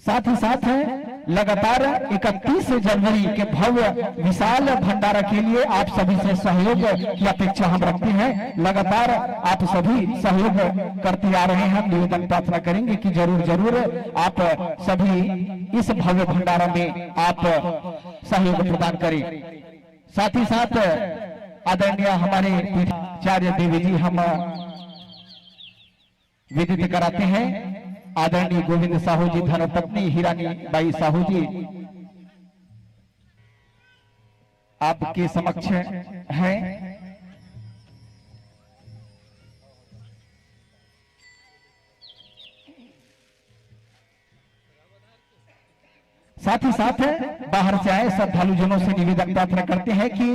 साथ ही साथ लगातार 31 जनवरी के भव्य विशाल भंडारा के लिए आप सभी से सहयोग की अपेक्षा हम रखते हैं। लगातार आप सभी सहयोग करते आ रहे हैं। हम निवेदन प्रार्थना करेंगे कि जरूर जरूर आप सभी इस भव्य भंडारा में आप सहयोग प्रदान करें। साथ ही साथ आदरणीय हमारे पीठाचार्य देवी जी हम विदित कराते हैं। आदरणीय गोविंद साहू जी धर्मपत्नी हीरानी बाई साहू जी आपके समक्ष हैं। साथ ही साथ बाहर से आए श्रद्धालु जनों से निवेदन प्रार्थना करते हैं कि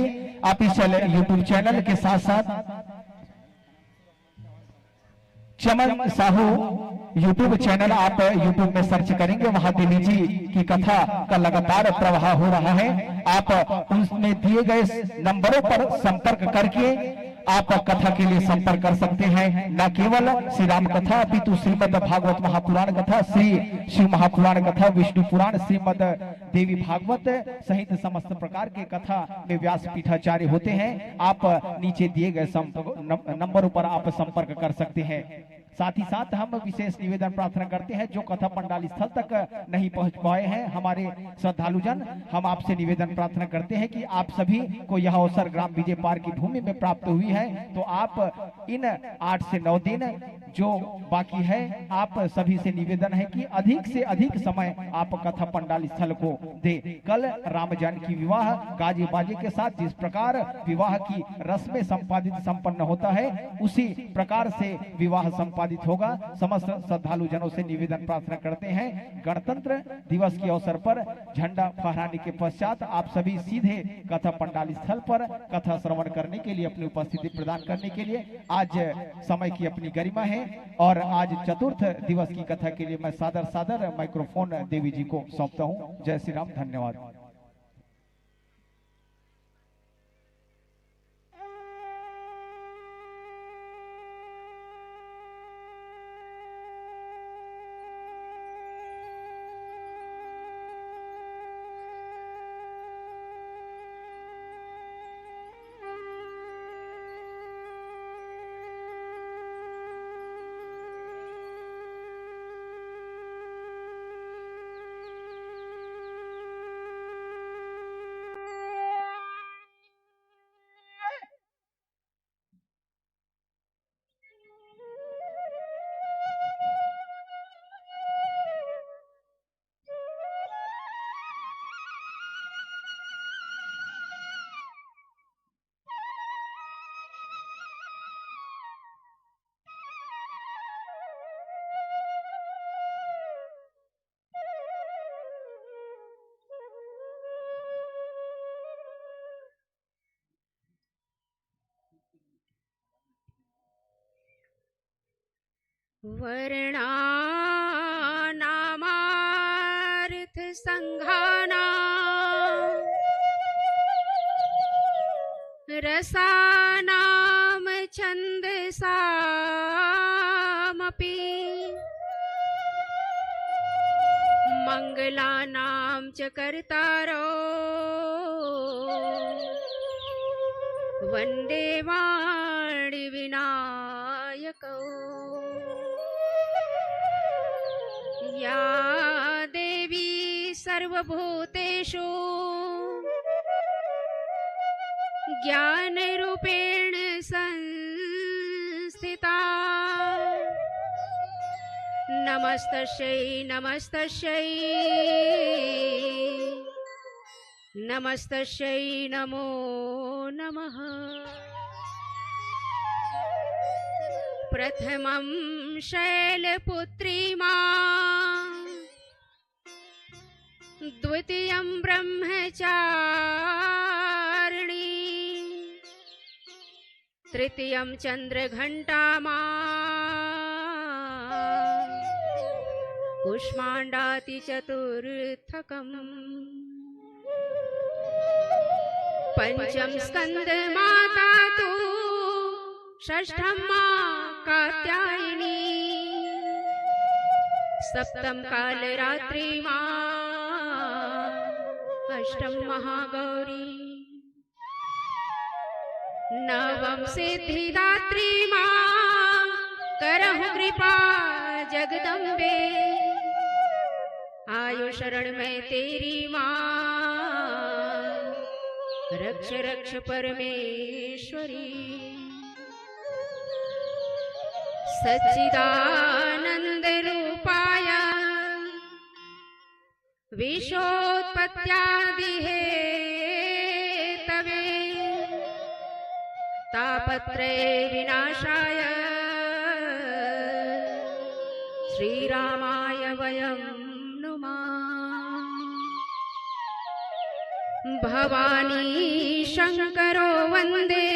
आप इस यूट्यूब चैनल के साथ साथ चमन साहू यूट्यूब चैनल आप यूट्यूब में सर्च करेंगे, वहां देवी जी की कथा का लगातार प्रवाह हो रहा है। आप उसमें दिए गए नंबरों पर संपर्क करके आप कथा के लिए संपर्क कर सकते हैं। न केवल श्री राम कथा अपितु श्रीमद भागवत महापुराण कथा, श्री शिव महापुराण कथा, विष्णु पुराण, श्रीमद देवी भागवत सहित समस्त प्रकार के कथा में व्यास पीठाचार्य होते हैं। आप नीचे दिए गए नंबरों पर आप संपर्क कर सकते हैं। साथ ही साथ हम विशेष निवेदन प्रार्थना करते हैं, जो कथा पंडाल स्थल तक नहीं पहुंच पाए हैं हमारे श्रद्धालु जन, हम आपसे निवेदन प्रार्थना करते हैं कि आप सभी को यह अवसर ग्राम विजय पार की भूमि में प्राप्त हुई है, तो आप इन 8 से 9 दिन जो बाकी है, आप सभी से निवेदन है कि अधिक से अधिक समय आप कथा पंडाल स्थल को दे। कल राम जानकी विवाह गाजे बाजे के साथ जिस प्रकार विवाह की रस्में संपादित संपन्न होता है, उसी प्रकार से विवाह संपादित होगा। समस्त श्रद्धालु जनों से निवेदन प्रार्थना करते हैं, गणतंत्र दिवस के अवसर पर झंडा फहराने के पश्चात आप सभी सीधे कथा पंडाल स्थल पर कथा श्रवण करने के लिए अपनी उपस्थिति प्रदान करने के लिए आज समय की अपनी गरिमा है। और आज चतुर्थ दिवस की कथा के लिए मैं सादर सादर माइक्रोफोन देवी जी को सौंपता हूँ। जय श्री राम, धन्यवाद। वर्णानामार्थ संघानां रसानाम छन्दसामपि मंगलानां च कर्तारो वन्दे वाणि विनायकौ। या देवी सर्वभूतेषु ज्ञानरूपेण संस्थिता, नमस्तस्यै नमस्तस्यै नमस्तस्यै नमो नमः। प्रथमं शैलपुत्री मां, द्वितीयं ब्रह्मचारिणी, तृतीयं चंद्रघंटा मां, कुष्मांडाति चतुर्थकम्, पंचम स्कंद माता तु, षष्ठम मां कात्यायनी, सप्तम काल रात्रि माँ अष्टम महागौरी नवम सिद्धिदात्री माँ करहु कृपा जगदम्बे आयु शरण में तेरी माँ रक्ष रक्ष परमेश्वरी सच्चिदानंद रूपाय विश्वोत्पत्त्यादि हेतवे तापत्रय विनाशाय श्रीरामाय वयं नुमः। भवानी शंकरो वंदे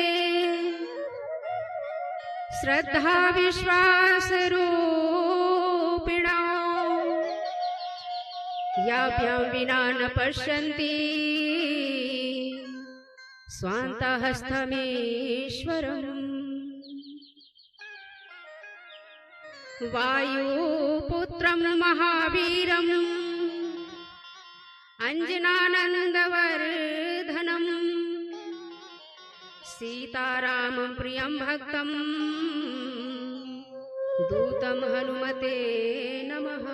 श्रद्धा विश्वास रूपिणो याभ्यां विना न पश्यन्ति स्वान्तहस्तमीश्वरम्। वायुपुत्रं महावीरम् अंजनानन्दवर्धनम् सीतारामं प्रियं भक्तं दूतं हनुमते नमः।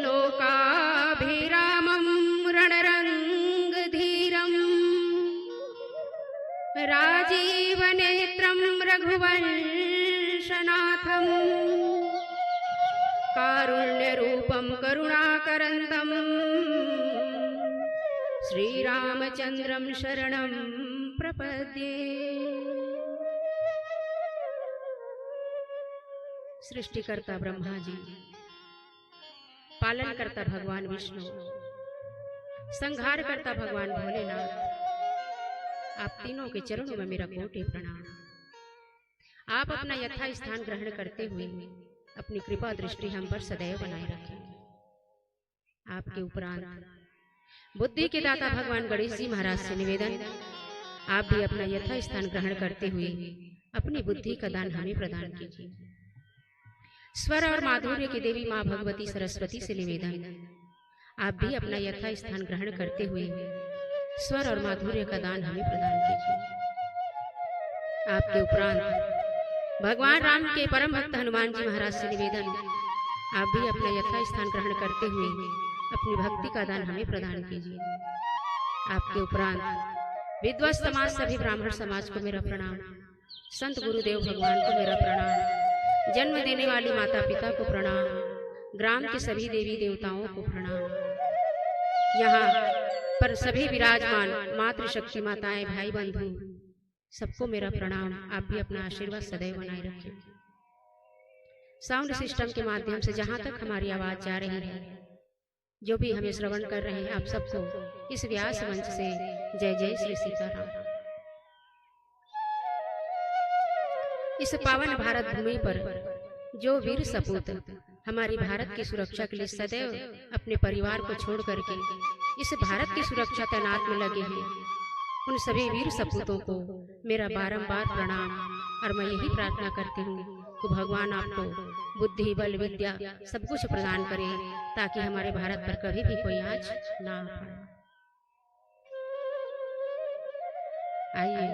लोकाभिरामं रणरङ्गधीरं राजीवनेत्रं रघुवंशनाथं कारुण्यरूपं करुणाकरन्दं श्रीरामचन्द्रं शरणं प्रपद्ये। सृष्टिकर्ता ब्रह्मा जी, पालन करता भगवान विष्णु, संहार करता भगवान भोलेनाथ, आप तीनों के चरणों में मेरा कोटि प्रणाम। आप अपना यथा स्थान ग्रहण करते हुए अपनी कृपा दृष्टि हम पर सदैव बनाए रखें। आपके उपरांत बुद्धि के दाता भगवान गणेश जी महाराज से निवेदन, आप भी अपना यथा स्थान ग्रहण करते हुए अपनी बुद्धि का दान हमें प्रदान कीजिए। स्वर और माधुर्य की देवी माँ भगवती सरस्वती से निवेदन, आप भी अपना यथा स्थान ग्रहण करते हुए स्वर और माधुर्य का दान हमें प्रदान कीजिए। आपके उपरांत भगवान राम के परम भक्त हनुमान जी महाराज से निवेदन, आप भी अपना यथा स्थान ग्रहण करते हुए अपनी भक्ति का दान हमें प्रदान कीजिए। आपके उपरांत विद्वत समाज सभी ब्राह्मण समाज को मेरा प्रणाम, संत गुरुदेव भगवान को मेरा प्रणाम, जन्म देने वाली माता पिता को प्रणाम, ग्राम के सभी देवी देवताओं को प्रणाम, यहाँ पर सभी विराजमान मातृशक्ति माताएं, भाई बंधु, सबको मेरा प्रणाम। आप भी अपना आशीर्वाद सदैव बनाए रखें। साउंड सिस्टम के माध्यम से जहां तक हमारी आवाज जा रही है, जो भी हमें श्रवण कर रहे हैं, आप सबको इस व्यास मंच से जय जय श्री सीताराम। इस पावन भारत भूमि पर जो वीर सपूत हमारी भारत की सुरक्षा के लिए सदैव अपने परिवार को छोड़ करके इस भारत की सुरक्षा तैनात में लगे हैं, उन सभी वीर सपूतों को मेरा बारंबार प्रणाम। और मैं यही प्रार्थना करती हूँ कि भगवान आपको बुद्धि, बल, विद्या सब कुछ प्रदान करे, ताकि हमारे भारत पर कभी भी कोई आँच ना पड़े। आइए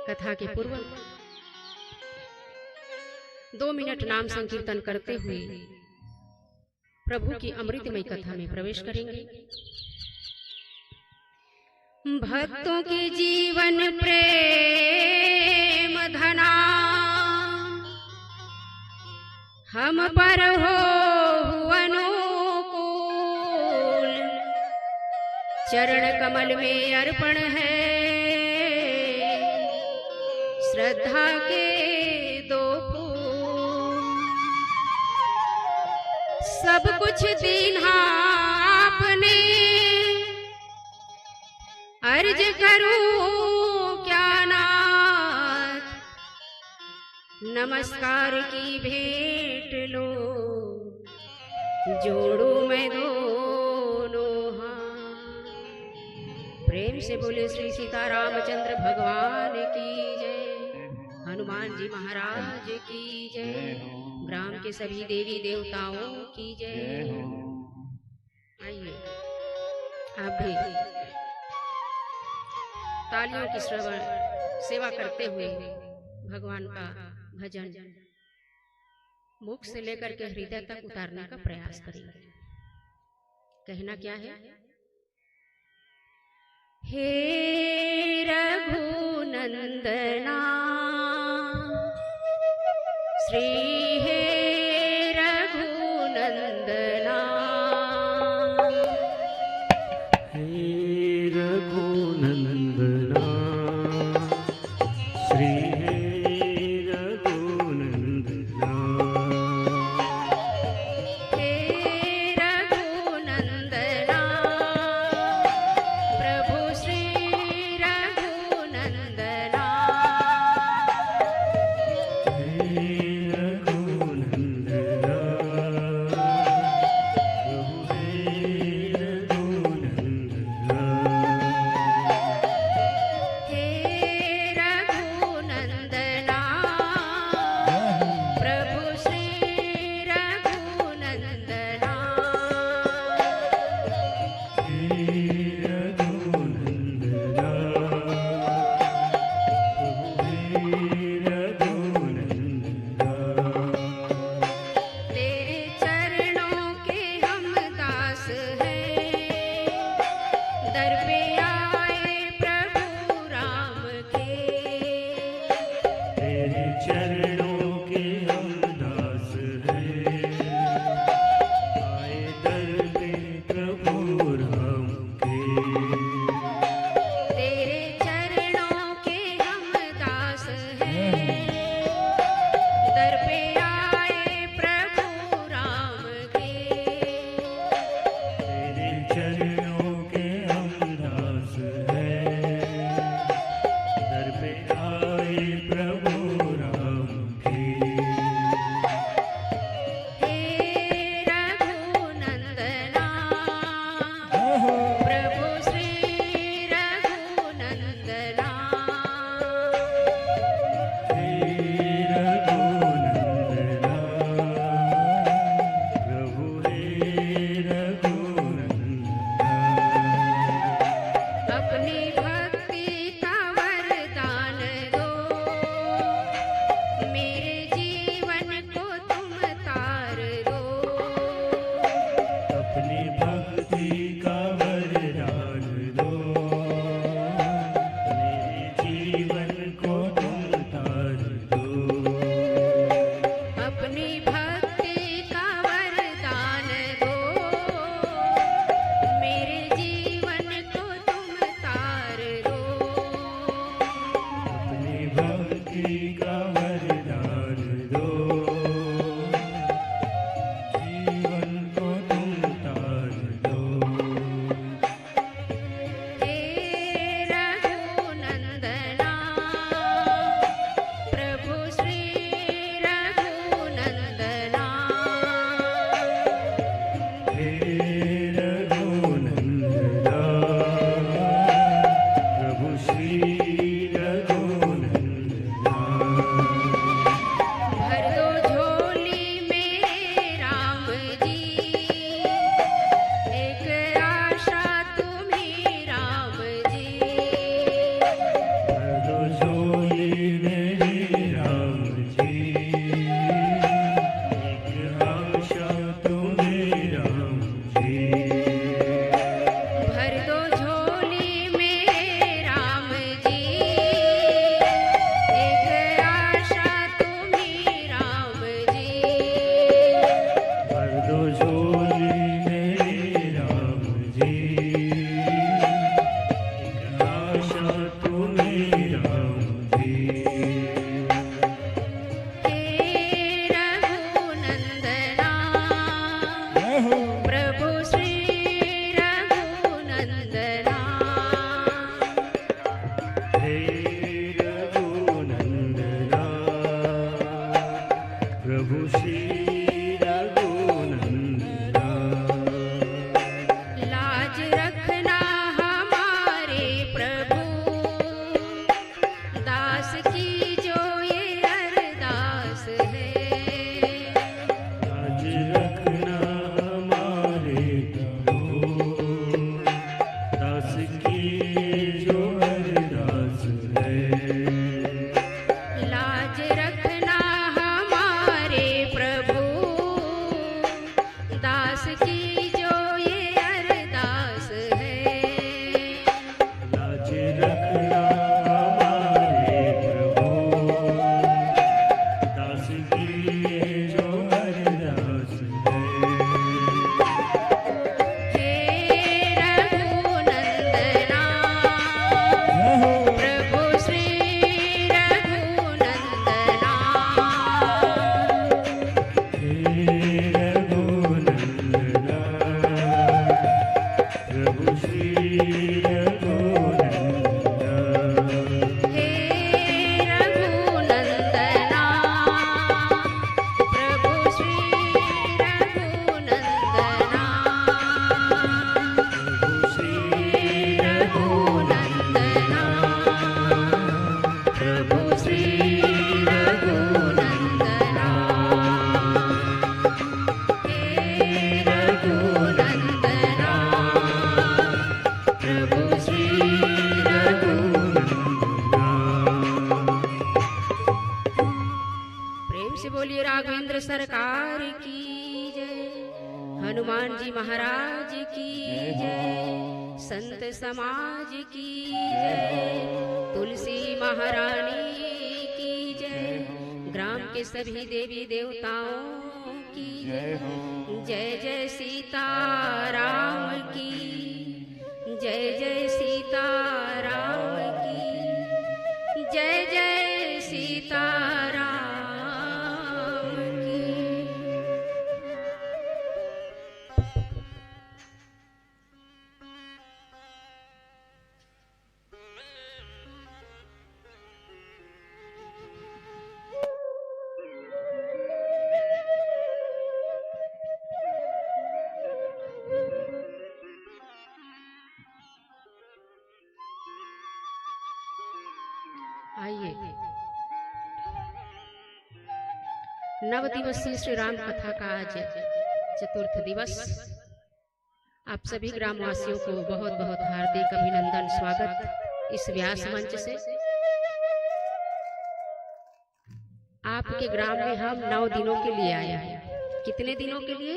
कथा के पूर्व 2 मिनट नाम संकीर्तन करते हुए प्रभु की अमृतमय कथा में प्रवेश करेंगे। भक्तों के जीवन प्रेम धना हम पर हो अनुकूल, चरण कमल में अर्पण है श्रद्धा के 2 फूल। सब कुछ दीन्हा आपने, अर्ज करूं क्या नाथ, नमस्कार की भेंट लो, जोड़ू मैं दोनों हाथ। प्रेम से बोले श्री सीतारामचंद्र भगवान की जय। हनुमान जी महाराज की जय। ग्राम के सभी देवी देवताओं की जय। आइए आप भी तालियों की श्रवण सेवा करते हुए भगवान का भजन मुख से लेकर के हृदय तक उतारने का प्रयास करेंगे। कहना क्या है? हे रघुनंदना श्री हे रघुनंदना हे रघुनंदना श्री हे रघुनंदना हे रघुनंदना प्रभु श्री रघुनंदना हे रघुनंदना सरकार की जय, हनुमान जी महाराज की जय, संत समाज की जय, तुलसी महारानी की जय, ग्राम के सभी देवी देवताओं की जय, जय जय सीताराम की, जय जय सीताराम की, जय जय सीताराम की। आइए, नव दिवसीय श्री राम कथा का आज चतुर्थ दिवस। आप सभी ग्रामवासियों को बहुत बहुत हार्दिक अभिनंदन, स्वागत इस व्यास मंच से। आपके ग्राम में हम 9 दिनों के लिए आए हैं। कितने दिनों के लिए?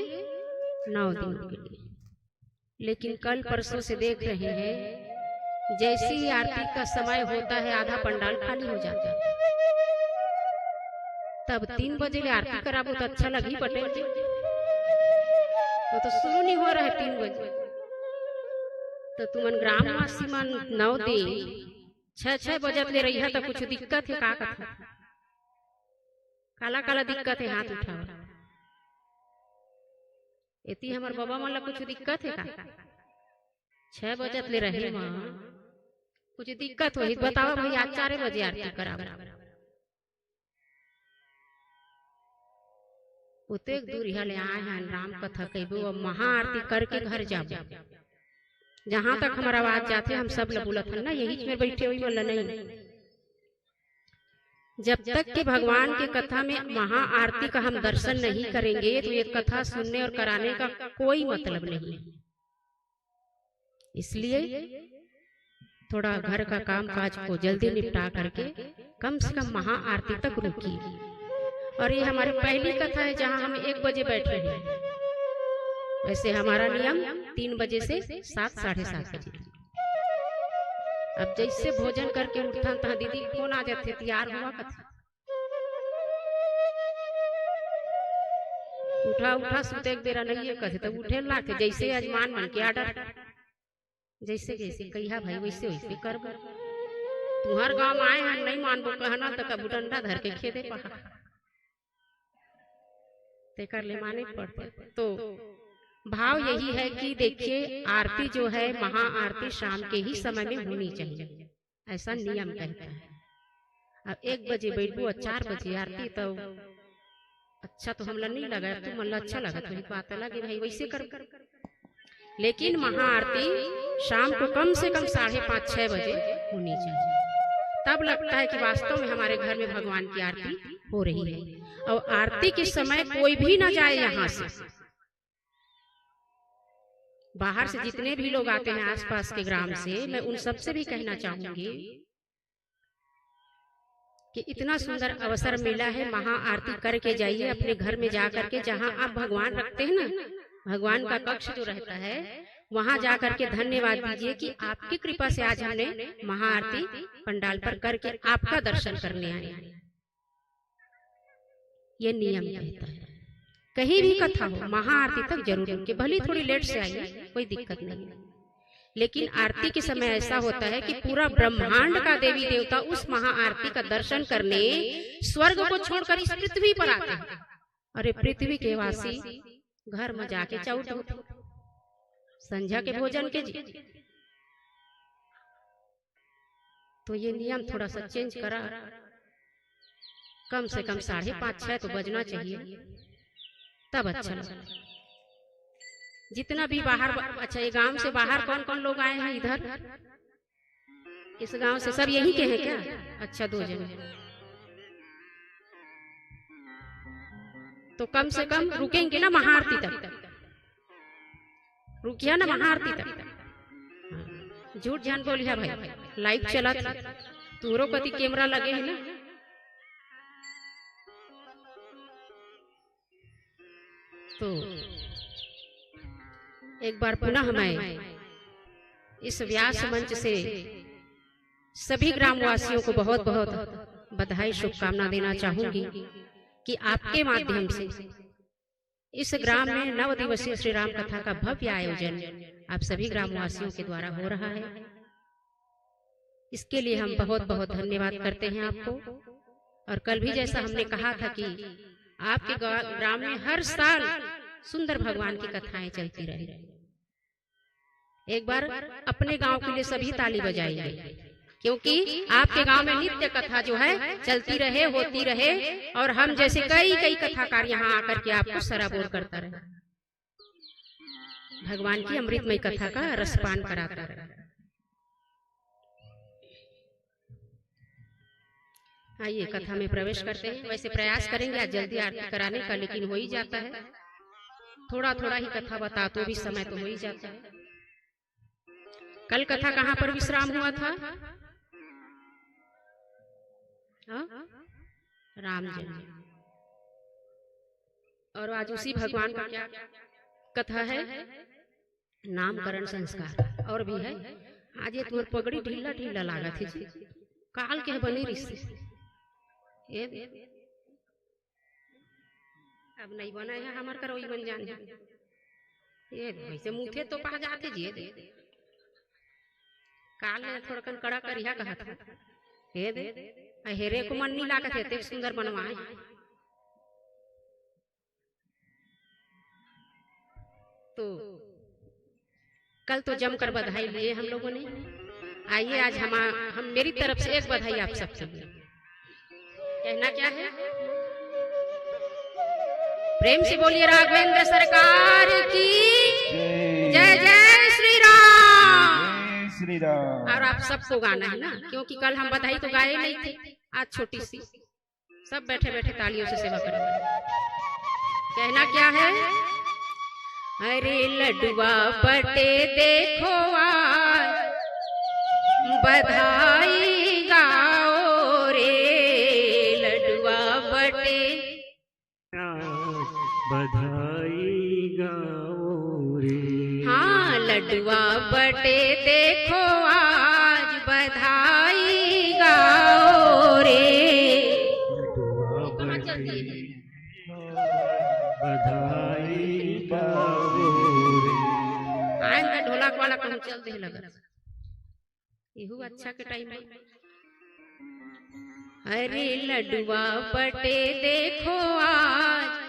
9 दिनों के लिए। लेकिन कल परसों से देख रहे हैं, जैसे ही आरती का समय होता है आधा पंडाल खाली हो जाता है। तब 3 बजे ले आरती कराबो तो अच्छा लगी बटे, तो शुरू नहीं हो रहा है 3 बजे। तो तुमन ग्रामवासी मन 9 दिन 6-6 बजत ले रही है तो कुछ दिक्कत है? का कथा काला काला दिक्कत है? हाथ उठाओ। इतनी हमार बाबा मन ला कुछ दिक्कत है का? 6 बजत ले रहे मां कुछ दिक्कत हो बतावा भाई। आज 4 बजे आरती करावा। उते दूर यहाँ ले आए हैं राम कथा कहबो और महा आरती करके घर जाबो। जहां तक हमारा आवाज जाते हम सब ला बोलत हन ना, यही में बैठे हुई बोला नहीं। जब तक कि भगवान की कथा में महा आरती का हम दर्शन नहीं करेंगे तो ये कथा सुनने और कराने का कोई मतलब नहीं। इसलिए थोड़ा घर का काम काज को जल्दी निपटा करके कम से कम महा आरती तक रुकिए। और ये हमारी पहली कथा है जहां हम 1 बजे बैठ रहे हैं। वैसे हमारा नियम 3 बजे से 7 साढ़े 7 बजे। अब जैसे भोजन करके उठता तहाँ दीदी फोन आ जाते, तैयार हुआ कथा। उठा उठा सुते बेरा नहीं है कथे तो उठे ला के जैसे अजमान मन के आर्डर जैसे जैसे कहिया भाई वैसे वैसे कर। तुम्हार गांव आए हैं नहीं मानबो कहना तो कबू डंडा धर के खेदे पहा ते कर ले माने पड़ते। तो भाव यही है कि देखिए आरती जो है महा आरती शाम के ही समय में होनी चाहिए, ऐसा नियम कहता है। अब 1 बजे बैठबो और 4 बजे आरती तो अच्छा तो हमला नहीं लगा, तुम मन अच्छा लगा तो बात लगे भाई वैसे कर। लेकिन महा आरती शाम को कम से कम 5:30-6 बजे होनी चाहिए। तब लगता है कि वास्तव में हमारे घर में भगवान की आरती हो रही है। और आरती के समय कोई भी ना जाए यहाँ से। बाहर से जितने भी लोग आते हैं आसपास के ग्राम से, मैं उन सबसे भी कहना चाहूंगी कि इतना सुंदर अवसर मिला है, महा आरती करके जाइए अपने घर में जा करके। जहाँ आप भगवान रखते हैं ना, भगवान का कक्ष जो रहता है वहां जा करके धन्यवाद दीजिए कि आपकी कृपा से आज हमने महा आरती पंडाल पर करके आपका दर्शन करने आए। ये नियम कहता है। कहीं भी कथा हो महा आरती तक जरूर रुके, भली थोड़ी लेट से आइए कोई दिक्कत नहीं। लेकिन आरती के समय ऐसा होता है कि पूरा ब्रह्मांड का देवी देवता उस महा आरती का दर्शन करने स्वर्ग को छोड़कर इस पृथ्वी पर आते हैं। अरे पृथ्वी के वासी घर में जाके चौथ होते संध्या के भोजन के जी। तो ये नियम थोड़ा सा चेंज करा, कम से कम 5:30-6 तो बजना चाहिए, तब अच्छा लगा। जितना भी बाहर, अच्छा ये गांव से बाहर कौन कौन लोग आए हैं इधर? इस गांव से सब यही के हैं क्या? अच्छा 2 जने। तो कम से कम रुकेंगे ना महा आरती तक, रुकिया ना महा आरती तक। झूठ जान बोलिया भाई, लाइव चला तोरो कति कैमरा लगे है ना। तो एक बार पुनः मैं इस व्यास मंच से सभी ग्रामवासियों को बहुत बहुत बधाई शुभकामना देना चाहूंगी कि आपके माध्यम से इस ग्राम में 9 दिवसीय श्री राम कथा का भव्य आयोजन आप सभी ग्रामवासियों के द्वारा हो रहा है। इसके लिए हम बहुत बहुत धन्यवाद करते हैं आपको। और कल भी जैसा हमने कहा था कि आपके ग्राम में हर साल सुंदर भगवान की कथाएं चलती रहे। एक बार अपने गांव के लिए सभी ताली बजाइए, क्योंकि आपके गांव में नित्य कथा जो है चलती रहे, होती रहे, और हम जैसे कई कई कथाकार यहाँ आकर के आपको सराबोर करता रहे, भगवान की अमृतमय कथा का रसपान कराता रहे। आइए कथा में प्रवेश करते हैं। वैसे प्रयास करेंगे आज जल्दी आरती कराने का, लेकिन हो ही जाता है, थोड़ा थोड़ा ही कथा बता तो भी समय तो हो ही जाता है। कल कथा कहाँ पर विश्राम हुआ था? राम जन्म। और आज उसी भगवान का क्या कथा है? नामकरण संस्कार। और भी है। आज ये तुम्हारी पगड़ी ढीला ढीला लागा थी, काल के बनी रिश्ते ये अब नहीं बना है हमार करो बन जान ये वैसे मुथे तो पा जाते जी काल ने थोड़ा कन कड़ा करिया कहा था हे दे हेरे को मन नहीं लागत है, सुंदर बनवाए। तो कल तो जमकर बधाई लिए हम लोगों ने। आइए आज हम मेरी तरफ से एक बधाई आप सबसे। कहना क्या है? प्रेम से बोलिए राघवेंद्र सरकार की जय। जय श्री राम। श्री राम। और आप सबको गाना है ना, क्योंकि कल हम बधाई तो गाए नहीं थे, आज छोटी सी सब बैठे बैठे तालियों से सेवा करेंगे। कहना क्या है? अरे लडुआ बटे देखो आज बधाई गाओ रे, लडुआ बटे बधाई गाओ रे। हाँ लडुआ बटे देखो आज बधाई गाओ रे। लडुआ बटे बधाई गाओ रे। आएंगे ढोलक वाला काम चलते ही लगा इहू अच्छा के टाइम में। अरे लडुआ बटे देखो आज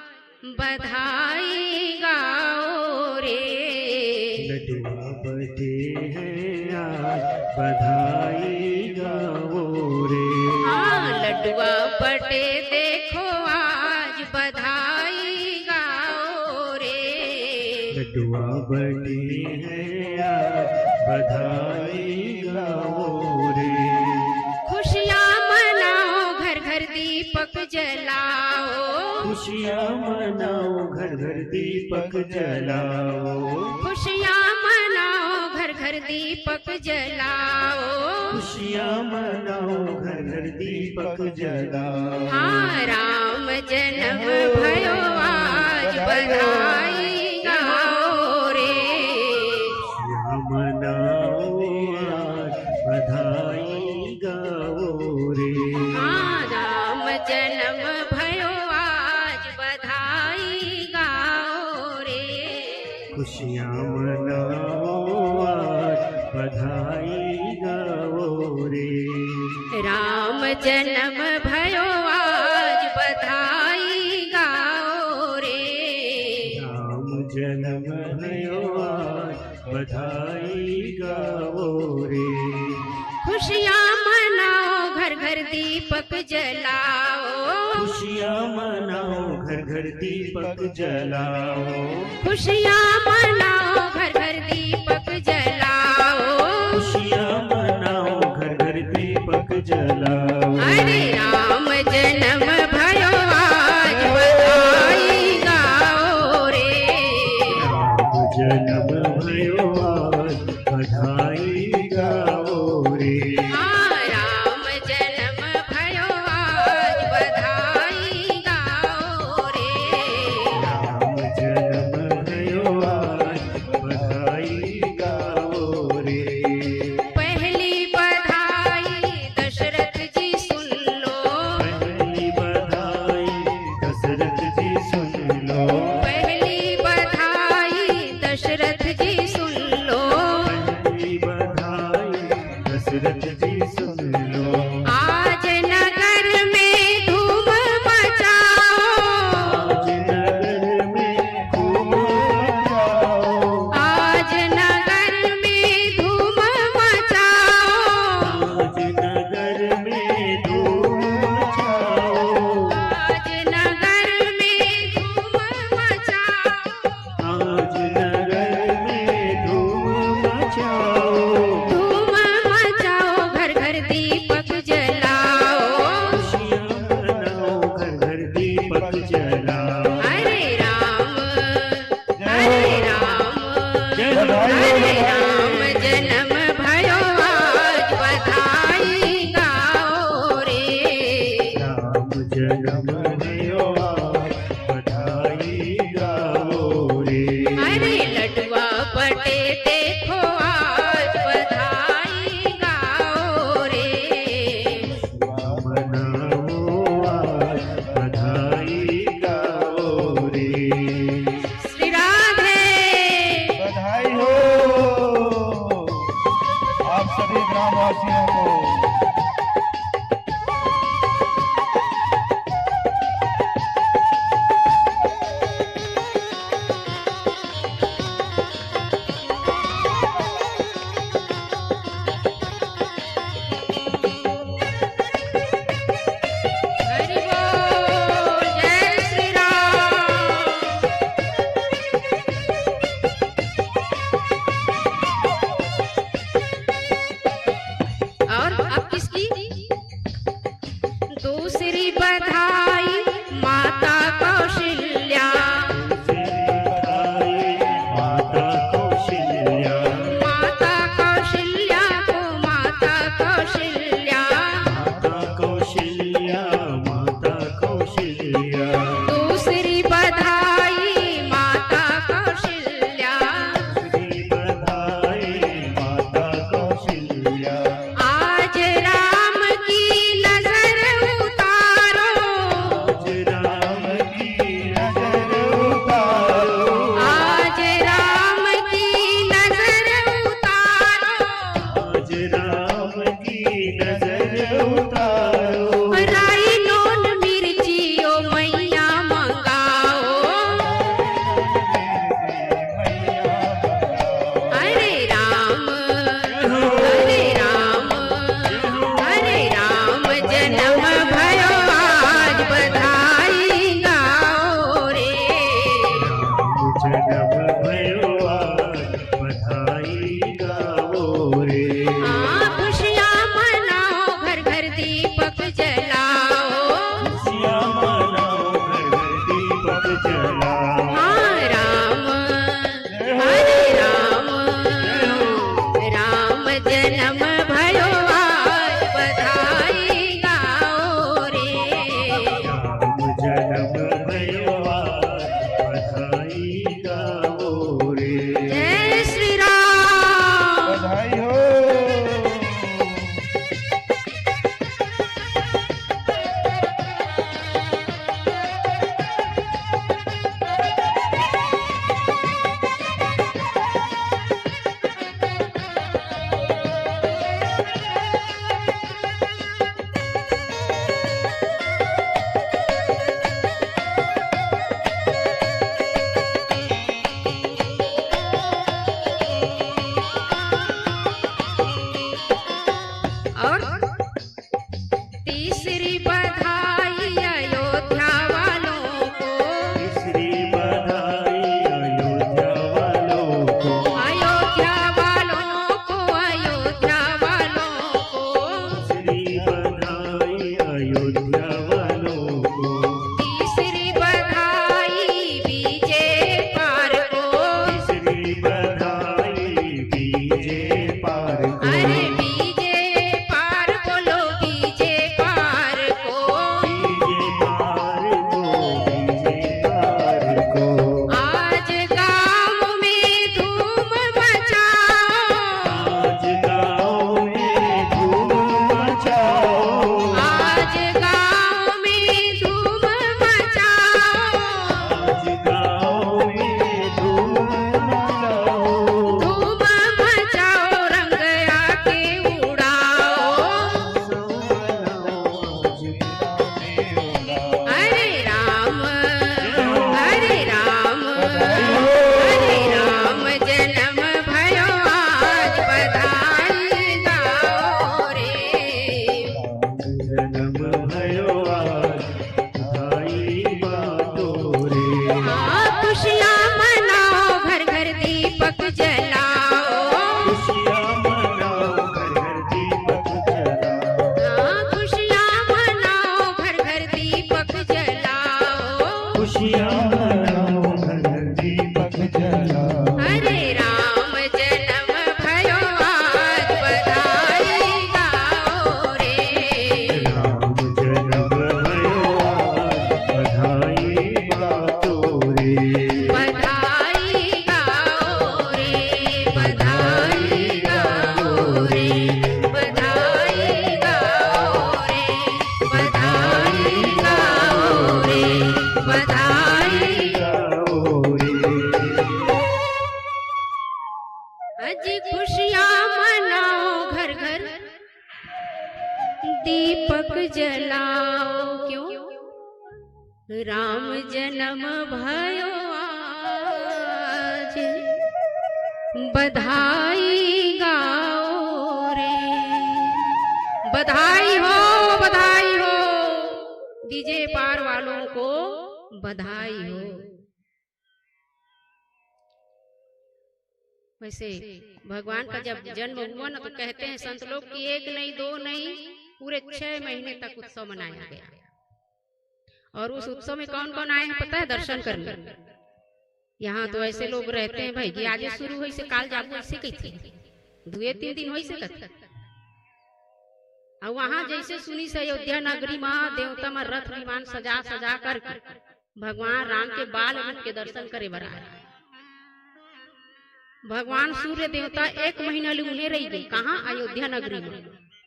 बधाई गाओ रे, लडुआ बटे हैं आज बधाई गाओ रे। हाँ लडुआ बटे देखो आज बधाई गाओ रे, लडुआ बटे हैं आज बधाई गाओ रे। खुशियाँ मनाओ घर घर दीपक जलाओ, खुशियाँ मनाओ घर घर दीपक जलाओ। खुशियाँ मनाओ घर घर दीपक जलाओ, खुशियाँ मनाओ घर घर दीपक जलाओ। हाँ राम जन्म भयो आज बधाई गाओ रे, खुशियाँ मनाओ आज बधाई गाओ रे। हाँ राम जन्म भयो आज बधाई गाओ रे, खुशियाँ मनाओ आज बधाई गाओ रे। राम जन्म भयो आज बधाई गाओ रे, राम जन्म भयो आज बधाई गाओ रे। खुशियाँ मनाओ घर घर दीपक जलाओ, खुशियाँ मनाओ घर घर दीपक जलाओ। खुशियाँ मनाओ घर घर दीपक जलाओ, खुशियाँ मनाओ घर घर दीपक जलाओ। अरे राम जन्म भयो आज बधाई गाओ रे, राम जन्म भयो आज बधाई गाओ रे। हाँ राम जन्म भयो आज बधाई गाओ रे, राम जन्म बधाई गाओ रे। जय श्री राम। बधाई हो। तीसरी बधाई अयोध्या वालों को, तीसरी बधाई अयोध्या वालों को, अयोध्या वालों को, अयोध्या वालों को। तीसरी बधाई अयोध्या वालों को, तीसरी बधाई बीजे पार को, तीसरी बधाई बीजे पार को, अरे बीजे पार बोलो बीजे पार को। बीजे पार को, बीजे पार को। आज गाँव में धूम मचाओ, आज गाँव में धूम मचाओ, आज गाँव में धूम मचाओ, आज गाँव में धूम मचाओ। धूम मचाओ रंग आके उड़ाओ। हरे राम, हरे राम, हरे राम जन्म भयो आज बधाई गाओ रे। जन्म भयो आज बधाई बातो रे। खुशियाँ मनाओ घर घर दीपक जलाओ, खुशियाँ मनाओ घर घर दीपक जलाओ, खुशियाँ मनाओ घर घर दीपक जलाओ। खुशियाँ मनाओ घर घर दीपक जलाओ। हरे राम जन्म भयो आज बधाई गाओ रे। राम जन्म भयो आज बधाई बातो रे। बधाई गाओ रे, बधाई गाओ रे, बधाई गाओ रे, बधाई गाओ रे, बधाई। गाओ रे। आज खुशियाँ मनाओ घर घर दीपक जलाओ। क्यों? राम जन्म भयो आज बधाई गाओ रे। बधाई हो, बधाई हो, डीजे पार वालों को बधाई हो। वैसे भगवान का जब जन्म हुआ ना तो कहते हैं संत लोग कि एक नहीं दो नहीं पूरे 6 महीने तक उत्सव मनाया गया। और उस उत्सव में कौन कौन आए हैं पता है? दर्शन करने। यहाँ तो ऐसे लोग रहते हैं भाई कि आज शुरू हुई से काल जागो ऐसे कही थी 2-3 दिन हुई से कहते। और वहां जैसे सुनी से अयोध्या नगरी में देवता में रथ विमान सजा सजा कर भगवान राम के बाल रूप के दर्शन करे बरा। भगवान सूर्य देवता 1 महीना उन्हें रही गई कहाँ? अयोध्या नगरी में।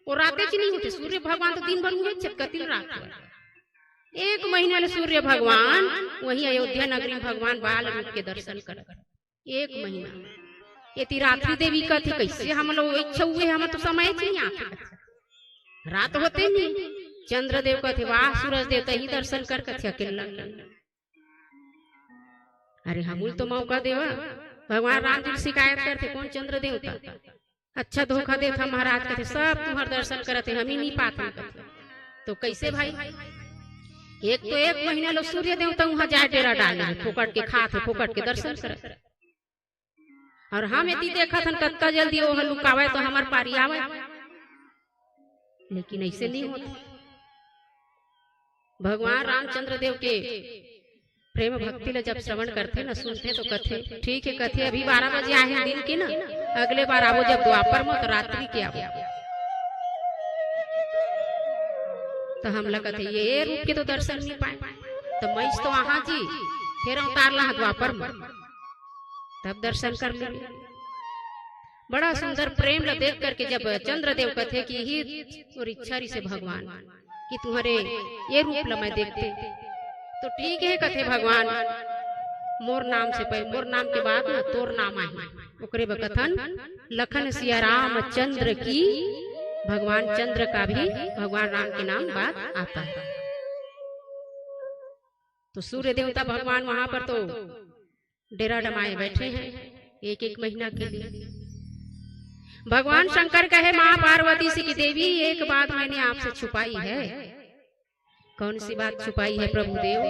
वो रातें नहीं होते, सूर्य भगवान तो दिन भर उन्हें चक्कती रात। 1 महीना सूर्य भगवान वही अयोध्या नगरी में भगवान बाल रूप के दर्शन कर 1 महीना। ये तिरात्री देवी का थी कैसे हम लोग इच्छा हुए हम तो समय नहीं आते, रात होते नहीं। चंद्रदेव का थे वाह सूरज देवता ही दर्शन कर कथे अकेला। अरे हमूल तो मौका देवा। भगवान राम जी शिकायत करते कौन? चंद्र देवता अच्छा धोखा देता महाराज कहते सब तुम्हारे दर्शन करते हम ही नहीं पाते। तो कैसे भाई? एक तो 1 महीना लोग सूर्य देवता वहां जाए डेरा डाले फोकट के खाते फोकट के दर्शन कर। और हम यदि देखा था कत्ता जल्दी वो लुकावे तो हमार पारी आवे, लेकिन ऐसे नहीं होता। भगवान रामचंद्र देव के प्रेम भक्ति ले जब श्रवण करते न सुनते तो कथे ठीक है कथे अभी 12 बजे आए हैं दिन के ना, अगले बार आवो जब द्वापर में तो रात्रि के आवो। तो हम लोग कथे ये रूप के तो दर्शन नहीं पाए। तो मैं तो वहां जी फिर उतारला द्वापर में, तब दर्शन कर ले। बड़ा सुंदर प्रेम ल देख करके जब चंद्रदेव कथे कि ही और इच्छा रही से भगवान कि तुम्हारे ये रूप ल मैं देखते, तो ठीक है कथे भगवान मोर नाम से पहले, मोर नाम के बाद ना तोर नाम आई, ओकरे बकथन लखन सिया राम चंद्र की, भगवान चंद्र का भी भगवान राम के नाम बाद आता है। तो सूर्य देवता भगवान वहां पर तो डेरा डमाए बैठे हैं एक एक महीना के लिए। भगवान शंकर कहे मां पार्वती से कि देवी एक बात मैंने आपसे छुपाई है। कौन सी बात छुपाई है प्रभु देव?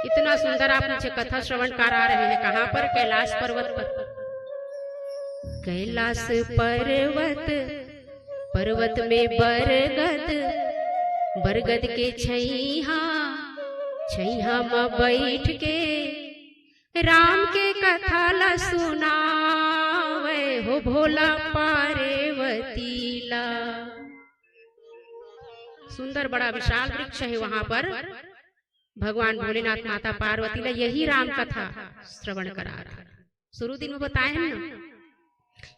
इतना सुंदर आप मुझे कथा श्रवण करा रहे हैं, कहाँ पर? कैलाश पर्वत पर। कैलाश पर्वत, पर्वत में बरगद, बरगद के छैहा, छैहा में बैठ के राम के कथा ला सुनावे हो भोला पार्वती ला। सुंदर बड़ा विशाल वृक्ष है वहां पर, भगवान भोलेनाथ माता पार्वती ला यही राम कथा श्रवण करा रहा। शुरू दिन में बताए हैं ना,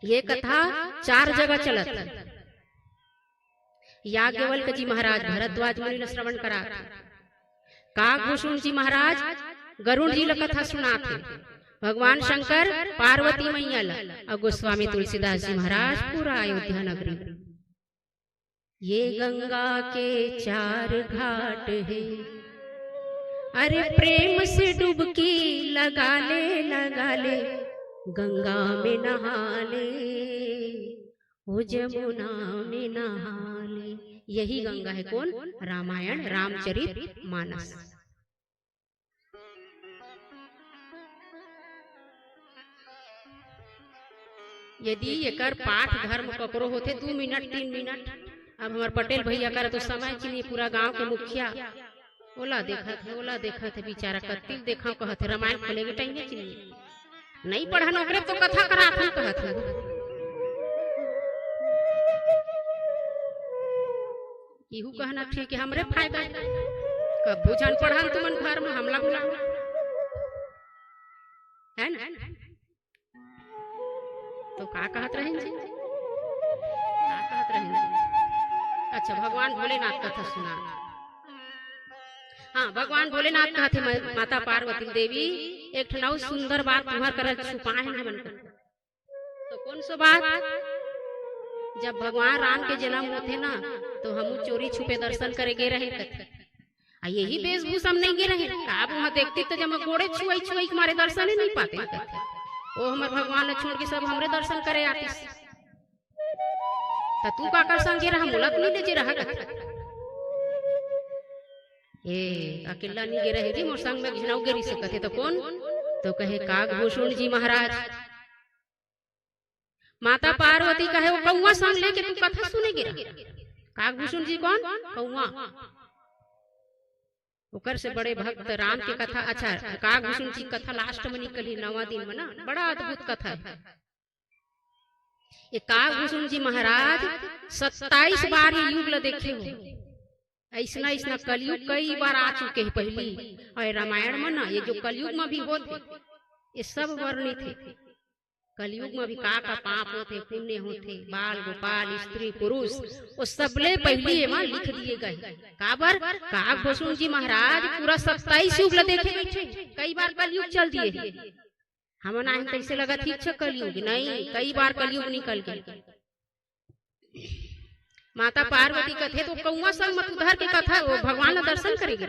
ये कथा 4 जगह चलत। याज्ञवल्क्य जी महाराज भरद्वाज मुनि ला श्रवण करा, काकभूषण जी महाराज गरुड़ जी ला कथा सुनाते, भगवान शंकर पार्वती मैया ला, और गोस्वामी तुलसीदास जी महाराज पूरा अयोध्या नगरी। ये गंगा के 4 घाट है, अरे प्रेम से डुबकी लगा ले गंगा में नहा ले, ओ जमुना में नहा ले। यही गंगा है कौन? रामायण रामचरित मानस। यदि एकर पाठ धर्म ककरो होते 2 मिनट 3 मिनट, अब हमार पटेल भैया करे तो समय चिनी पूरा गांव के मुखिया ओला देखा थे बेचारा कत्तिल देखा कहते रामायण खोलेगे टाइम चिनी नहीं पढ़ा ओकरे तो कथा करा था कहते। इहू कहना ठीक है, हमरे फायदा कब बुझन पढ़न तुमन घर में हमला बुला है ना। तो का कहत रहें जी, का कहत रहें जी? अच्छा भगवान भोलेनाथ कथा सुना। हाँ भगवान भोलेनाथ कहते माता पार्वती देवी एक ठनाऊ सुंदर बात तुम्हार कर छुपाए हैं मन। तो कौन सो बात? जब भगवान राम के जन्म होते ना तो हम चोरी छुपे दर्शन करे गे रहे, यही वेशभूषा हम नहीं गे रहे। आप वहाँ देखते तो जब गोड़े छुआई हमारे दर्शन ही नहीं पाते, वो हमारे भगवान ने छोड़ के सब हमरे दर्शन करे आती। तो तू का कर संगे रहा मुलत नहीं ले जे रहा ए अकेला नहीं गे रहे जी मोर संग में घिनाऊ गिरी से कथे। तो कौन? तो कहे काकभूषण जी महाराज। माता पार्वती कहे वो कौआ संग लेके तू कथा सुने गिरा। काकभूषण जी कौन? कौआ। ओकर से बड़े भक्त राम के कथा। अच्छा काकभूषण जी कथा लास्ट में निकली 9वां दिन में ना, बड़ा अद्भुत कथा है। ये काकभूषण जी महाराज 27 बार ये युग ल देखे हो। ऐसा ऐसा कलयुग कई बार आ चुके हैं पहली, और रामायण में ना ये जो कलयुग में भी होते ये सब वर्णित है। कलयुग में भी का पाप होते, पुण्य होते, बाल गोपाल स्त्री पुरुष वो सबले पहली एवं लिख दिए गए। काबर? काकभूषण जी महाराज पूरा 27 युग ल देखे बैठे, कई बार कलयुग चल दिए। हम ना कैसे लगा ठीक है कलयुग नहीं, कई बार कलयुग निकल गए। माता पार्वती कथे तो कौआ संग मत उधर के कथा वो भगवान का दर्शन करेगी।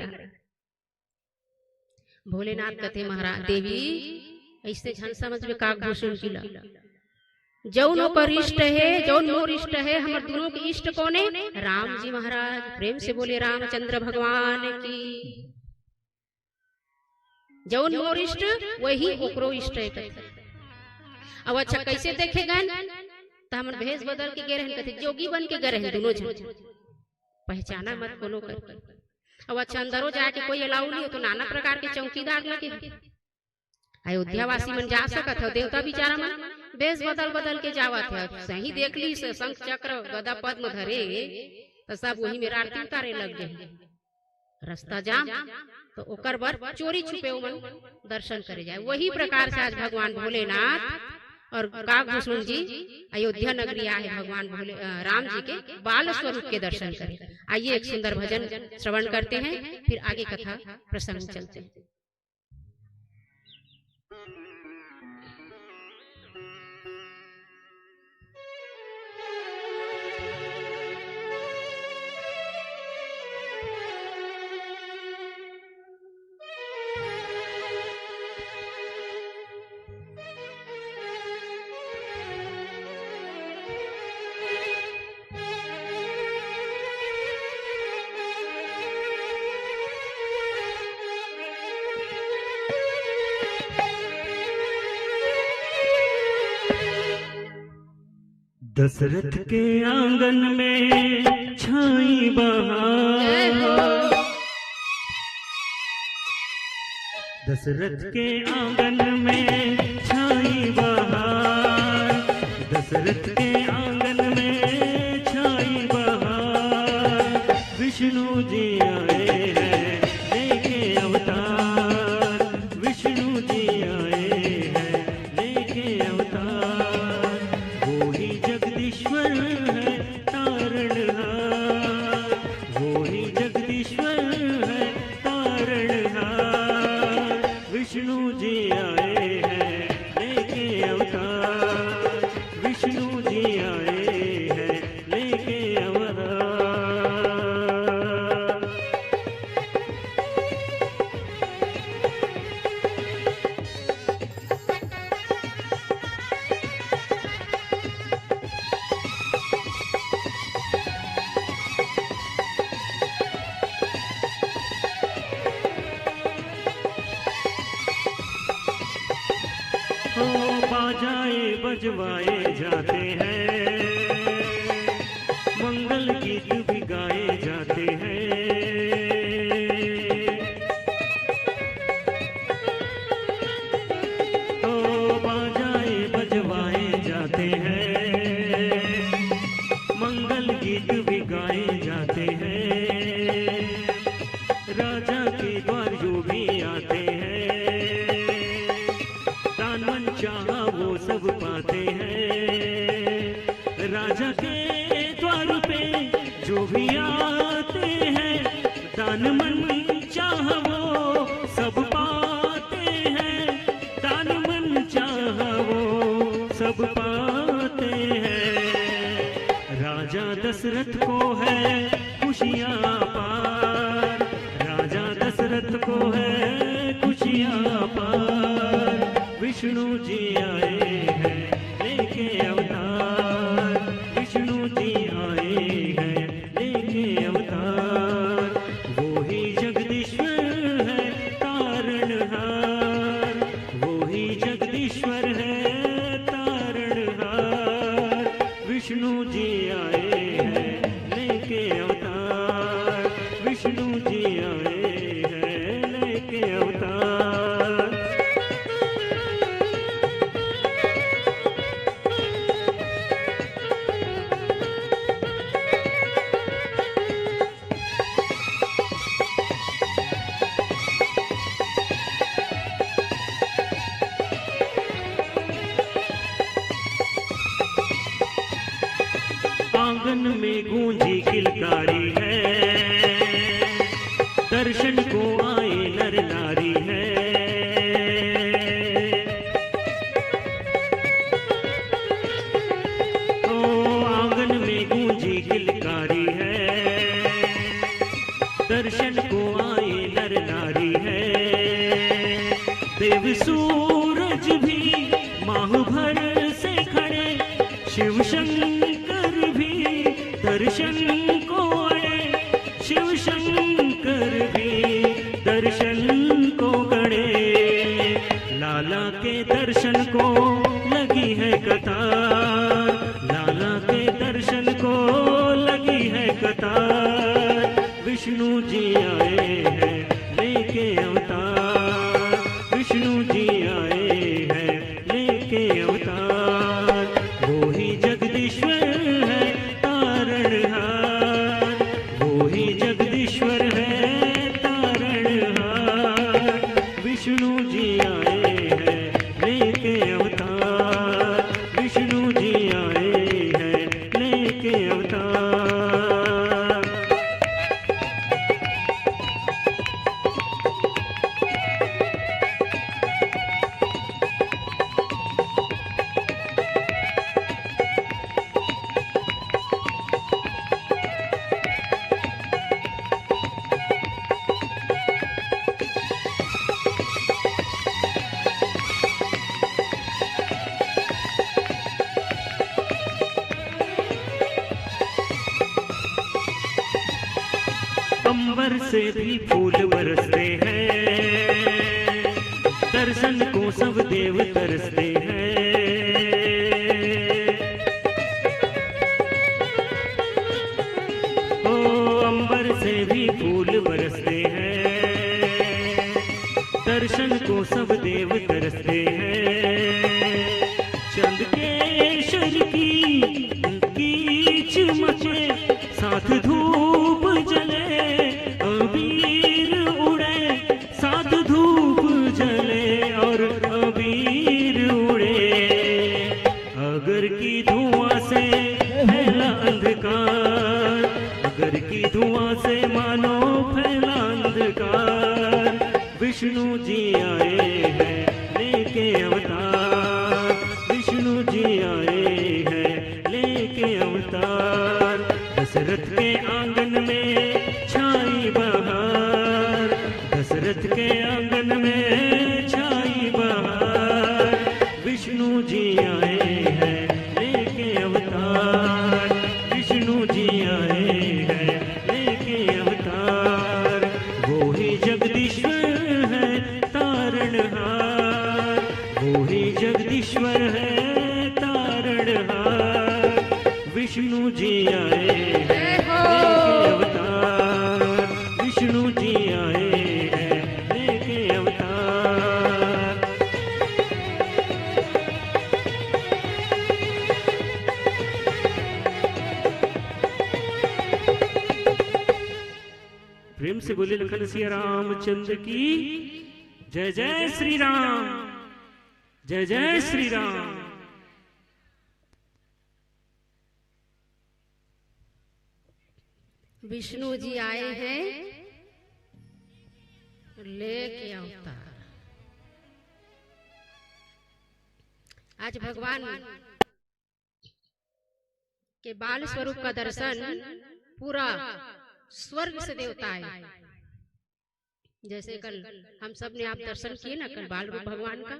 भोलेनाथ कथे महाराज देवी ऐसे झन समझ में काकभूषण की ला जौन ओकर इष्ट है, जौन मोर इष्ट है, हमार दोनों के इष्ट कौन है? राम जी महाराज। प्रेम से बोले रामचंद्र भगवान की। जौन मोर इष्ट वही ओकरो इष्ट है। अब अच्छा कैसे देखे गए? तो हम भेष बदल के गए रहन, कथे जोगी बन के गए रहन दोनों जन, पहचाना मत कोनो कर। अब अच्छा अंदरो जाके कोई अलाउ नहीं हो तो नाना प्रकार के चौकीदार लगे। अयोध्या वासी मन जा सकत हो, देवता बिचारा मन भेष बदल के जावत है। सही देख ली से शंख चक्र गदा पद्म धरे तो सब वही में आरती उतारे लग गए। रास्ता जाम तो ओकर बर चोरी छुपे मन दर्शन करे जाए। वही प्रकार से आज भगवान भोलेनाथ और काकभूषण जी अयोध्या नगरी आए भगवान भोले राम जी के बाल स्वरूप के दर्शन करें। आइए एक सुंदर भजन श्रवण करते हैं, फिर आगे कथा प्रसंग चलते हैं। दशरथ के आंगन में छाई बहार, दशरथ के आंगन में छाई बहार, दशरथ के आंगन में छाई बहार। विष्णु जी आए हैं लेके अवतार, विष्णु जी आए हैं लेके अवतार। वो ही जगदीश्वर है तारणहार, वो ही जगदीश्वर है तारणहार। विष्णु जी आए हैं लेके अवतार, विष्णु जी आए हैं लेके अवतार। हो बाजाए बजवाए जाते हैं, मंगल गीत भी गाए जाते हैं। हो बाजाए बजवाए जाते हैं, मंगल गीत भी गाए जाते हैं। राजा के द्वार जो भी आते हैं, मन चाहा वो सब पाते हैं। राजा के द्वार पे जो भी आते हैं, दान मन चाहा वो सब पाते हैं, दान मन चाहा वो सब पाते हैं। राजा दशरथ को है खुशियाँ पार, राजा दशरथ को है खुशियाँ पार। विष्णु जी आए हैं लेके अवतार, विष्णु जी आए हैं लेके अवतार। वो ही जगदीश्वर है तारणहार, वो ही जगदीश्वर है तारणहार। विष्णु जी आए हैं लेके अवतार, विष्णु जी आए हैं लेके अवतार। आंगन में गूंजी किलकारी है, दर्शन को आए नर नारी है। ओ आंगन में गूंजी किलकारी है, दर्शन को आए नर नारी है। देव सूरज भी माह भर से खड़े, शिव शंकर भी दर्शन को अड़े, शिव शंकर भी दर्शन को गड़े। लाला के दर्शन को लगी है कतार, लाला के दर्शन को लगी है कतार। विष्णु जी आए हैं लेके अवतार, विष्णु जी आए हैं लेके अवतार। वो ही जगदीश्वर है तारणहार, वो ही जगदीश्वर है अंबर से भी फूल बरसते हैं, दर्शन को सब देव तरसते हैं। ओ अंबर से भी फूल बरसते हैं, दर्शन को सब देव तरसते हैं। चंद केशर की चमके, साथ धूप जले, अबीर उड़े, साथ धूप जले और अबीर उड़े। अगर की धुआं से फैला अंधकार, अगर की धुआं से मानो फैला अंधकार, विष्णु जी आए हैं लेके अवतार, विष्णु जी आए हैं लेके अवतार। दशरथ के आंगन में छाई बहार, दशरथ के आंगन में छाई बहार, विष्णु जी आए हैं लेके अवतार, विष्णु जी आए हैं लेके अवतार। वो ही जगदीश्वर है तारणहार, वो ही जगदीश्वर है तारणहार, विष्णु जी आए हैं लेके अवतार, विष्णु जी आए हैं लेके अवतार। प्रेम से बोले लखन सिया रामचंद्र की जय। जय श्री राम, जय जय श्री राम। विष्णु जी आए हैं लेके अवतार। आज भगवान के बाल स्वरूप का दर्शन पूरा स्वर्ग से देवता आए। जैसे कल हम सब ने आप दर्शन किए ना, कल बाल रूप भगवान का।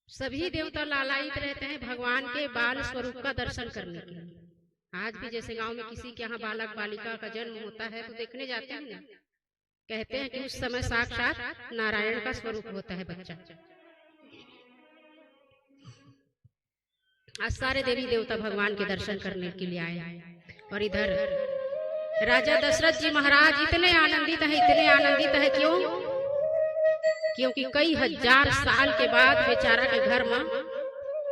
सभी देवता लालायित रहते हैं भगवान के बाल स्वरूप का दर्शन करने के लिए। आज भी जैसे गांव में किसी के यहाँ बालक बालिका का जन्म होता है तो देखने जाते हैं ना, कहते हैं कि उस समय साक्षात नारायण का स्वरूप होता है बच्चा। आज सारे देवी देवता भगवान के दर्शन करने के लिए आए। और इधर राजा दशरथ जी महाराज इतने आनंदित हैं, इतने आनंदित हैं। क्यों? क्योंकि कई हजार साल के बाद बेचारा के घर में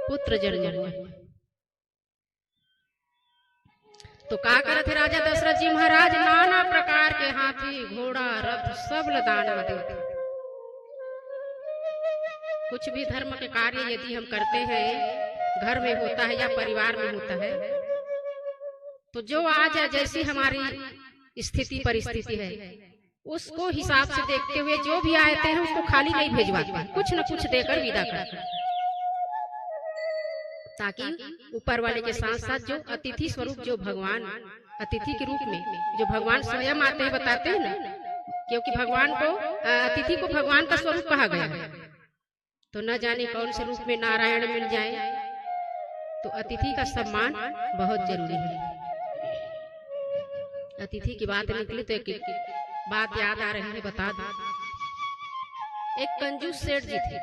पुत्र जन्म हुआ। तो क्या करे थे राजा दशरथ जी महाराज? नाना प्रकार के हाथी घोड़ा रथ सब लदान में देते। कुछ भी धर्म के कार्य यदि हम करते हैं, घर में होता है या परिवार में होता है, तो जो आज है जैसी हमारी स्थिति परिस्थिति है उसको हिसाब से देखते हुए जो भी आते हैं उसको खाली नहीं भेजवाते, कुछ न कुछ देकर विदा करते, ताकि ऊपर वाले के साथ साथ जो अतिथि स्वरूप, जो भगवान अतिथि के रूप में जो भगवान स्वयं आते हैं, बताते हैं ना, क्योंकि भगवान को अतिथि को भगवान का स्वरूप कहा गया है। तो न जाने कौन से रूप में नारायण मिल जाए, तो अतिथि का सम्मान बहुत जरूरी है। अतिथि की बात निकली तो एक बात याद आ रही है, बता दो। एक कंजूस सेठ जी थे,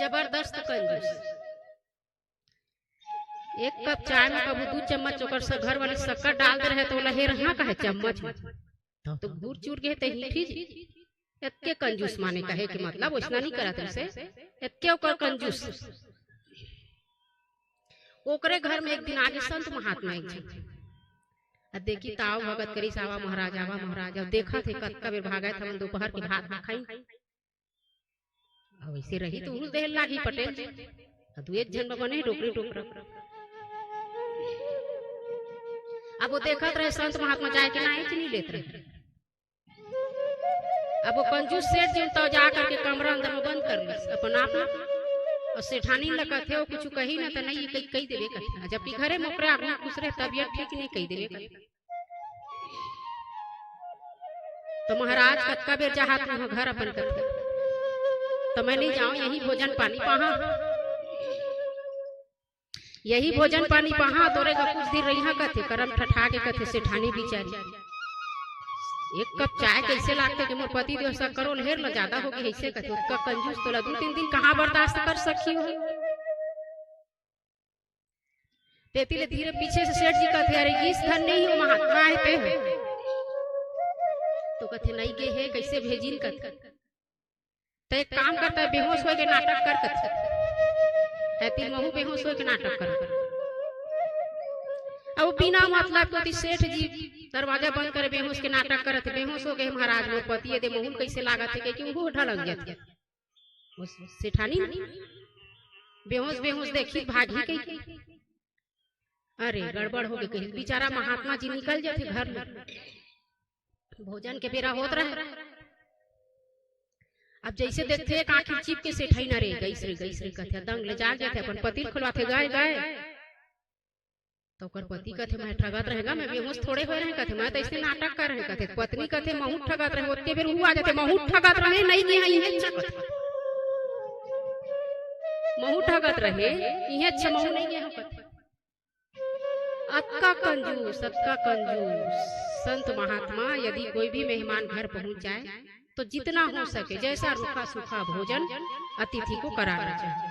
जबरदस्त कंजूस। एक कप चाय में कभी 2 चम्मच ओकर से घर वाले शक्कर डाल दे रहे तो लहे रहा का है चम्मच में तो घूर चूर गए थे ही। इतने कंजूस माने कहे कि मतलब वैसा नहीं करा तुमसे, इतने ओकर कंजूस। ओकरे घर में एक दिन आगे संत महात्मा एक देखी ताव भगत करी सावा महाराज आवा महाराज। अब देखा थे कत्का बेर भागा था, दोपहर के भात ना खाई। अब ऐसे रही तो उस देह लागी पटेल दू एक जन बने टोकरी टोकरा। अब वो देखत रहे संत महात्मा जाए के ना नहीं लेते रहे। अब वो कंजूस सेठ जी तो जा करके कमरा अंदर में बंद कर ली अपन आप, और सेठानी लगा थे वो कुछ कही ना तो नहीं कही देवे कथा, जबकि घरे मोकरे आगना खुश रहे तबियत ठीक नहीं कही देवे कथा। तो महाराज कत्का बेर चाहत वहां घर अपन कथा, तो मैं नहीं जाऊं यही भोजन पानी पहा। यही भोजन पानी पहा तोरेगा कुछ दिन रही कथे करम ठठा के कथे सेठानी बिचारी एक कप चाय कैसे लागते कि मोर पति देव सा करो हेर ल ज्यादा हो गई ऐसे कथे उसका कंजूस तोला 2-3 दिन कहाँ बर्दाश्त कर सकी हो। तेतीले धीरे पीछे से सेठ जी कहते अरे इस धन नहीं हो महात्मा है ते तो कथे नहीं गे है कैसे भेजिन कथे तो एक काम करता है बेहोश हो के नाटक कर कथे है तीन महू बेहोश हो के नाटक कर अब बिना मतलब तो सेठ जी दरवाजा बंद करे बेहोश के नाटक करत बेहोश हो गए महाराज मोर पति दे महू कैसे लागत है कि वो ढलक जाते उस सेठानी बेहोश बेहोश देखी भागी कई अरे गड़बड़ हो गई बेचारा महात्मा जी निकल जाते घर में भोजन के बेरा होत रहे अब जैसे देखते एक आखिर चिप के सेठाई न रे गई रे कथे दंग ले जाग जाते अपन पति खुलवाते गाय तो कर पति कथे मैं ठगत रहेगा मैं बेहोश थोड़े हो रहे कथे मैं तो ऐसे नाटक कर रहे कथे पत्नी कथे महू ठगत रहे ओते बेर हुआ जाते महू ठगत रहे नहीं के इहे अच्छा महू ठगत रहे इहे अच्छा महू नहीं के कथे अक्का कंजूस संत महात्मा यदि कोई भी मेहमान घर पहुंच जाए तो जितना हो सके जैसा रूखा सूखा भोजन अतिथि को कराना चाहिए।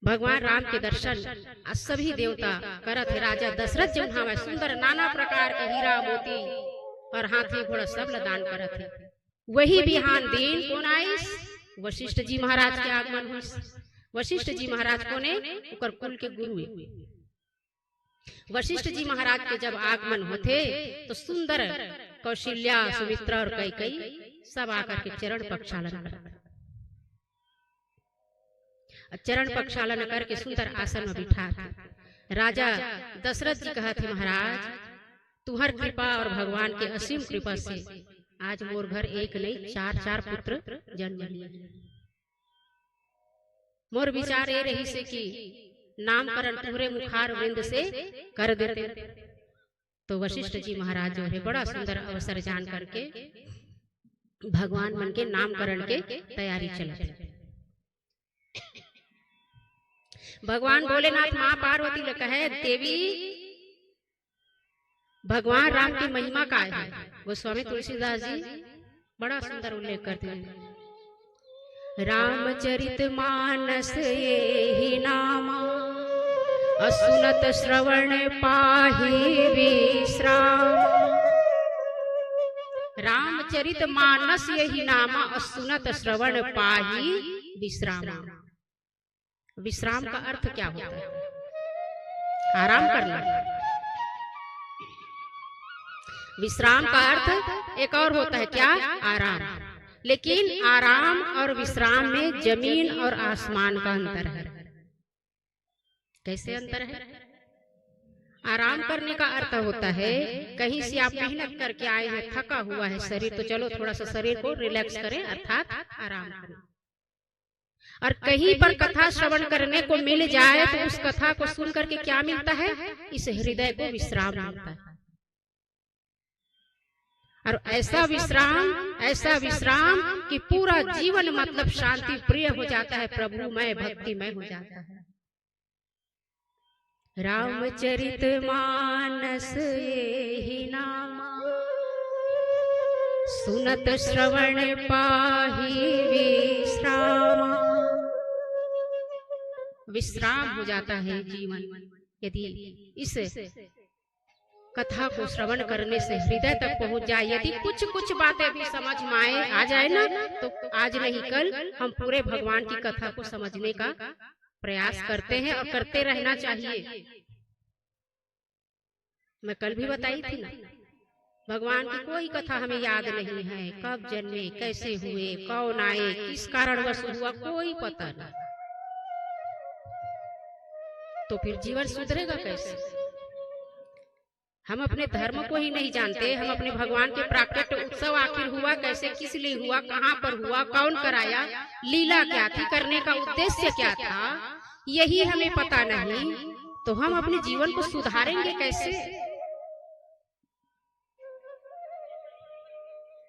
भगवान राम के दर्शन सभी देवता करत है। राजा दशरथ जो हवा सुंदर नाना प्रकार के हीरा मोती और हाथी घोड़ा सब दान करत है। वही बिहान दिन कौन आइस वशिष्ठ जी महाराज के आगमन हुई। वशिष्ठ जी महाराज को ने उकर कुल के गुरु वशिष्ठ जी महाराज के जब आगमन होते तो सुंदर कौशल्या सुमित्रा और कैकेयी सब आकर के चरण प्रक्षालन करते। चरण प्रक्षालन करके सुंदर आसन में बिठा राजा दशरथ जी कहा थे महाराज तुम्हार कृपा और भगवान के असीम कृपा से आज मोर घर एक नहीं 4 पुत्र जन्म लिए। मोर विचार ये रही से कि नामकरण पूरे मुखार वृंद से कर देते। तो वशिष्ठ जी महाराज जो है बड़ा सुंदर अवसर जान करके भगवान मन के नामकरण के तैयारी चलते। भगवान भोलेनाथ माँ पार्वती ने कहे देवी भगवान राम की महिमा का है। वो स्वामी तुलसीदास जी बड़ा सुंदर उल्लेख करते हैं। रामचरित मानस ये नामा असुनत श्रवण पाहि विश्राम। रामचरित मानस यही नामा असुनत श्रवण पाहि विश्राम। विश्राम का अर्थ क्या होता है? आराम करना। विश्राम का अर्थ एक और होता है क्या? आराम। लेकिन आराम और विश्राम में जमीन और आसमान का अंतर है। कैसे अंतर है? आराम करने का अर्थ होता है कहीं से आप मेहनत करके आए हैं, थका हुआ है शरीर, तो चलो थोड़ा सा शरीर को रिलैक्स करें अर्थात आराम करें। और कहीं पर कथा श्रवण करने को मिल जाए तो उस कथा को सुन करके क्या मिलता है? इस हृदय को विश्राम मिलता है। और ऐसा विश्राम कि पूरा जीवन मतलब शांति प्रिय हो जाता है, प्रभुमय भक्तिमय हो जाता है। रामचरित मानस यही नामा सुनत श्रवण पाहि विश्राम। विश्राम हो जाता है जीवन यदि इस कथा को श्रवण करने से हृदय तक पहुंच जाए। यदि कुछ बातें भी समझ में आ जाए ना तो आज नहीं कल हम पूरे भगवान की कथा को समझने का प्रयास करते हैं और करते रहना चाहिए। मैं कल भी बताई थी ना, भगवान की कोई कथा हमें याद नहीं है। कब जन्मे, कैसे हुए, कौन आए, किस कारणवश हुआ, कोई पता नहीं। तो फिर जीवन सुधरेगा कैसे? हम अपने धर्म को ही नहीं जानते। हम अपने भगवान के प्राकट्य उत्सव आखिर हुआ कैसे, किस लिए हुआ, कहाँ पर हुआ, कौन कराया, लीला क्या थी, करने का उद्देश्य क्या था, यही हमें पता नहीं तो हम अपने जीवन को सुधारेंगे कैसे?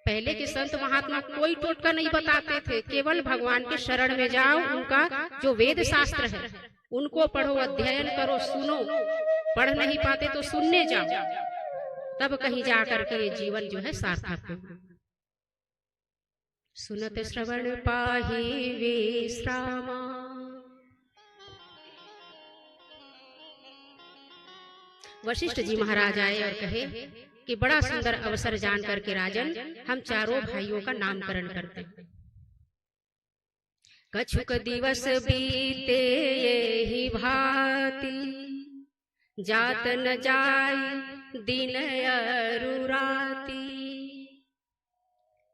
पहले के संत महात्मा कोई टोटका नहीं बताते थे, केवल भगवान के शरण में जाओ, उनका जो वेद शास्त्र है उनको पढ़ो, अध्ययन करो, सुनो। पढ़ नहीं पाते तो सुनने जाओ, तब कहीं जा करके ये जीवन जो है सार्थक होगा। सुनत श्रवण पाहि विश्रामा, वशिष्ठ जी महाराज आए और कहे कि बड़ा सुंदर अवसर जान करके राजन, हम चारों भाइयों का नामकरण करते हैं। कछुक दिवस बीते यही भांति, जात न जाय दिन अरुराती।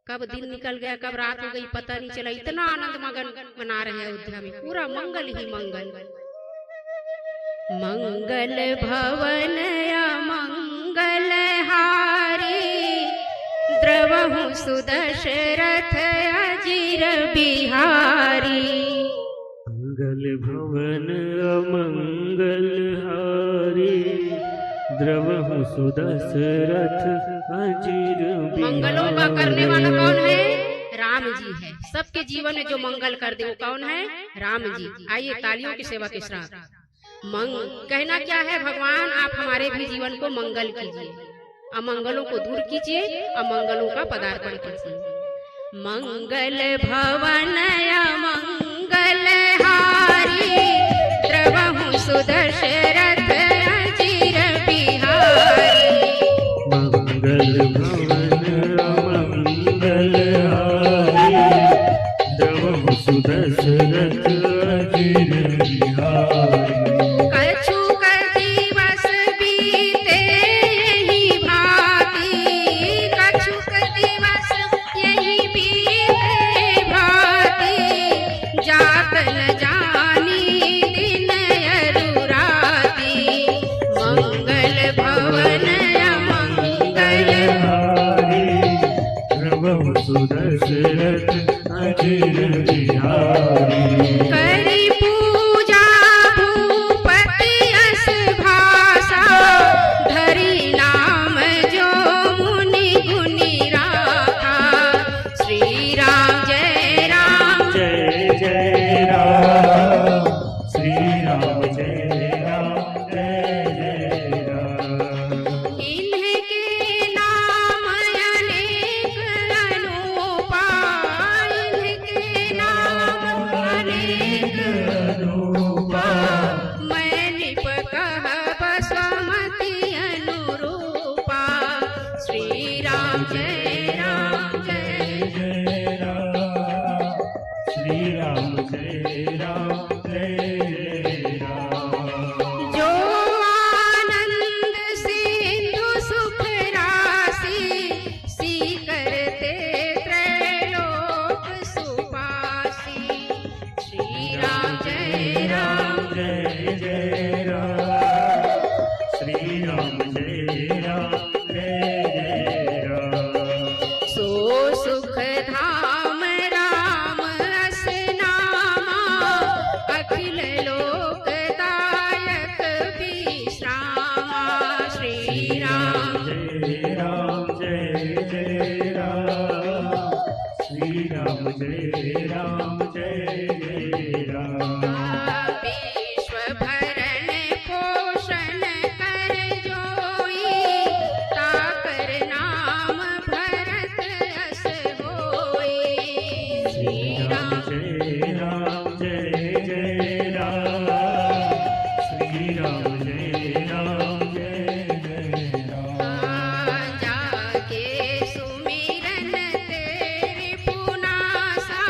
कब दिन निकल गया, कब रात हो गई, पता नहीं चला। इतना आनंद मगन मना रहे हैं अयोध्या में, पूरा मंगल ही मंगल। मंगल भवन अमंगल हारी, द्रवहु सुदशरथ अजिर बिहारी। मंगल भवन अमंगल हारी, द्रवहु सुदशरथ अजिर बिहारी। मंगलों का करने वाला कौन है? राम जी है। सबके जीवन में जो मंगल कर दे वो कौन है? राम जी। आइए तालियों की सेवा के साथ कहना क्या है, भगवान आप हमारे भी जीवन को मंगल कीजिए, अमंगलों को दूर कीजिए, अमंगलों का पदार्पण कीजिए। मंगल भवन अमंगल हारी, द्रवहु सुदशरथ अजिर बिहारी। मंगल भवन अमंगल हारी, द्रवहु सुदशरथ अजिर बिहारी। सुदशरथ अजिर बिहारी। करी पूजा भूपति यश भाषा, धरी नाम जो मुनि गुनि राखा। श्री राम जय राम जय जय राम, श्री राम जय राम जय जय राम। इनके नाम अनेक अनूपा, इनके नाम अनेक अनूपा। मैं निप कहब स्वमति अनुरूपा। श्री राम जय राम जय जय राम, श्री राम जय राम जय जय राम। जो आनंद सिंधु सुख राशि, सी करते त्रैलोक सुपासी। श्री राम जय राम जय जय राम, श्री राम जय राम जय जय राम। सो सुख धाम राम अस नामा, अखिल लोकदायक विश्रामा। श्री राम जय राम जय जय राम, श्री राम जय राम जय जय राम। विश्व भरण पोषण कर जोई, ताकर नाम भरत यश होई। श्री राम जय राम जय जय राम, श्री राम जय राम जय जय राम। जाके सुमिरन तेरे पुनासा,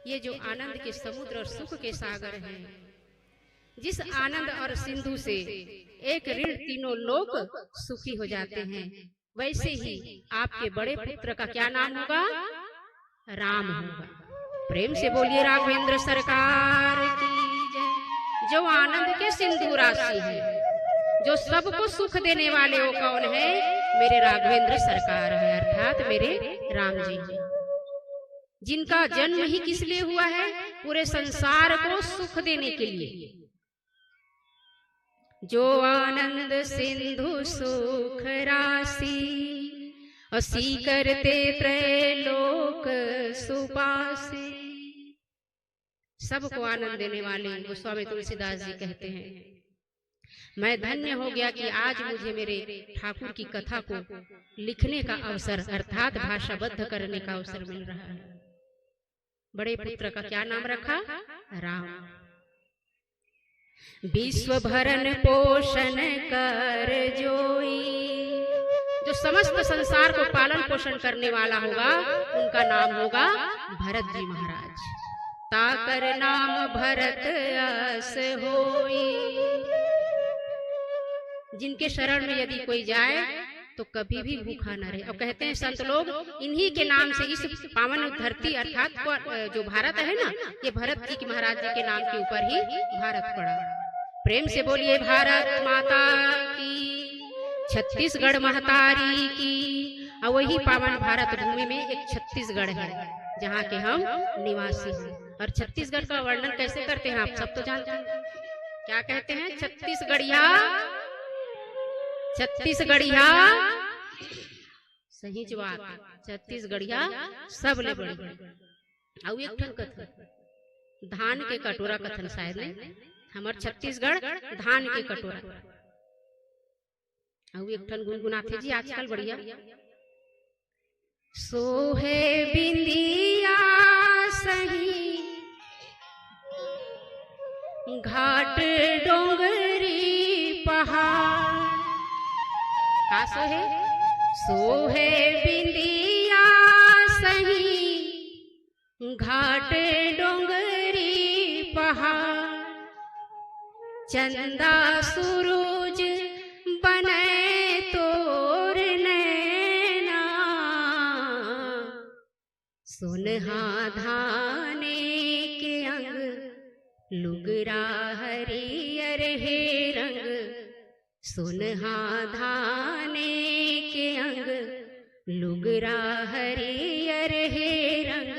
ये जो आनंद के समुद्र और सुख के सागर हैं, जिस आनंद और सिंधु से एक ऋण तीनों लोक सुखी हो जाते हैं, वैसे ही आपके बड़े पुत्र का क्या नाम होगा? राम होगा। प्रेम से बोलिए राघवेंद्र सरकार की जय। जो आनंद के सिंधु राशि है, जो सबको सुख देने वाले वो कौन है? मेरे राघवेंद्र सरकार है, अर्थात मेरे राम जी हैं, जिनका जन्म ही किस लिए हुआ है? पूरे संसार को सुख देने के लिए। जो आनंद सिंधु सुख राशि, असी करते त्रैलोक सुपासे। सबको आनंद देने वाले गोस्वामी तुलसीदास जी कहते हैं, मैं धन्य हो गया कि आज मुझे मेरे ठाकुर की कथा को लिखने का अवसर अर्थात भाषाबद्ध करने का अवसर मिल रहा है। बड़े पुत्र का क्या नाम रखा? राम। विश्व भरण पोषण कर जोई, जो समस्त संसार को पालन पोषण करने वाला होगा, उनका नाम होगा भरत जी महाराज। ताकर नाम भरत अस होई, जिनके शरण में यदि कोई जाए तो कभी भी भूखा न रहे। और कहते हैं संत लोग, इन्हीं के नाम से इस पावन धरती अर्थात जो भारत है ना, ये भरत जी के महाराज जी के नाम के ऊपर ही भारत पड़ा। प्रेम से बोलिए भारत माता की, छत्तीसगढ़ महतारी की। और वही पावन भारत भूमि में एक छत्तीसगढ़ है, जहाँ के हम निवासी हैं। और छत्तीसगढ़ का वर्णन कैसे करते हैं आप सब तो जानते हैं। क्या कहते हैं? छत्तीसगढ़िया, छत्तीसगढ़िया सही जवाब, छत्तीसगढ़िया सब ले बड़ी। और एक ठन कथन, धान के कटोरा कथन शायद नहीं, हमार छत्तीसगढ़ धान के कटोरा। और एक ठन गुनगुनाथे जी आजकल बढ़िया, सोहे बिंदिया सही घाट डोंगरी पहाड़। का सोहे? सोहे बिंदिया सही घाट डोंगरी पहाड़, चंदा सूरज बने तोर नैना, सुनहा धाने के अंग लुगरा हरियर हे रंग, सुनहा धाने के अंग लुगरा हरियर हे रंग,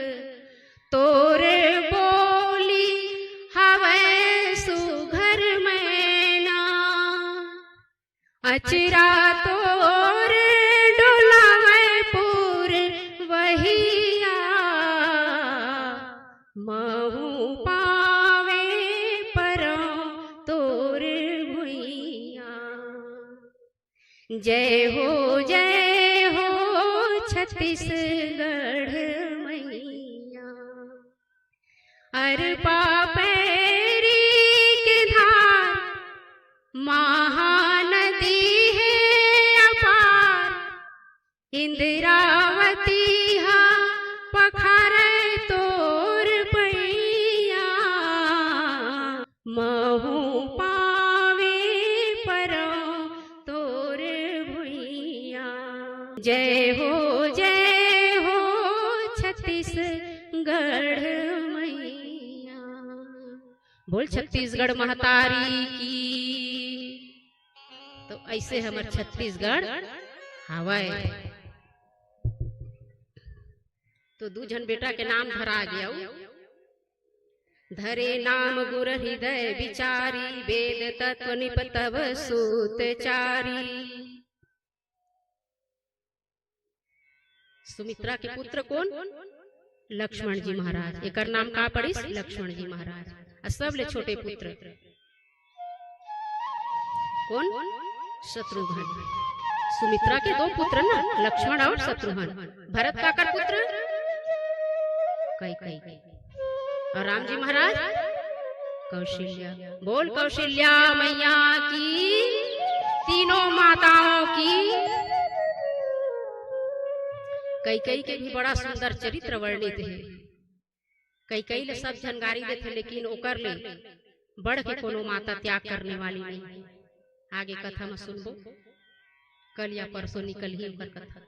तोर बोली हवे सुघर मैना, अचरा तोर डोलावे पूर वहिया, महू पावे परो तोर भुइया। जय हो छत्तीसगढ़ मैया। अरपा पैरी के धार महानदी है अपार, इंद्रावती हा पखारे तोर पैया, महू पावे परो तोर भुइया। जय हो छत्तीसगढ़ मैया। बोल छत्तीसगढ़ महतारी की। तो ऐसे हमर छत्तीसगढ़ हवाए। तो दू जन बेटा के नाम धरा गया, धरे नाम गुर हृदय विचारी, वेद तत्व निपतव सूतचारी। सुमित्रा के पुत्र कौन? लक्ष्मण जी महाराज। एक नाम का पड़ी? लक्ष्मण जी महाराज। सब ले छोटे पुत्र कौन? शत्रुघ्न। सुमित्रा के दो पुत्र ना, लक्ष्मण और शत्रुघ्न। भरत का कर पुत्र कैकेयी। और राम जी महाराज कौशल्या। बोल कौशल्या मैया की, तीनों माताओं की। कैकेयी के भी बड़ा सुंदर चरित्र वर्णित है। कई ले सब जानकारी देते, लेकिन ओकर ले बढ़ के कोनो माता त्याग करने वाली नहीं। आगे कथा में सुनबो, कल या परसों निकल ही ओकर कथा।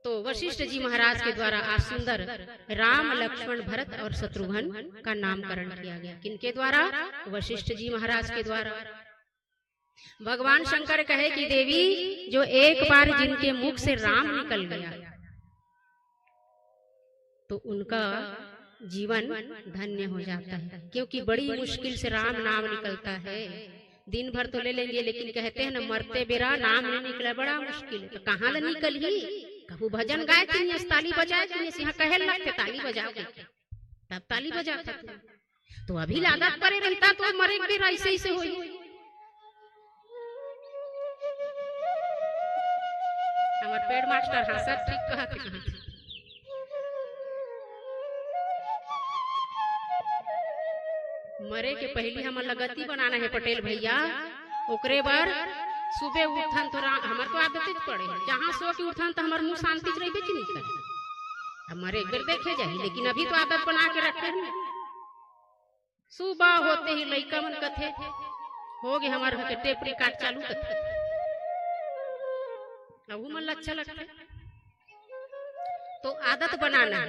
तो वशिष्ठ जी महाराज के द्वारा आज सुंदर राम लक्ष्मण भरत और शत्रुघ्न का नामकरण किया गया। किनके द्वारा? वशिष्ठ जी महाराज के द्वारा। भगवान शंकर कहे कि देवी, जो एक बार जिनके मुख से राम निकल गया तो उनका जीवन धन्य हो जाता है, क्योंकि बड़ी मुश्किल से राम नाम निकलता है। दिन भर तो ले लेंगे, लेकिन कहते हैं ना, मरते बेरा नाम नहीं निकला बड़ा मुश्किल है। तो कहाँ निकल ही? कबू भजन गाए थे, ताली बजाए थे, यहाँ कहे लगते ताली बजाओगे, तब ताली बजाते थे। तो अभी लादत परे रहता तो मरे बेरा ऐसे ही से हो। हमारे पेड़ मास्टर हंसा ठीक कहा थे। मरे के पहले हम लगती बनाना है पटेल भैया, ओकरे बार सुबह उठन तो हमार तो आदत पड़े है, जहाँ सो के उठन तो हमार मुंह शांति से रही कि नहीं कर हमारे एक बार देखे जाए, लेकिन अभी तो आदत बना के रखे हैं। सुबह होते ही लड़का मन कथे हो गए हमारे टेप रिकॉर्ड चालू कथे, अब मन अच्छा लगता है। तो आदत बनाना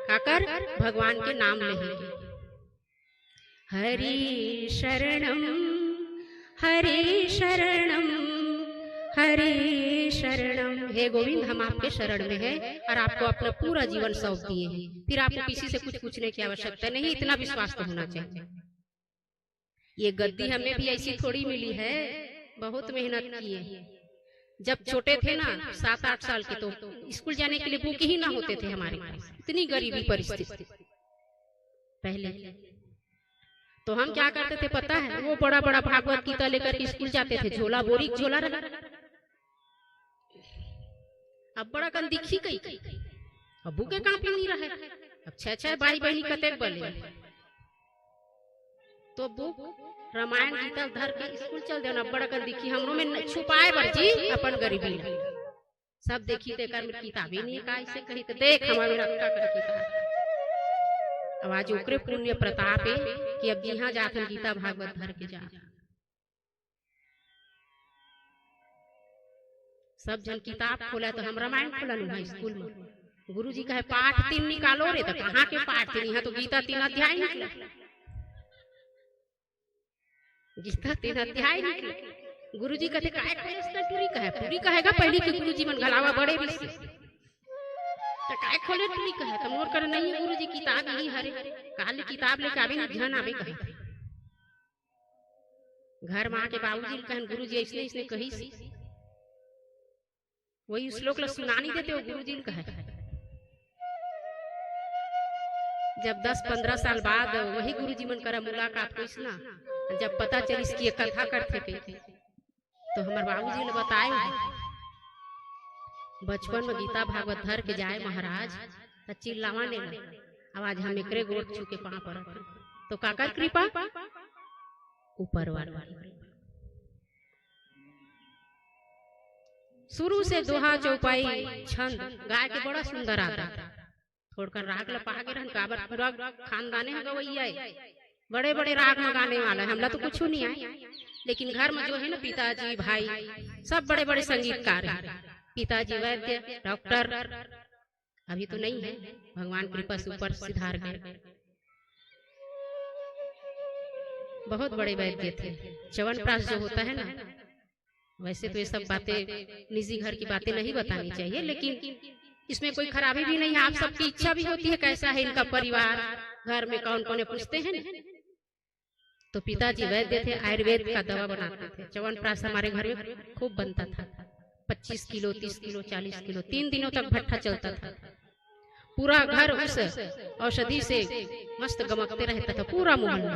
काकर भगवान के नाम लेंगे। हरि शरणम हरि शरणम हरि शरणम। हे गोविंद, हम आपके शरण में हैं और आपको अपना पूरा जीवन सौंप दिए हैं। फिर आपको किसी से कुछ पूछने की आवश्यकता नहीं, इतना विश्वास तो होना चाहिए। ये गद्दी हमें भी ऐसी थोड़ी मिली है, बहुत मेहनत की है। जब छोटे थे ना 7-8 साल के, तो स्कूल जाने के लिए बुक ही ना होते थे हमारे पास, इतनी गरीबी परिस्थिति पहले। तो हम क्या करते थे पता है? वो बड़ा बड़ा भागवत गीता लेकर के स्कूल जाते थे, झोला बोरी झोला रहा। अब बड़ा कन दिखी कई अब बुके कापी नहीं रहे। अब 6-6 भाई बहनी कतेक बले, तो बुक रामायण गीता धर के स्कूल चल देना। बड़ा कन दिखी हमरो में छुपाए बरजी अपन गरीबी सब देखी देकर मेरी किताबें नहीं का ऐसे कही तो देख हमारे रखा कर किताब। अब आज ओकरे पुण्य प्रताप है कि अब जहाँ जाते गीता भागवत धर के जा। सब जन किताब खोला तो हम रामायण खोला नहीं स्कूल में। गुरुजी कहे पाठ 3 निकालो रे, तो कहाँ के पाठ 3? यहाँ तो गीता 3 अध्याय निकला, गीता 3 अध्याय निकला। गुरुजी कहते काय खोले इसका टूरी कहे, पूरी कहेगा पहले कि गुरुजी मन गलावा बड़े भी तो काय खोले टूरी कहे तो मोर कर नहीं है। गुरुजी किताब ही हरे काल किताब लेके आवे ना ध्यान आवे कहे। घर में आके बाबूजी कहन गुरुजी इसने इसने कही सी, वही श्लोक ला सुना नहीं देते हो गुरुजी कहे। जब 10-15 साल बाद वही गुरुजी मन करा मुलाकात हुई ना, जब पता चली इसकी कथा करते थे तो हमारे बाबूजी ने बताए बचपन में गीता भागवत धर के जाए महाराज तो चिल्लावा नहीं। आवाज हम एकरे गोड़ छू के पाँव पर तो काकर कृपा ऊपर वाला। शुरू से दोहा चौपाई छंद गाय के बड़ा सुंदर आता, थोड़कर राग ला पागे रहन काबर पूरा खानदाने है गवैया, बड़े बड़े राग में गाने वाला है। हमला तो कुछ नहीं आए, लेकिन घर में जो है ना पिताजी भाई सब बड़े बड़े संगीतकार हैं। पिताजी वैद्य डॉक्टर अभी तो नहीं है, भगवान कृपा से ऊपर सिधार गए, बहुत बड़े वैद्य थे। च्यवनप्राश जो होता है ना, वैसे तो ये सब बातें निजी घर की बातें नहीं बतानी चाहिए, लेकिन इसमें कोई खराबी भी नहीं है। आप सबकी इच्छा भी होती है कैसा है इनका परिवार, घर में कौन कौन पूछते हैं ना। तो पिताजी वैद्य थे, आयुर्वेद का दवा बनाते थे। च्यवनप्राश हमारे घर में खूब बनता था, 25 किलो 30 किलो 40 किलो 3 दिनों तक भट्ठा चलता था। पूरा घर उस औषधि से मस्त गमकते रहता था, पूरा मोहल्ला।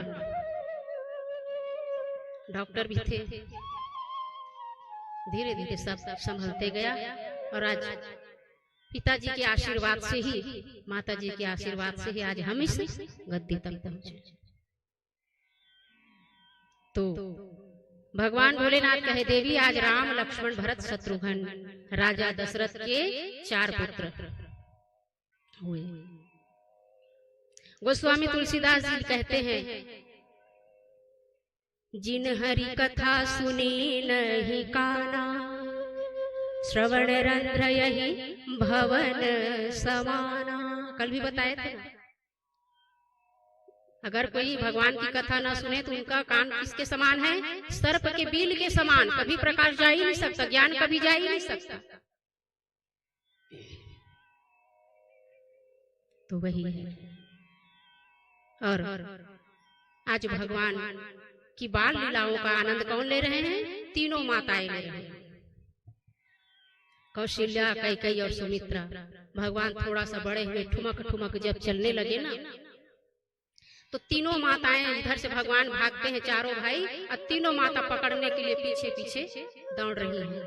डॉक्टर भी थे, धीरे धीरे सब संभलते गया और आज पिताजी के आशीर्वाद से ही, माताजी के आशीर्वाद से ही आज हम इस गद्दी तक पहुंचे। तो भगवान भोलेनाथ कहे देवी आज राम लक्ष्मण भरत शत्रुघ्न राजा दशरथ के 4 पुत्र हुए। गोस्वामी तुलसीदास जी कहते हैं, जिन हरि कथा सुनी नहीं काना, श्रवण रंध्र यही भवन समाना। कल भी बताए थे ना, अगर कोई भगवान की कथा ना सुने तो उनका कान किसके समान है? सर्प के बील के समान। कभी प्रकाश जा ही नहीं सकता, ज्ञान कभी जा ही नहीं सकता। तो वही है। और आज भगवान की बाल लीलाओं का आनंद कौन ले रहे हैं? तीनों माताएं ले रहे हैं, कौशल्या, कैकेयी और सुमित्रा। भगवान थोड़ा सा बड़े हुए, ठुमक ठुमक जब चलने लगे ना, तो तीनों माताएं इधर से भगवान भागते हैं, चारों भाई, और तीनों माता पकड़ने के लिए पीछे पीछे दौड़ रही हैं।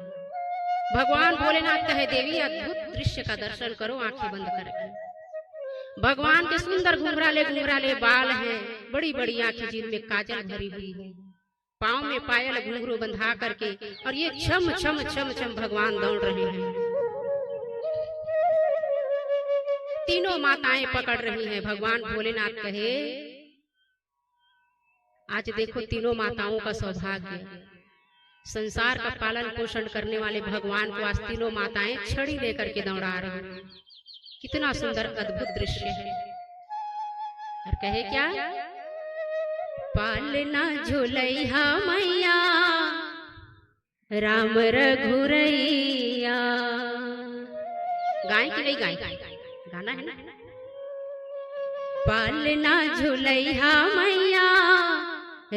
भगवान भोलेनाथ कहे, देवी अद्भुत दृश्य का दर्शन करो आंखें बंद करके। भगवान के सुंदर घुंघराले घुंघराले बाल हैं, बड़ी बड़ी आंखें जिनमें काजल भरी हुई है, पाँव में पायल घुंघरू बंधा करके, और ये छम छम छम छम भगवान दौड़ रहे हैं। तीनों माताएं पकड़ रही हैं। भगवान भोलेनाथ कहे, आज देखो तीनों माताओं का सौभाग्य, संसार का पालन पोषण करने वाले भगवान को आज तीनों माताएं छड़ी लेकर के दौड़ा रही हैं। कितना सुंदर अद्भुत दृश्य है। और कहे क्या? पालना झूलैया मैया राम रघुरैया। गाय की नहीं गाय, गाना है ना। पालना झूलैया मैया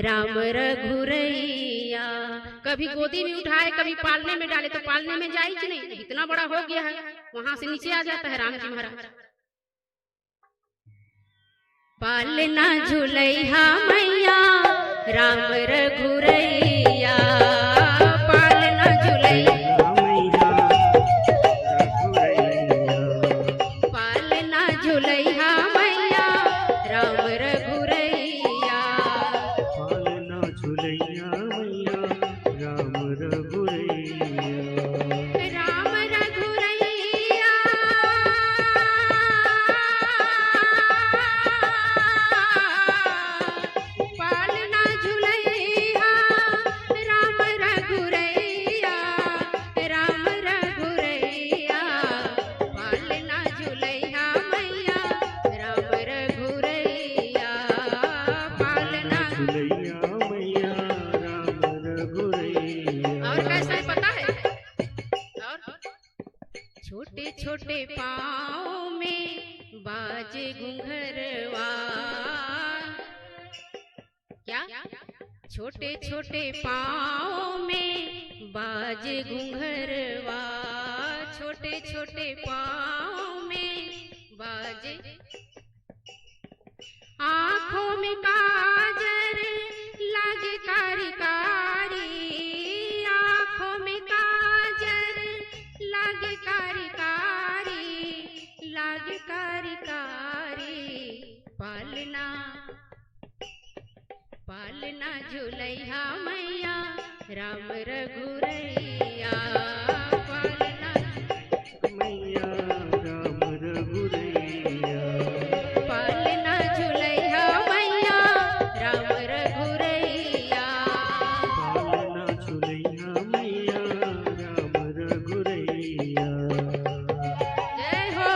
राम रघुरैया। कभी गोदी में उठाए, कभी पालने में डाले, तो पालने में जाए कि नहीं? इतना बड़ा हो गया है, वहां से नीचे आ जाता है राम जी महाराज। पालना झूलैया मैया राम रघुरैया, पालना झूलैया, पालना झूलैया मैया राम रघुरैया, पालना झूलैया मैया राम रघुरैया। राम रघुरैया, पालना झूलैया राम रघुरैया, राम रघुरैया, पालना झूलैया मैया राम रघुरैया, पालना झूलैया मैया राम रघुरैया। और कैसा है पता है? और छोटे छोटे पाँव में बाजे घुंघरवा। क्या? छोटे छोटे पाँव में बाजे घुंघरवा, छोटे छोटे पाँव में बाजे। आँखों में काजर लागे कारी कारी, आँखों में काजर लागे कारी कारी, लागे कारी कारी। पालना पालना झूलैया मैया राम रघुरैया, पालना मैया राम रघुरैया। पालना झूलैया मैया राम रघुरैया, पालना झूलैया मैया राम रघुरैया। जय हो।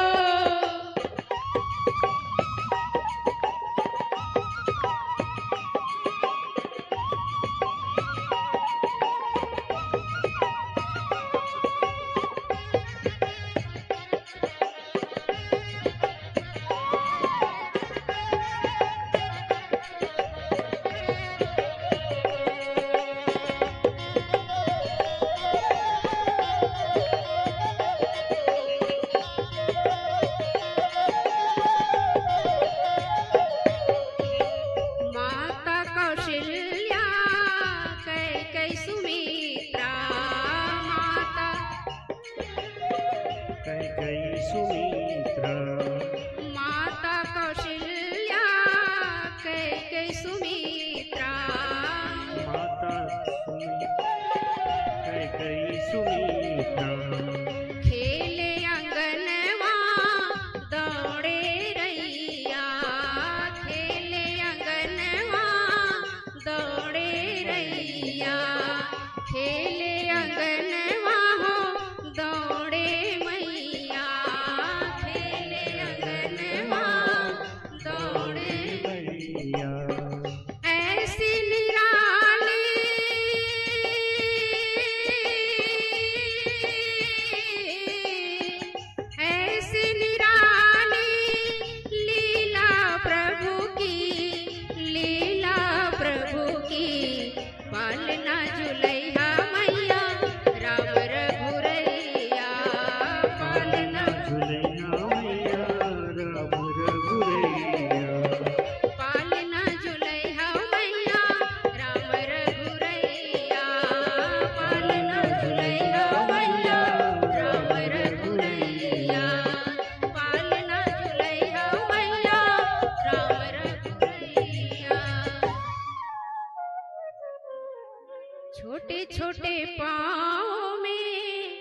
छोटे छोटे पाँव में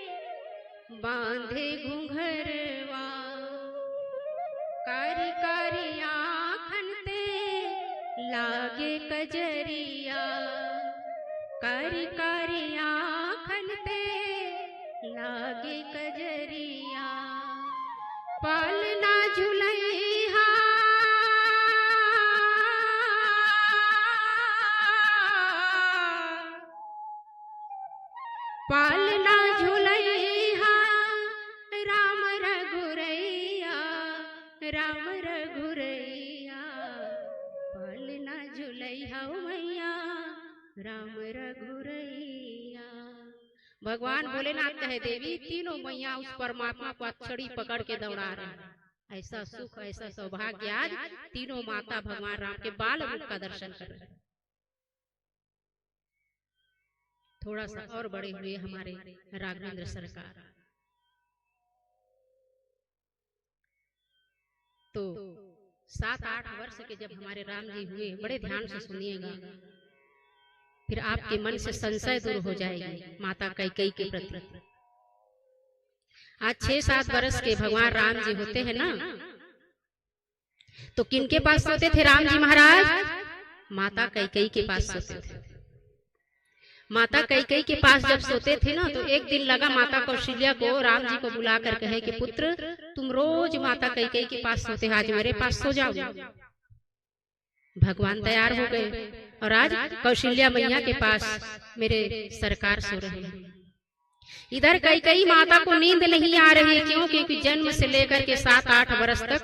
बांधे घुंघरवा, कारी कारी आँखन ते लागे कजरिया, कारी कारी आँखन ते लागे कजरिया। पालना झुलैहा पालना झुलैहा राम रघुरैया, राम रघुरैया। पालना झुलैहा मैया राम रघुरैया। भगवान भोलेनाथ कहे देवी तीनों मैया उस परमात्मा को अक्षड़ी पकड़ के दौड़ा रहे हैं। ऐसा सुख ऐसा सौभाग्य आज तीनों माता भगवान राम के बाल रूप का दर्शन कर रहे हैं। थोड़ा सा और बड़े हुए हमारे राघवेंद्र सरकार, तो 7-8 वर्ष के जब हमारे राम जी हुए, बड़े ध्यान से सुनिएगा, फिर आपके मन से संशय दूर हो जाएगी माता कैकेयी के प्रति। आज 6-7 वर्ष के भगवान राम जी होते हैं ना, तो किनके पास सोते थे राम जी महाराज? माता कैकेयी के पास सोते थे। माता कैकेयी के पास जब सोते थे ना, तो एक दिन लगा माता कौशल्या को राम जी को बुला कर कहे कि पुत्र तुम रोज माता कैकेयी के पास सोते, आज मेरे पास सो जाओ। भगवान तैयार हो गए और आज कौशल्या मैया के पास मेरे सरकार सो रहे हैं। इधर कैकेयी माता को नींद नहीं आ रही है, क्यों? क्योंकि जन्म से लेकर के 7-8 वर्ष तक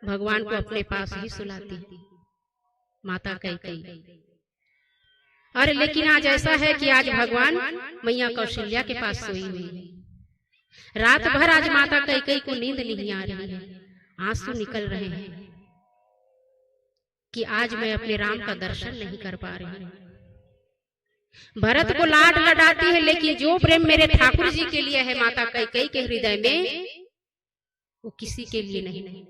भगवान को अपने पास ही सुलाती थी माता कैकेयी। अरे लेकिन आज ऐसा है कि आज भगवान मैया कौशल्या के पास सोई हुई है। रात भर आज माता कैकेयी को नींद नहीं आ रही है, आंसू निकल रहे हैं कि आज मैं अपने राम का दर्शन नहीं कर पा रही हूँ। भरत को लाड लडाती है, लेकिन जो प्रेम मेरे ठाकुर जी के लिए है माता कैकेयी के हृदय में, वो किसी के लिए नहीं।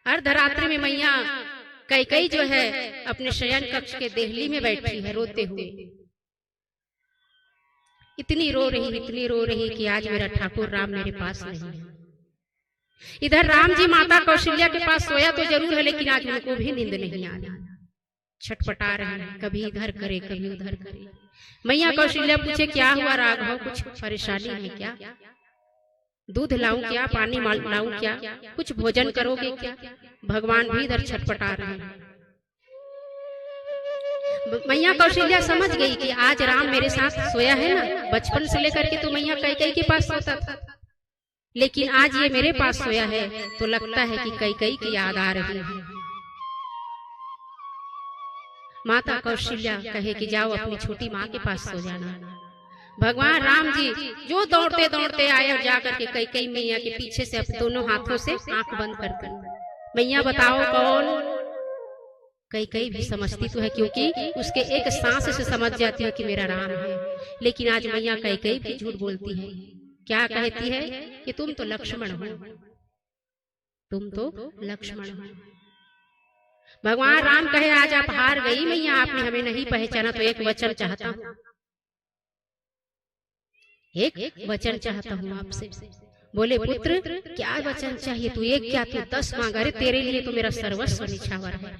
अर्धरात्रि में मैया कैकेयी जो है अपने शयन कक्ष के देहली में बैठी है रोते हुए। इतनी रो रही कि आज मेरा ठाकुर राम मेरे पास नहीं है। इधर राम जी माता कौशल्या के पास सोया तो जरूर है, लेकिन आज उनको भी नींद नहीं आ रही, छटपटा रहे हैं, कभी इधर करे कभी उधर करे। मैया कौशल्या पूछे क्या हुआ राघव, कुछ परेशानी है क्या? दूध लाऊं क्या, पानी लाऊं क्या, कुछ भोजन करोगे क्या? भगवान भी इधर छटपटा रहे हैं। मैया कौशल्या समझ गई कि आज राम मेरे साथ सोया है ना। बचपन से लेकर के तो मैया कैकेयी के पास सोता था, लेकिन आज ये मेरे पास सोया है तो लगता है कि कैकेयी की याद आ रही है। माता कौशल्या कहे कि जाओ अपनी छोटी माँ के पास सो जाना। भगवान राम जी जो दौड़ते दौड़ते आए और जाकर के कैकेयी मैया के पीछे से अपने दोनों हाथों से आंख बंद कर मैया बताओ कौन? कैकेयी भी समझती तो है, क्योंकि उसके एक सांस से समझ जाती है कि मेरा राम है। लेकिन आज मैया कैकेयी भी झूठ बोलती है। क्या कहती है कि तुम तो लक्ष्मण हो, तुम तो लक्ष्मण हो। भगवान राम कहे आज आप हार गई मैया, आपने हमें नहीं पहचाना, तो एक वचन चाहता हूँ, एक वचन चाहता हूँ आपसे। बोले पुत्र क्या वचन चाहिए? तू एक क्या तू 10 मांग। अरे तेरे लिए तो मेरा सर्वस्व निछावर है।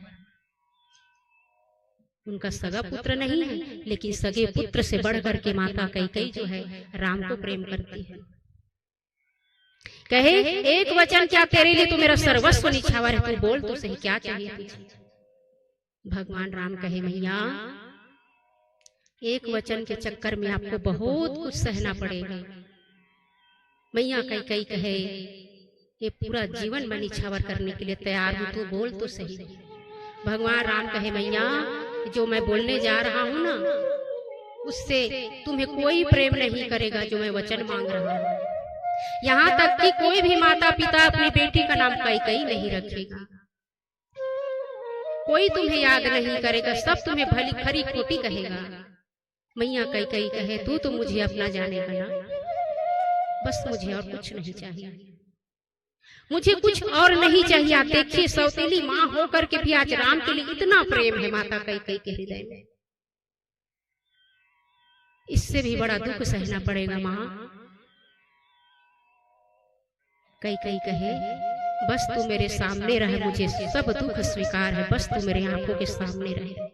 उनका सगा पुत्र नहीं है, लेकिन सगे पुत्र से बढ़कर के माता कैकेयी जो है राम को प्रेम करती है। कहे एक वचन क्या, तेरे लिए तो मेरा सर्वस्व निछावर है, तू बोल तो सही क्या चाहिए तुझे? भगवान राम कहे मैया एक वचन के चक्कर में आपको बहुत कुछ सहना पड़ेगा। मैया कैकेयी कहे ये पूरा जीवन मैं निछावर करने के लिए तैयार हूं, तू बोल तो सही। भगवान राम कहे मैया जो मैं बोलने जा रहा हूं ना, उससे तुम्हें कोई प्रेम नहीं करेगा जो मैं वचन मांग रहा हूं। यहाँ तक कि कोई भी माता पिता अपनी बेटी का नाम कैकेयी नहीं रखेगा, कोई तुम्हें याद नहीं करेगा, सब तुम्हें भली खरी खोटी कहेगा। मैया कैकेयी कहे तू तो मुझे अपना जानेगा ना, बस मुझे और कुछ नहीं चाहिए, मुझे कुछ और नहीं चाहिए। आप देखिए सौतेली माँ होकर के भी आज राम के लिए इतना प्रेम है माता कैकेयी के हृदय में। इससे भी बड़ा दुख सहना पड़ेगा माँ। कई कहे बस तू मेरे सामने रहे, मुझे सब दुख स्वीकार है, बस तू मेरे आंखों के सामने रहे।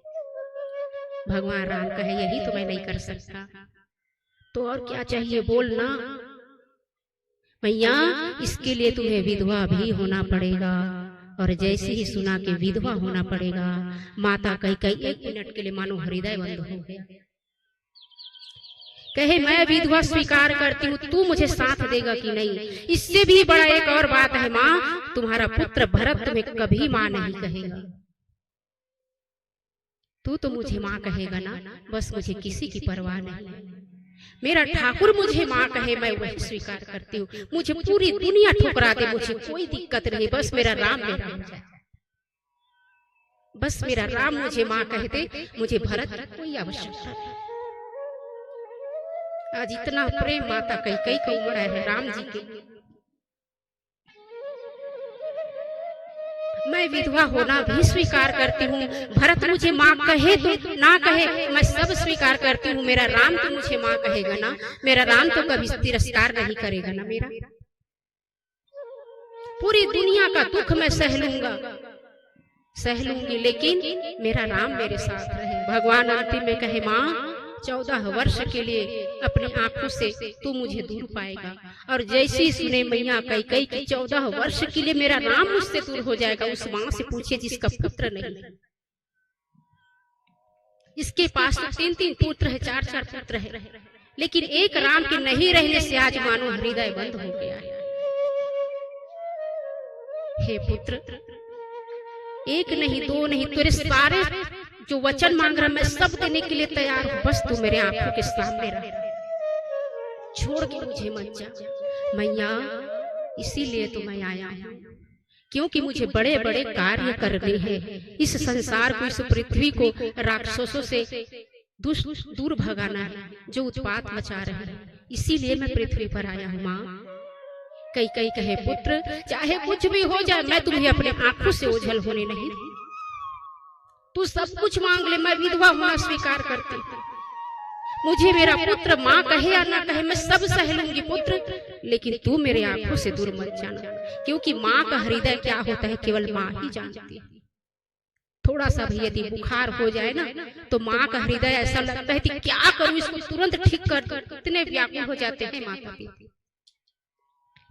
भगवान राम कहे यही तो मैं नहीं कर सकता, तो और क्या चाहिए बोलना। मैया इसके लिए तुम्हें विधवा भी होना पड़ेगा। और जैसे ही सुना कि विधवा होना पड़ेगा, माता कई 1 मिनट के लिए मानो हृदय बंद हो गया। कहे मैं विधवा स्वीकार करती हूँ, तू मुझे साथ देगा कि नहीं। इससे भी बड़ा एक और बात है माँ, तुम्हारा पुत्र भरत तुम्हें कभी माँ नहीं कहेगा। तू तो मुझे माँ कहेगा ना, बस मुझे किसी की परवाह नहीं। मेरा ठाकुर मुझे माँ कहे मैं वही स्वीकार करती हूँ। मुझे पूरी दुनिया ठुकरा दे, मुझे कोई दिक्कत नहीं, बस मेरा राम मेरा हो जाए। बस मेरा राम मुझे माँ कहते, मुझे भरत कोई आवश्यकता नहीं। आज इतना प्रेम माता कई को उमड़ा है राम जी के। मैं विधवा होना भी स्वीकार करती हूँ, भरत मुझे माँ कहे तो ना कहे मैं सब स्वीकार करती हूँ। मेरा राम तो मुझे माँ कहेगा ना, मेरा राम तो कभी तिरस्कार नहीं करेगा ना। मेरा पूरी दुनिया का दुख मैं सह लूंगी, लेकिन मेरा राम मेरे साथ रहे। भगवान अंतिम में कहे माँ 14 वर्ष के लिए अपनी आंखों से तू मुझे दूर पाएगा। और जैसे ही सुने मैया कई कि 14 वर्ष के लिए मेरा राम मुझसे दूर हो जाएगा, उस माँ से पूछे जिसका पुत्र नहीं, इसके पास तो 3 पुत्र है, 4 पुत्र है, लेकिन एक राम के नहीं रहने से आज मानो हृदय बंद हो गया है। हे पुत्र, 1 नहीं 2 नहीं, तेरे सारे जो वचन मांग रहा मैं सब देने के लिए तैयार हूँ, बस तू मेरे आंखों के सामने रह, छोड़ के मुझे मत जा। मैया इसीलिए तो मैं आया हूँ, क्योंकि मुझे बड़े बड़े कार्य करने हैं। इस संसार को, इस पृथ्वी को राक्षसों से दूर भगाना है जो उत्पात मचा रहे हैं। इसीलिए मैं पृथ्वी पर आया हूँ माँ। कई कहे पुत्र चाहे कुछ भी हो जाए, मैं तुम्हें अपने आंखों से ओझल होने नहीं। तू सब कुछ मांग ले, मैं विधवा होना स्वीकार करती हूँ। मुझे मेरा पुत्र माँ कहे या ना कहे मैं सब सह लूंगी पुत्र, लेकिन तू मेरे आंखों से दूर मत जाना, क्योंकि माँ का हृदय क्या होता है केवल माँ ही जानती है। थोड़ा सा भी यदि बुखार हो जाए ना तो माँ का हृदय ऐसा लगता है कि क्या करूं, इसको तुरंत ठीक कर, इतने व्याकुल हो जाते हैं माता पिता।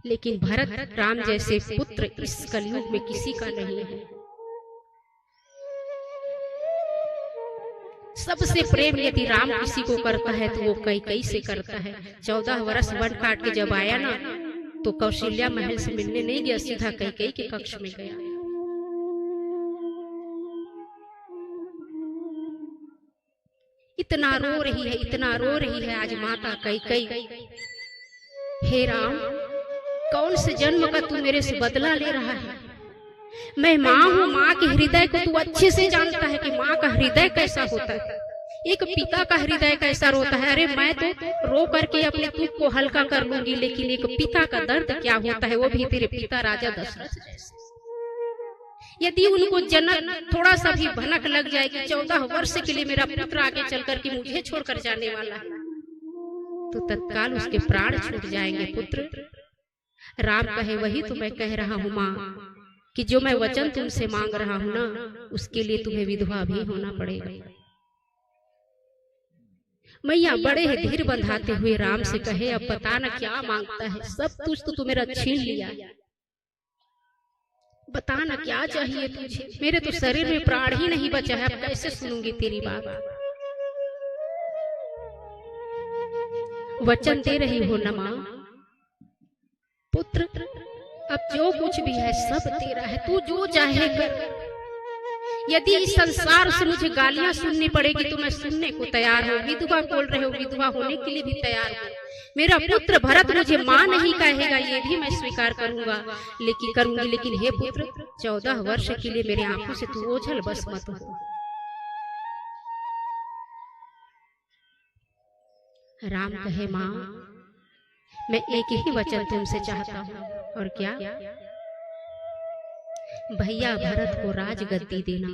लेकिन भरत राम जैसे पुत्र इस कलयुग में किसी का नहीं है। सबसे प्रेम यदि राम किसी को करता है तो वो कई से करता है। 14 वर्ष वन काट के जब आया ना तो कौशल्या महल से मिलने नहीं गया, सीधा कई के कक्ष में गया। इतना रो रही है आज माता कई। हे राम, कौन से जन्म का तू मेरे से बदला ले रहा है? मैं माँ हूँ, माँ के हृदय को तू अच्छे से जानता है कि माँ का हृदय कैसा होता है, एक पिता का हृदय कैसा रोता है। अरे मैं तो रो करके अपने दुख को हल्का कर लूंगी, लेकिन एक पिता का दर्द क्या होता है, वो भी तेरे पिता राजा दशरथ जैसे। यदि उनको जनक थोड़ा सा भी भनक लग जाएगी 14 वर्ष के लिए मेरा पुत्र आगे चल करके मुझे छोड़कर जाने वाला है, तो तत्काल उसके प्राण छूट जाएंगे। पुत्र राम कहे वही तो मैं कह रहा हूँ माँ, कि जो मैं वचन तुमसे मांग रहा हूं ना उसके लिए तुम्हें विधवा भी होना पड़ेगा। मैया बड़े ही धीर बंधाते हुए राम से कहे अब बता ना क्या मांगता है, सब कुछ तो तू मेरा छीन लिया, बता ना क्या चाहिए तुझे। मेरे तो शरीर में प्राण ही नहीं बचा है, अब कैसे सुनूंगी तेरी बात। वचन दे रही हो ना माँ। पुत्र अब जो कुछ भी है सब तेरा है, तू जो चाहे कर। यदि इस संसार से मुझे गालियां सुननी पड़ेगी तो मैं सुनने को तैयार हूँ। विधवा बोल रहे हो, विधवा होने के लिए भी तैयार हूँ। मेरा पुत्र भरत मुझे माँ नहीं कहेगा ये भी मैं स्वीकार करूंगा, लेकिन हे पुत्र 14 वर्ष के लिए मेरे आंखों से तू ओझल बस मत हो। राम कहे माँ मैं एक ही वचन तुमसे चाहता हूँ, और क्या? भैया भरत को राजगद्दी देना,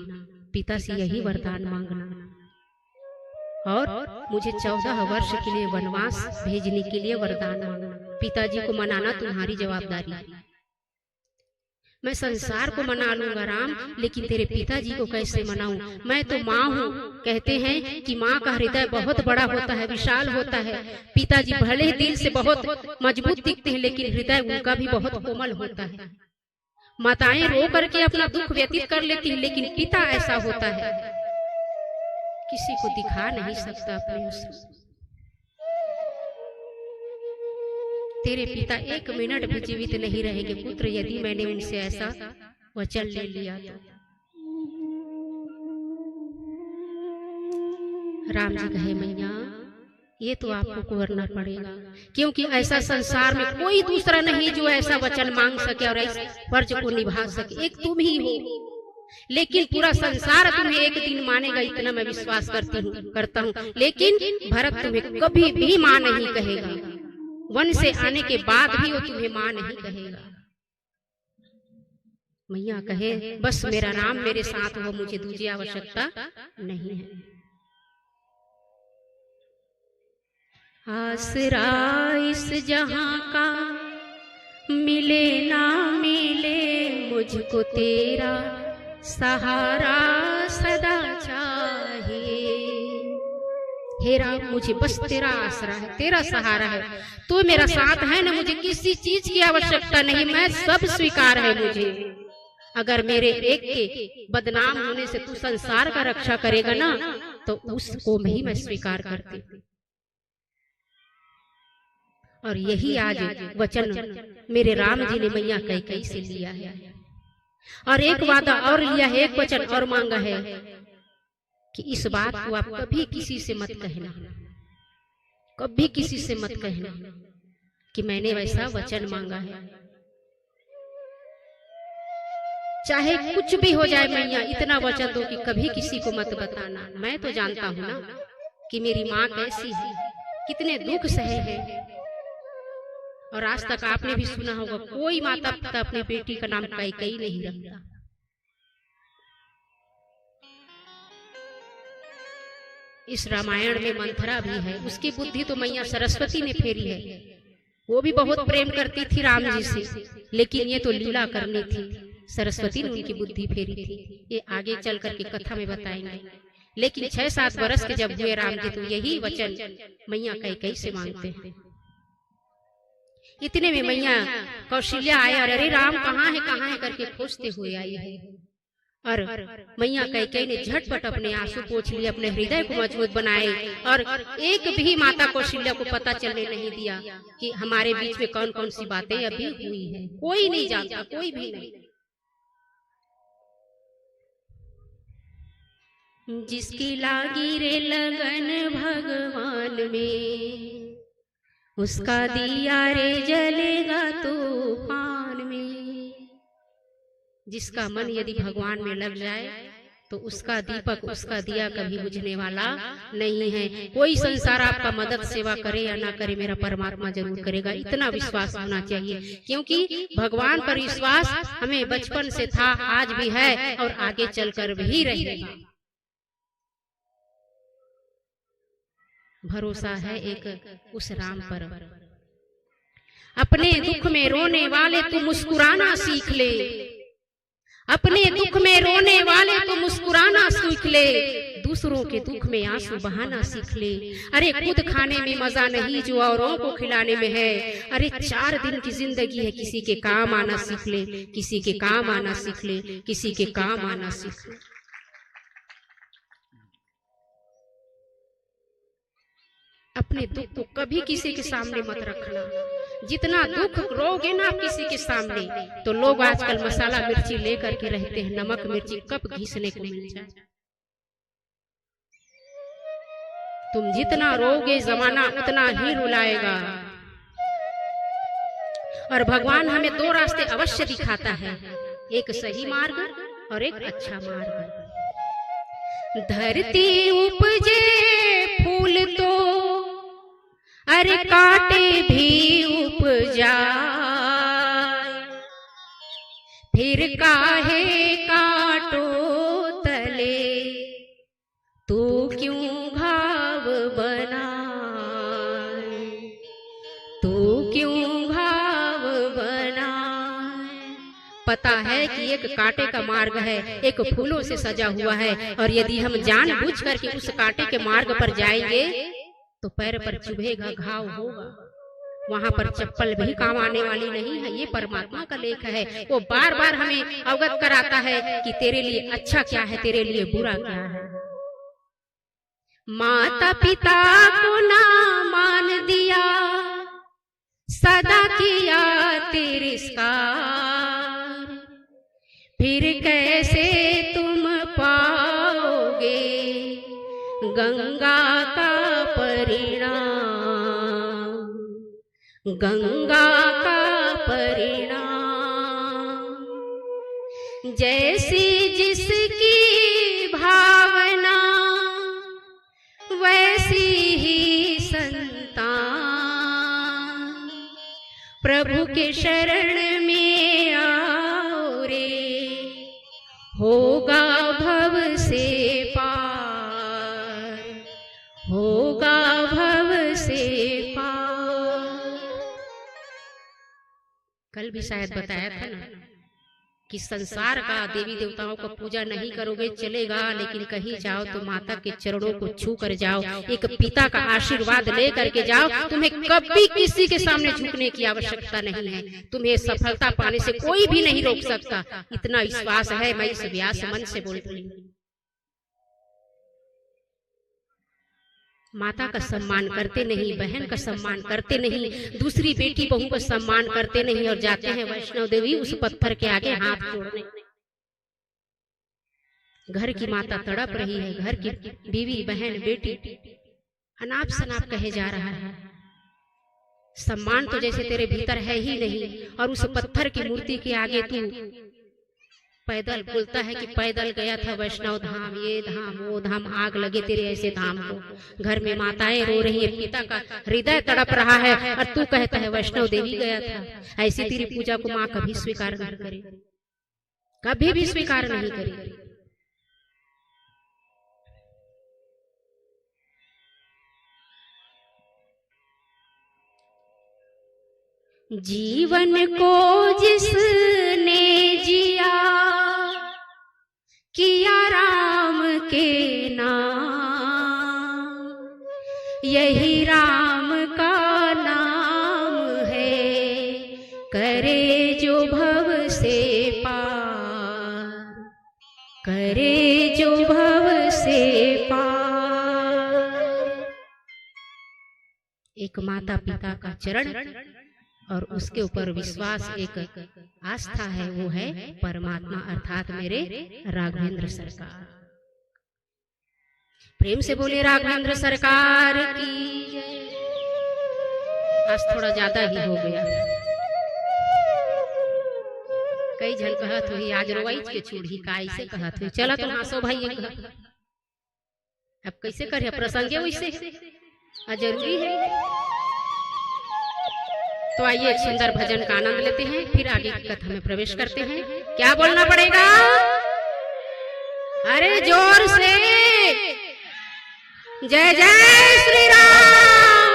पिता से यही वरदान मांगना। और मुझे 14 वर्ष के लिए वनवास भेजने के लिए वरदान मांगना। पिताजी को मनाना तुम्हारी जवाबदारी। मैं संसार को मना लूंगा राम, लेकिन तेरे पिताजी को कैसे मनाऊं? मैं तो माँ हूँ। कहते हैं कि माँ का हृदय बहुत बड़ा होता है, विशाल होता है। पिताजी भले ही दिल से बहुत मजबूत दिखते हैं, लेकिन हृदय उनका भी बहुत कोमल होता है। माताएं रो करके अपना दुख व्यतीत कर लेती हैं, लेकिन पिता ऐसा होता है, किसी को दिखा नहीं सकता अपने उसको। तेरे पिता 1 मिनट भी जीवित नहीं रहेंगे पुत्र, यदि मैंने उनसे ऐसा वचन ले लिया तो। राम जी कहे मैया ये तो आपको करना पड़ेगा, क्योंकि ऐसा संसार में कोई दूसरा नहीं जो ऐसा वचन मांग सके और इस फर्ज को निभा सके। एक तुम ही हो, लेकिन पूरा संसार तुम्हें एक दिन मानेगा, इतना मैं विश्वास करता हूँ। लेकिन भरत तुम्हें कभी भी माँ नहीं कहेगा। वन से आने के बाद भी वो तुम्हें माँ नहीं कहेगा। मैया कहे बस मेरा राम मेरे साथ हो, मुझे दूसरी आवश्यकता नहीं है। आसरा इस जहां का मिले ना मिले, मुझको तेरा सहारा सदा चाहिए। हे राम मुझे बस तेरा आसरा है, तेरा सहारा है, तू मेरा साथ है ना, मुझे किसी चीज की आवश्यकता नहीं, मैं सब स्वीकार है मुझे। अगर मेरे एक के बदनाम होने से तू संसार का रक्षा करेगा ना, तो उसको ही मैं स्वीकार करती। और यही आज वचन मेरे राम जी ने मैया कैकेयी से लिया है, और एक वादा और लिया है, एक वचन और मांगा है कि इस बात को आप कभी किसी से मत कहना, कभी किसी से मत कहना कि मैंने वैसा वचन मांगा है। चाहे कुछ भी हो जाए मैया, इतना वचन दो कि कभी किसी को मत बताना। मैं तो जानता हूं ना कि मेरी माँ कैसी है, कितने दुख सहे हैं। और आज तक आपने भी सुना होगा कोई माता पिता अपनी बेटी का नाम कैकेयी नहीं रखता। इस रामायण में मंथरा भी है, उसकी बुद्धि तो मैया सरस्वती ने फेरी है। वो भी बहुत प्रेम करती थी राम जी से, लेकिन ये तो लीला करनी थी, सरस्वती ने उनकी बुद्धि फेरी थी। ये आगे चल करके कथा में बताएंगे। लेकिन 6-7 वर्ष के जब हुए राम जी, तो यही वचन मैया कैकेयी से मांगते हैं। इतने में मैया कौशल्या आए और अरे राम कहाँ है करके खोजते हुए आई है। और मैया कैकेयी ने झटपट अपने आंसू पोंछ लिए, अपने हृदय को मजबूत बनाए, और एक भी माता कौशल्या को पता चलने नहीं दिया कि हमारे बीच में कौन कौन सी बातें अभी हुई है। कोई नहीं जानता, कोई भी नहीं। जिसकी लागी रे लगन भगवान में, उसका दिया रे जलेगा तूफान में। जिसका मन यदि भगवान में लग जाए तो उसका दीपक, उसका दिया कभी बुझने वाला नहीं है। कोई संसार आपका मदद सेवा करे या ना करे, मेरा परमात्मा जरूर करेगा, इतना विश्वास होना चाहिए। क्योंकि भगवान पर विश्वास हमें बचपन से था, आज भी है और आगे चलकर भी रहेगा। भरोसा है एक उस राम पर। अपने दुख में रोने वाले तू मुस्कुराना सीख ले, अपने दुख में रोने वाले तू मुस्कुराना सीख ले, दूसरों के दुख में आंसू बहाना सीख ले। अरे खुद खाने में मजा नहीं जो औरों को खिलाने में है। अरे 4 दिन की जिंदगी है, किसी के काम आना सीख ले, किसी के काम आना सीख ले, किसी के काम आना सीख ले। अपने दुख को कभी किसी के सामने मत रखना। जितना दुख रोगे ना किसी के सामने, तो लोग आजकल मसाला मिर्ची लेकर के रहते हैं, नमक मिर्ची कब घिसने को मिल जाए। तुम जितना रोगे जमाना उतना ही रुलाएगा। और भगवान हमें 2 रास्ते अवश्य दिखाता है, एक सही मार्ग और एक अच्छा मार्ग। धरती उपजे फूल तो अरे कांटे भी उपजाए, फिर काहे कांटो तले तू क्यों घाव पता है कि एक कांटे का मार्ग है, एक फूलों से सजा हुआ है, और यदि हम जानबूझ करके उस कांटे के मार्ग पर जाएंगे तो पैर पर चुभेगा, घाव होगा। वहां पर चप्पल भी काम आने वाली नहीं है। ये परमात्मा का लेख है। वो बार बार हमें अवगत कराता है कि तेरे लिए अच्छा क्या है, तेरे लिए बुरा क्या है। माता पिता को ना मान दिया, सदा किया तिरस्कार, फिर कैसे तुम पाओगे गंगा का परिणाम, गंगा का परिणाम। जैसी जिसकी भावना वैसी ही संतान, प्रभु के शरण में आओ रे, होगा भव से पार, होगा भव से पार। कल भी शायद बताया था ना कि संसार का देवी देवताओं का पूजा नहीं करोगे चलेगा, लेकिन कहीं जाओ तो माता के चरणों को छू कर जाओ, एक पिता का आशीर्वाद ले करके जाओ। तुम्हें कभी किसी के सामने झुकने की आवश्यकता नहीं है। तुम्हें सफलता पाने से कोई भी नहीं रोक सकता, इतना विश्वास है। मैं इस व्यास मन से बोल रही हूँ। माता का सम्मान करते नहीं, बहन का सम्मान करते नहीं, दूसरी बेटी बहू का सम्मान करते नहीं, और जाते हैं वैष्णव देवी उस पत्थर के आगे हाथ जोड़ने। घर की माता तड़प रही है, घर की बीवी बहन बेटी अनाप शनाप कहे जा रहा है। सम्मान तो जैसे तेरे भीतर है ही नहीं, और उस पत्थर की मूर्ति के आगे तू पैदल बोलता है कि पैदल गया था वैष्णव धाम, ये धाम वो धाम, आग लगे तेरे ऐसे धाम को। घर में माताएं रो रही है, पिता का हृदय तड़प रहा है, और तू कहता है वैष्णव देवी गया था। ऐसी तेरी पूजा को माँ कभी स्वीकार नहीं करेगी, कभी भी स्वीकार नहीं करेगी। जीवन को जिसने जिया किया राम के नाम, यही राम का नाम है, करे जो भव से पार, करे जो भव से पार। एक माता पिता का चरण और उसके ऊपर विश्वास, एक आस्था है, वो है परमात्मा अर्थात मेरे राघवेंद्र सरकार। प्रेम से बोले राघवेंद्र सरकार की जय। आज थोड़ा ज्यादा ही हो गया। कई जन कहत हुई आज रोवाई के चूड़ी काई से कहत हुई, चला तो हंसो भाई। अब कैसे करे प्रसंग वैसे जरूरी है। तो आइए एक सुंदर भजन का आनंद लेते हैं, फिर आगे की कथा में प्रवेश करते हैं। क्या बोलना पड़ेगा? अरे जोर से जय जय श्री राम।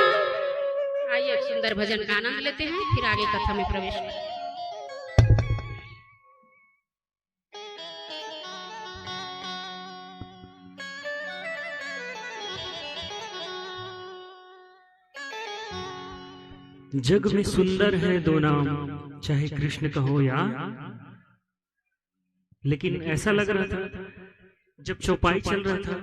आइए एक सुंदर भजन का आनंद लेते हैं, फिर आगे कथा में प्रवेश करते हैं। जग में सुंदर है दो नाम, चाहे कृष्ण कहो या, लेकिन ऐसा लग रहा था जब चौपाई चल रहा था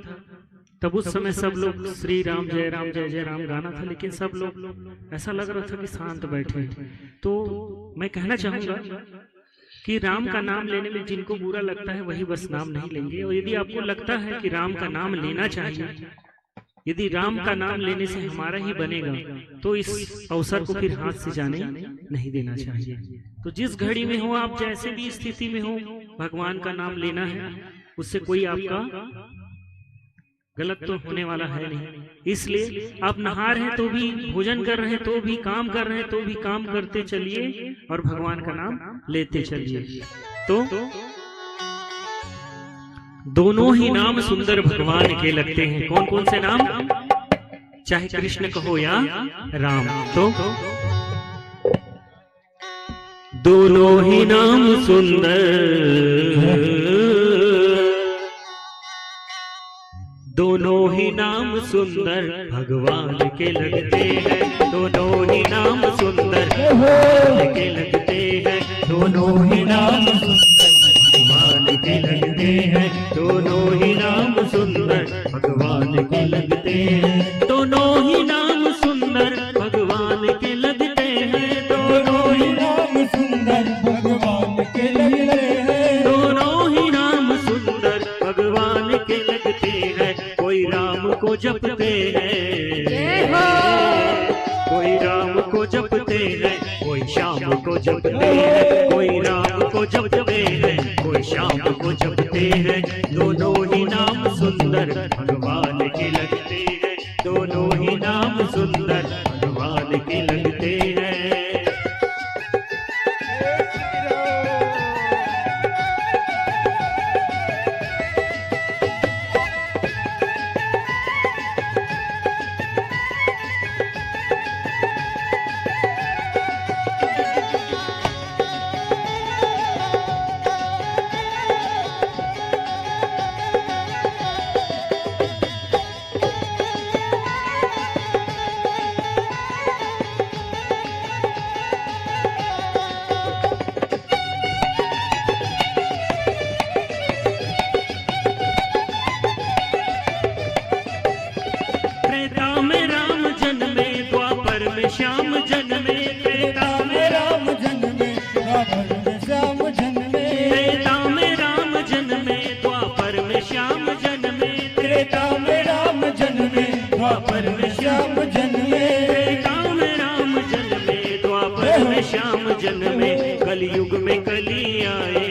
तब उस समय सब लोग श्री राम जय राम गाना था, लेकिन सब लोग ऐसा लग रहा था कि शांत बैठे। तो मैं कहना चाहूंगा कि राम का नाम लेने में जिनको बुरा लगता है वही बस नाम नहीं लेंगे, और यदि आपको लगता है कि राम का नाम लेना चाहिए, यदि राम का नाम लेने से हमारा ही बनेगा, तो इस अवसर को फिर हाथ से जाने नहीं देना चाहिए। तो जिस घड़ी में हो आप, जैसे भी स्थिति में हो, भगवान का नाम लेना है, उससे कोई आपका गलत तो होने वाला है नहीं। इसलिए आप नहा रहे हैं तो भी, भोजन कर रहे हैं तो भी, काम कर रहे हैं तो भी काम करते चलिए और भगवान का नाम लेते चलिए। तो दोनों ही नाम सुंदर भगवान के लगते हैं। कौन कौन से नाम? चाहे कृष्ण कहो या राम। तो दोनों ही नाम सुंदर, दोनों ही नाम सुंदर भगवान के लगते हैं। दोनों ही नाम सुंदर भगवान के लगते हैं। दोनों ही नाम सुंदर भगवान के लगते हैं। दोनों ही नाम सुंदर भगवान के लगते हैं। दोनों ही नाम सुंदर भगवान के लगते हैं। दोनों ही नाम सुंदर भगवान के लगते हैं। दोनों ही नाम सुंदर भगवान के लगते हैं। कोई राम को जपते हैं, कोई राम को जपते हैं, कोई श्याम को जपते हैं। कोई राम को जपते हैं, कोई श्याम को जपते हैं। दोनों ही नाम सुंदर भगवान के लगते हैं। दोनों ही नाम सुंदर भगवान के लगते हैं। श्याम जन्मे, त्रेता में राम जन्मे, द्वापर में श्याम जन्मे। त्रेता में राम जन्मे, द्वापर में श्याम जन्मे। त्रेता में राम जन्मे, द्वापर में श्याम जन्मे। त्रेता में राम जन्मे, द्वापर में श्याम जन्मे। कलयुग में कली आए,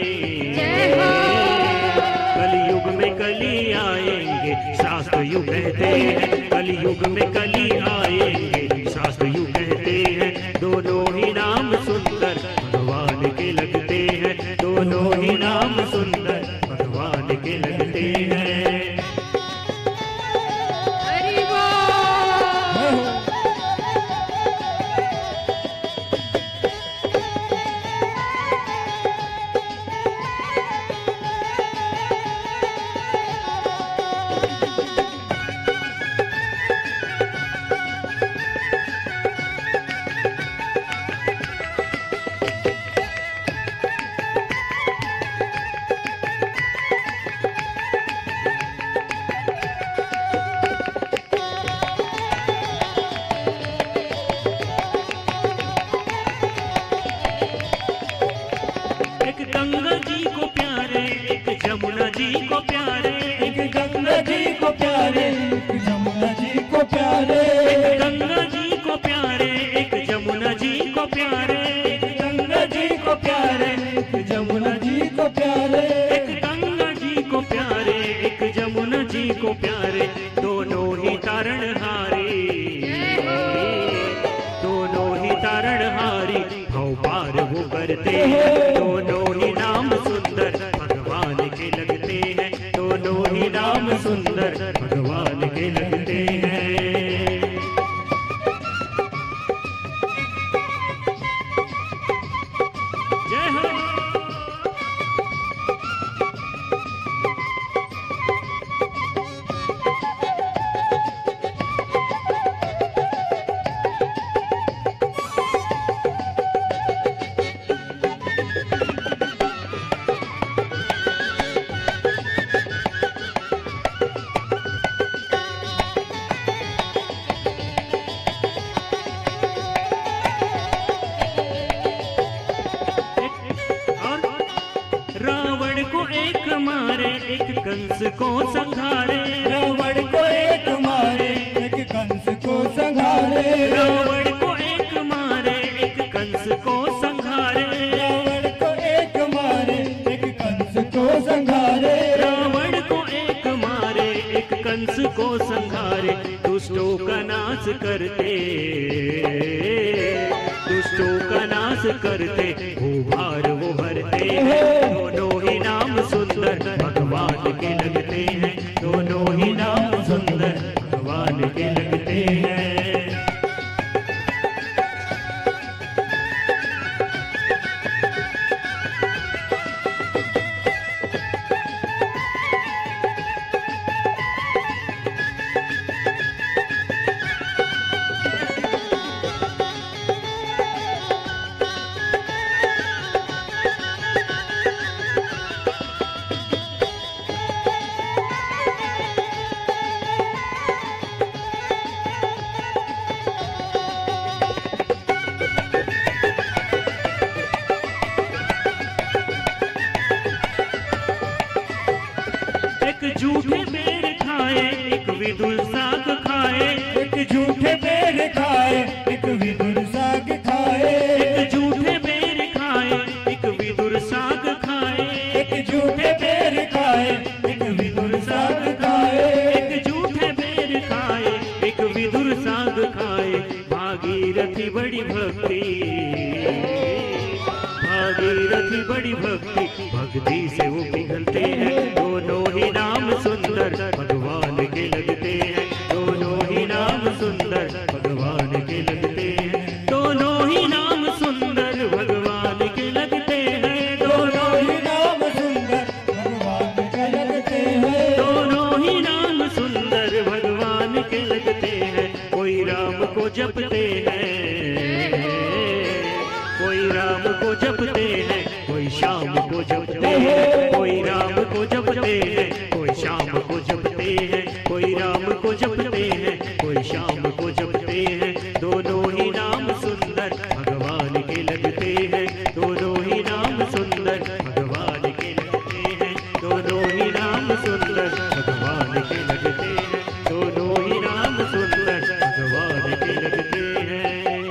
कलयुग में कली आएंगे, शास्त्र यूं कहते हैं। कलयुग में कली आएंगे, शास्त्र यूं कहते हैं। दोनों ही नाम सुंदर भगवान के लगते हैं। दोनों ही नाम सुंदर भगवान के लगते हैं। गंगा जी को प्यारे, एक जमुना जी को प्यारे। एक गंगा जी को प्यारे, एक जमुना जी को प्यारे। एक गंगा जी को प्यारे, एक जमुना जी को प्यारे। एक गंगा जी को प्यारे, एक जमुना जी को प्यारे। एक गंगा जी को प्यारे, एक जमुना जी को प्यारे। दोनों ही तारणहारी, दोनों ही तारणहारी भव पार वो करते हैं। दोनों ही नाम सुंदर भगवान के लगते हैं। दोनों ही नाम सुंदर भगवान के लगते हैं। जय हो। एक कंस को संघारे। रावण को एक मारे, एक कंस को संघारे। रावण को एक मारे, एक कंस को संघारे। रावण को एक मारे, एक कंस को संघारे। रावण को एक मारे, एक कंस को संघारे। दुष्टों का नाश करते, दुष्टों का नाश करते, भूभार वो भरते हैं। दोनों ही नाम सुंदर भगवान के लगते हैं। दोनों ही नाम सुंदर भगवान के लगते हैं। एक झूठे बेर खाए एक विदुर साग खाए, एक झूठे बेर खाए एक विदुर साग खाए, एक झूठे बेर खाए एक विदुर साग खाए, एक झूठे बेर खाए एक विदुर साग खाए, एक झूठे बेर खाए एक विदुर साग खाए। भागीरथी बड़ी भक्ति, भागीरथी बड़ी भक्ति, भक्ति से वो पिघलते हैं। दोनों ही नाम सुंदर भगवान के लगते हैं, दोनों ही नाम सुंदर भगवान के लगते हैं, दोनों ही नाम सुंदर भगवान के लगते हैं, दोनों ही नाम सुंदर भगवान के लगते हैं, दोनों ही नाम सुंदर भगवान के लगते हैं। कोई राम को जपते हैं, कोई राम को जपते हैं, कोई शाम को जपते हैं, कोई राम को जपते हैं, कोई शाम को जपते हैं, कोई राम को जपते हैं, कोई शाम को जपते हैं। दोनों ही नाम सुंदर भगवान के लगते हैं, दोनों ही नाम सुंदर भगवान के लगते हैं, दोनों ही नाम सुंदर भगवान के लगते हैं, दोनों ही नाम सुंदर भगवान के लगते हैं।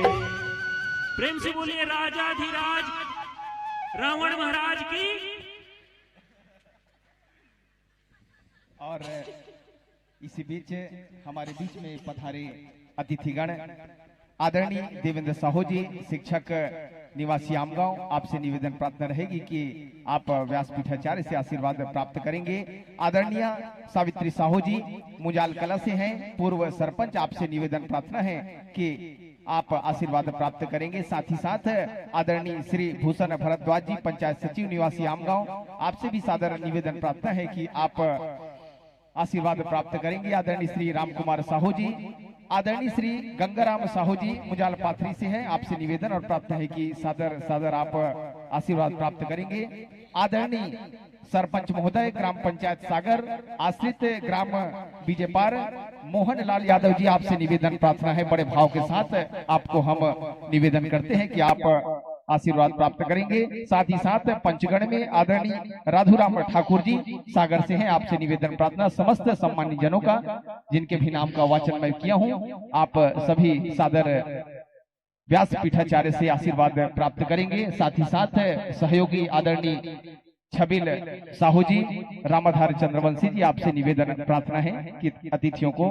प्रेम से बोलिए राजाधिराज रावण महाराज की। और इसी बीच हमारे बीच में पधारे अतिथिगण आदरणीय देवेंद्र साहू जी, शिक्षक निवासी आमगांव, आपसे निवेदन प्रार्थना रहेगी कि आप व्यासपीठाचार्य से आशीर्वाद प्राप्त करेंगे। आदरणीय सावित्री साहू जी मुजाल कला से हैं, पूर्व सरपंच, आपसे निवेदन प्रार्थना है कि आप आशीर्वाद प्राप्त करेंगे। साथ ही साथ आदरणीय श्री भूषण भरद्वाज जी, पंचायत सचिव निवासी आमगांव, आपसे भी सादर निवेदन प्रार्थना है कि आप आशीर्वाद प्राप्त करेंगे। आदरणीय श्री राम कुमार साहू जी, आदरणीय श्री गंगाराम साहू जी मुजाल पाथरी से हैं, आपसे निवेदन और प्रार्थना है कि सादर सादर आप आशीर्वाद प्राप्त करेंगे। आदरणीय सरपंच महोदय ग्राम पंचायत सागर आश्रित ग्राम बीजेपार मोहन लाल यादव जी, आपसे निवेदन प्रार्थना है, बड़े भाव के साथ आपको हम निवेदन करते हैं कि आप आशीर्वाद प्राप्त करेंगे। साथ ही साथ पंचगण में आदरणीय राधुराम ठाकुर जी सागर से हैं, आपसे निवेदन प्रार्थना समस्त सम्मानित जनों का, जिनके भी नाम का वाचन मैं किया हूं, आप सभी सादर व्यासपीठाचार्य से आशीर्वाद प्राप्त करेंगे। साथ ही साथ सहयोगी आदरणीय छबिल साहू जी, रामाधार चंद्रवंशी जी, आपसे निवेदन प्रार्थना है कि अतिथियों को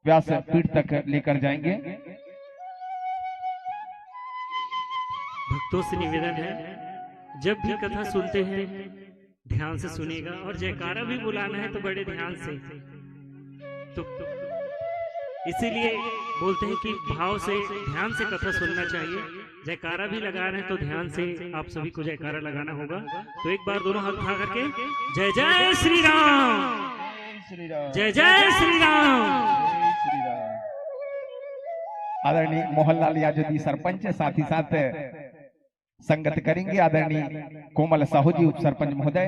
व्यासपीठ तक लेकर जाएंगे। भक्तों से निवेदन है, जब भी कथा सुनते हैं ध्यान से सुनेगा, और जयकारा भी बुलाना है तो बड़े ध्यान से। तो इसीलिए बोलते हैं कि भाव से ध्यान से कथा सुनना चाहिए। जयकारा भी लगा रहे हैं तो ध्यान से आप सभी को जयकारा लगाना होगा। तो एक बार दोनों हाथ उठा करके जय जय श्री राम, जय जय श्री राम। आदरणीय मोहनलाल यादव जी सरपंच साथ ही साथ संगत करेंगे। आदरणीय कोमल साहू जी उप सरपंच महोदय,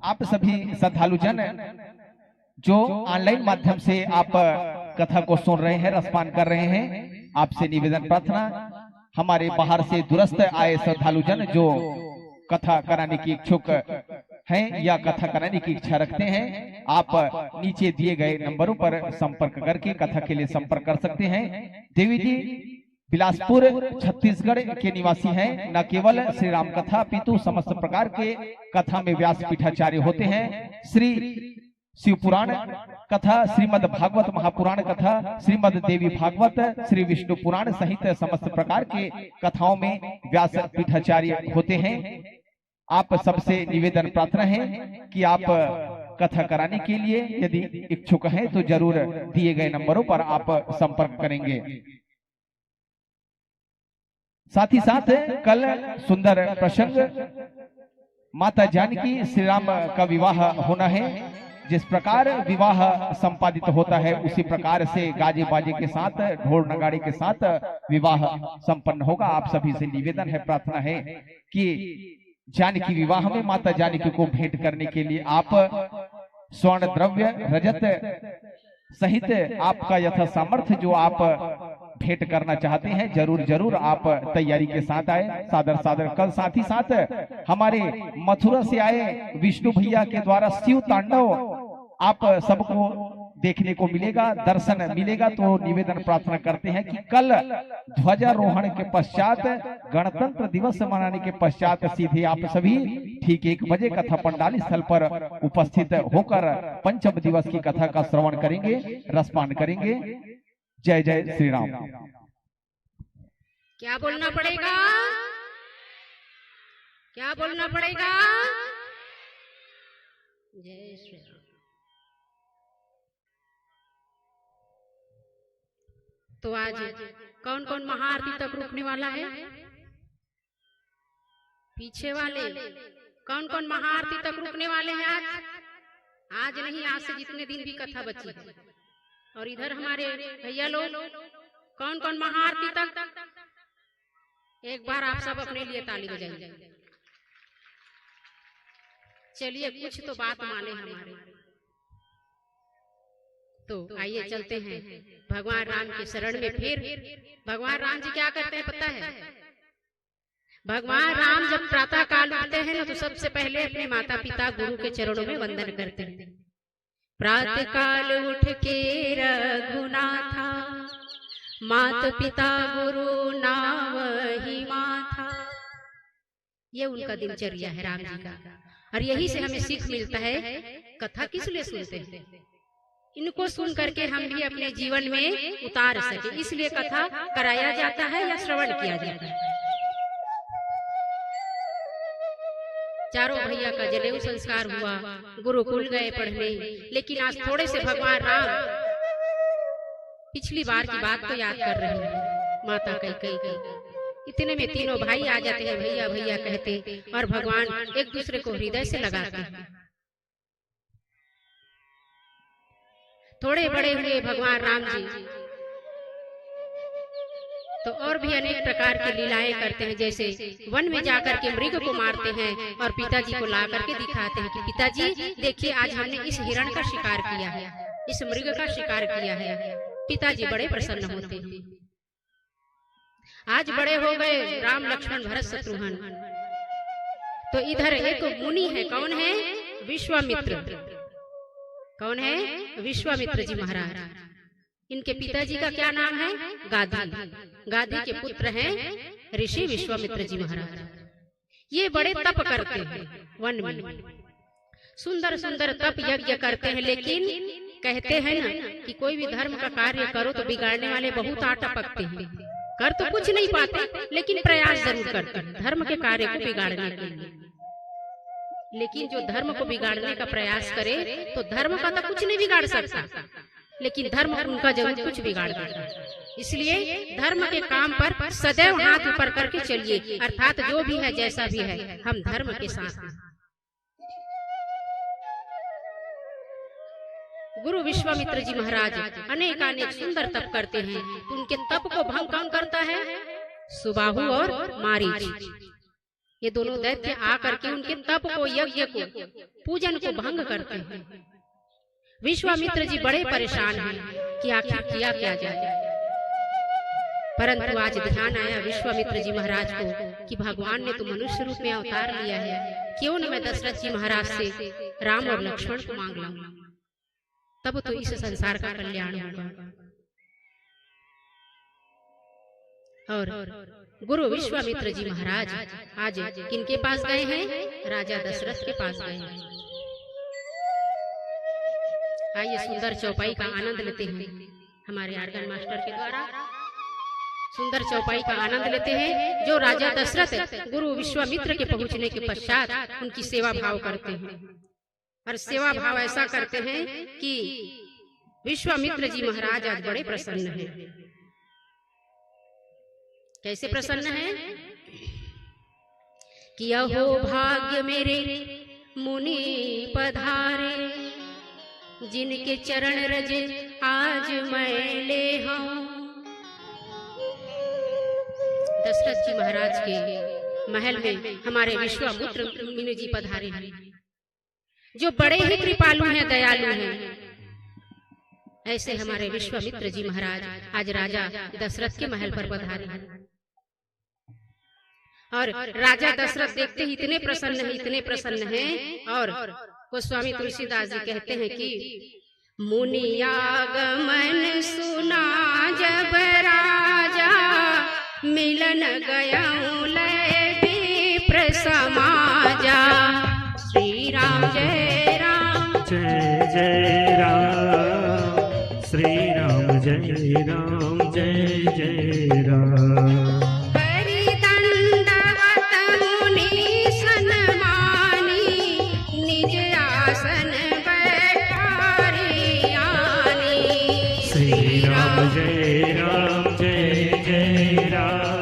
आप सभी श्रद्धालु जन जो ऑनलाइन माध्यम से आप कथा को सुन रहे हैं, रसपान कर रहे हैं, आपसे निवेदन प्रार्थना, हमारे बाहर से दूरस्थ आए श्रद्धालु जन जो कथा कराने की इच्छुक हैं या कथा कराने की इच्छा रखते हैं, आप नीचे दिए गए नंबरों पर संपर्क करके कथा के लिए संपर्क कर सकते हैं। देवी जी बिलासपुर छत्तीसगढ़ के निवासी हैं, न केवल श्री राम कथा पितु समस्त प्रकार के कथा में व्यास पीठाचार्य होते हैं। श्री शिव पुराण कथा, श्रीमद भागवत महापुराण कथा, श्रीमद देवी भागवत, श्री विष्णु पुराण सहित समस्त प्रकार के कथाओं में व्यास पीठाचार्य होते हैं। आप सबसे निवेदन प्रार्थना है कि आप कथा कराने के लिए यदि इच्छुक हैं तो जरूर दिए गए नंबरों पर आप संपर्क करेंगे। साथ ही साथ कल सुंदर प्रसंग माता जानकी श्री राम का विवाह होना है, जिस प्रकार विवाह संपादित होता है उसी प्रकार से गाजे बाजे के साथ, ढोल नगाड़े के साथ विवाह संपन्न होगा। आप सभी से निवेदन है, प्रार्थना है कि जानकी विवाह में माता जानकी को भेंट करने के लिए आप स्वर्ण द्रव्य रजत सहित आपका यथा सामर्थ्य जो आप भेंट करना चाहते हैं, जरूर जरूर आप तैयारी के साथ आए। सादर सादर कल साथ ही साथ हमारे मथुरा से आए विष्णु भैया के द्वारा शिव तांडव आप सबको देखने को मिलेगा, दर्शन मिलेगा। तो निवेदन प्रार्थना करते हैं कि कल ध्वजारोहण के पश्चात, गणतंत्र दिवस मनाने के पश्चात सीधे आप सभी ठीक 1 बजे कथा पंडाली स्थल पर उपस्थित होकर पंचम दिवस की कथा का श्रवण करेंगे, रसपान करेंगे। जय जय श्री राम। क्या बोलना पड़ेगा? क्या बोलना पड़ेगा? जय श्री राम। तो आज कौन कौन महाआरती तक रुकने वाला है? पीछे वाले कौन कौन महाआरती तक रुकने वाले हैं? आज नहीं, आज से जितने दिन भी कथा बची है। और इधर हमारे भैया लोग कौन कौन महाआरती तक? एक बार आप सब अपने लिए ताली बजाइए। चलिए कुछ तो बात माने हमारे। तो आइए चलते हैं भगवान राम के शरण में। फिर भगवान राम जी क्या करते हैं पता है? भगवान राम जब प्रातः काल उठते हैं ना, तो सबसे पहले अपने माता पिता गुरु के चरणों में वंदन करते हैं। प्रातः काल उठ के रघुनाथा, मात पिता गुरु नावहि माथा। ये उनका दिनचर्या है राम जी का। और यही से हमें सीख मिलता है, कथा किस लिए सुनते हैं? इनको सुन करके हम भी अपने जीवन में उतार सके, इसलिए कथा कराया जाता है या श्रवण किया जाता है। चारों भैया का जनेऊ संस्कार हुआ, गुरुकुल गए पढ़ने। लेकिन आज थोड़े से भगवान राम पिछली बार की बात को याद कर रहे हैं। माता कैकेयी, इतने में तीनों भाई आ जाते हैं, भैया भैया कहते, और भगवान एक दूसरे को हृदय से लगाते हैं। थोड़े बड़े हुए भगवान राम जी तो और भी अनेक प्रकार की लीलाएं करते हैं। जैसे वन में जाकर के मृग को मारते हैं और पिताजी को ला करके दिखाते हैं कि पिताजी देखिए, आज हमने इस हिरण का शिकार किया है, इस मृग का शिकार किया है। पिताजी बड़े प्रसन्न होते हैं। आज बड़े हो गए राम लक्ष्मण भरत शत्रुघ्न। तो इधर एक मुनि है, कौन है? विश्वामित्र। कौन है? विश्वामित्र जी महाराज। इनके पिताजी का क्या नाम है? गादी। गादी के पुत्र हैं ऋषि विश्वामित्र जी महाराज। ये बड़े तप करते हैं वन में, सुंदर सुंदर तप यज्ञ करते हैं। लेकिन कहते हैं ना कि कोई भी धर्म का कार्य करो तो बिगाड़ने वाले बहुत आ टपकते हैं। कर तो कुछ नहीं पाते, लेकिन प्रयास जरूर करते हैं धर्म के कार्य को बिगाड़ने के लिए। लेकिन जो धर्म को बिगाड़ने का प्रयास करे तो धर्म का तो कुछ नहीं बिगाड़ सकता, लेकिन धर्म उनका जरूर कुछ बिगाड़ देता है। इसलिए धर्म के काम पर सदैव हाथ ऊपर करके चलिए, अर्थात जो भी है जैसा भी है हम धर्म के साथ हैं। गुरु विश्वामित्र जी महाराज अनेक अनेक सुंदर तप करते हैं। तो उनके तप को भंग कौन करता है? सुबाहु और मारीच, ये दोनों दैत्य आकर के उनके तप को, यज्ञ को, पूजन को भंग करते हैं। विश्वामित्र जी बड़े परेशान हैं कि आखिर किया क्या जाए। परंतु आज ध्यान आया विश्वामित्र जी महाराज को कि भगवान ने तो मनुष्य रूप में अवतार लिया है, क्यों न मैं दशरथ जी महाराज से राम और लक्ष्मण को मांग लाऊं, तब तो इस संसार का कल्याण होगा। और गुरु विश्वामित्र जी महाराज आज किनके पास गए हैं? राजा दशरथ के पास गए हैं। आइए सुंदर चौपाई का आनंद लेते हैं। हमारे आर्गन मास्टर के द्वारा सुंदर चौपाई का आनंद लेते हैं, जो राजा दशरथ गुरु विश्वामित्र के पहुंचने के पश्चात उनकी सेवा भाव करते हैं। और सेवा भाव ऐसा करते हैं कि विश्वामित्र जी महाराज आज बड़े प्रसन्न हैं। कैसे प्रसन्न है? कि अहो भाग्य मेरे मुनि पधारे, जिनके चरण रजे आज मैं ले हूं। दशरथ जी महाराज के महल में हमारे विश्वामित्र मुनि जी पधारे हैं, जो बड़े ही कृपालु हैं, दयालु हैं। ऐसे हमारे विश्वामित्र जी महाराज आज राजा दशरथ के महल पर पधारे हैं। और राजा दशरथ देखते ही इतने प्रसन्न हैं, इतने प्रसन्न हैं। और गोस्वामी तुलसीदास जी कहते हैं कि मुनि आगमन सुना जब राजा, मिलन गयऊं लय विप्र समाजा। श्री राम जय राम जय जय राम, श्री राम जय राम जय जय राम। जय राम जय जय राम,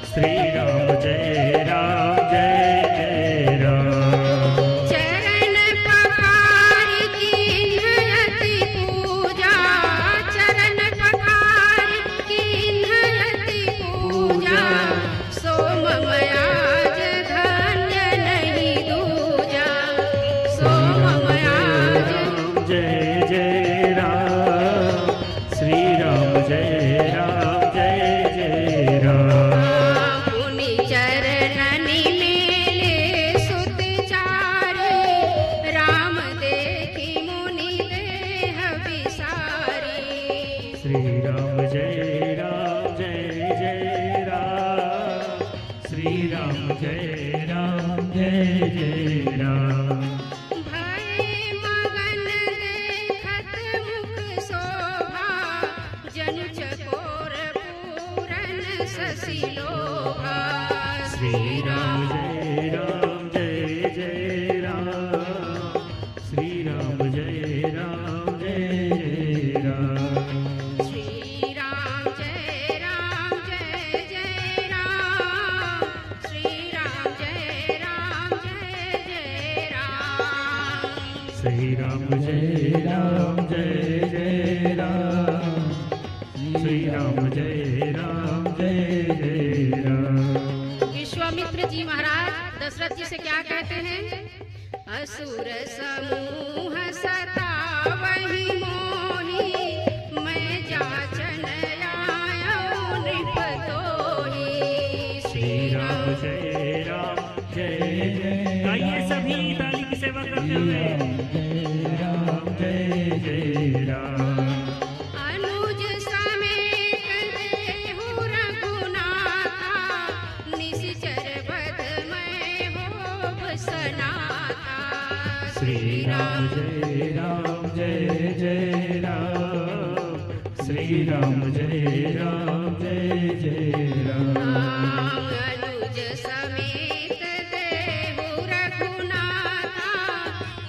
श्री राम जय राम जय जय राम। चरण पखार कीन्ह अति पूजा, चरण पखार कीन्ह अति पूजा। सोम मयाज धन्य नहीं दूजा, सोम मयाज। जय जय राम, श्री राम जय राम जय जय राम। मुनि चरणनि मेले सुत चारे, राम देखी मुनि देह विसारी। श्री राम जय राम जय जय राम, श्री राम जय राम जय जय राम। भय मगन देखत मुख शोभा, जनु चकोर पूरन शशि लोभा। श्री राम जय राम जय जय राम, श्री राम जय राम जय जय राम। श्री राम जय राम जय जय राम, श्री राम जय राम जय जय राम। श्री राम जय राम जय जय राम, श्री राम जय राम जय जय राम। विश्वामित्र जी महाराज दशरथ जी से क्या कहते हैं? असुर समूह सतावहि मोहि, मैं जाचन आयो नृप तोहि। श्री राम जय राम जय जय। गाइए सभी ताली की सेवा करते हुए। जय राम जय जय राम। अनुज समेत देहु रघुनाथा, निश्चर बध मैं होब सनाथा। श्री राम जय राम जय जय राम, श्री राम जय राम जय जय राम। अनुज समेत देहु रघुनाथा,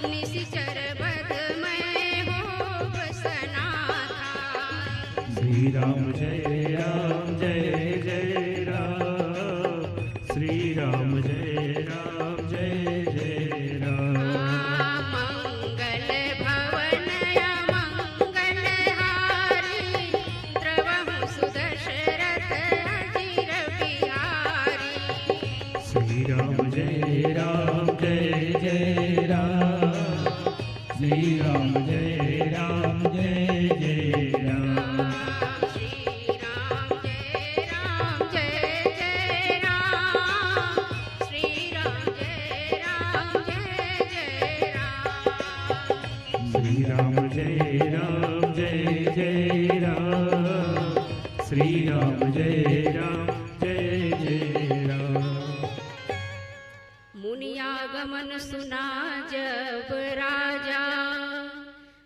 निश्चर बध मैं होब सनाथा। श्री राम जय राम जय जय राम, श्री राम जय राम जय जय राम। मंगल भवन अमंगल हारी, द्रवहु सुदशरथ अजिर बिहारी। श्री राम जय राम जय जय राम, श्री राम जय राम जय जय राम। श्री राम जय राम जय जय राम, श्री राम जय राम जय जय राम। श्री राम जय राम जय जय राम, श्री राम जय राम जय जय राम। मुनियागमन सुना जब राजा,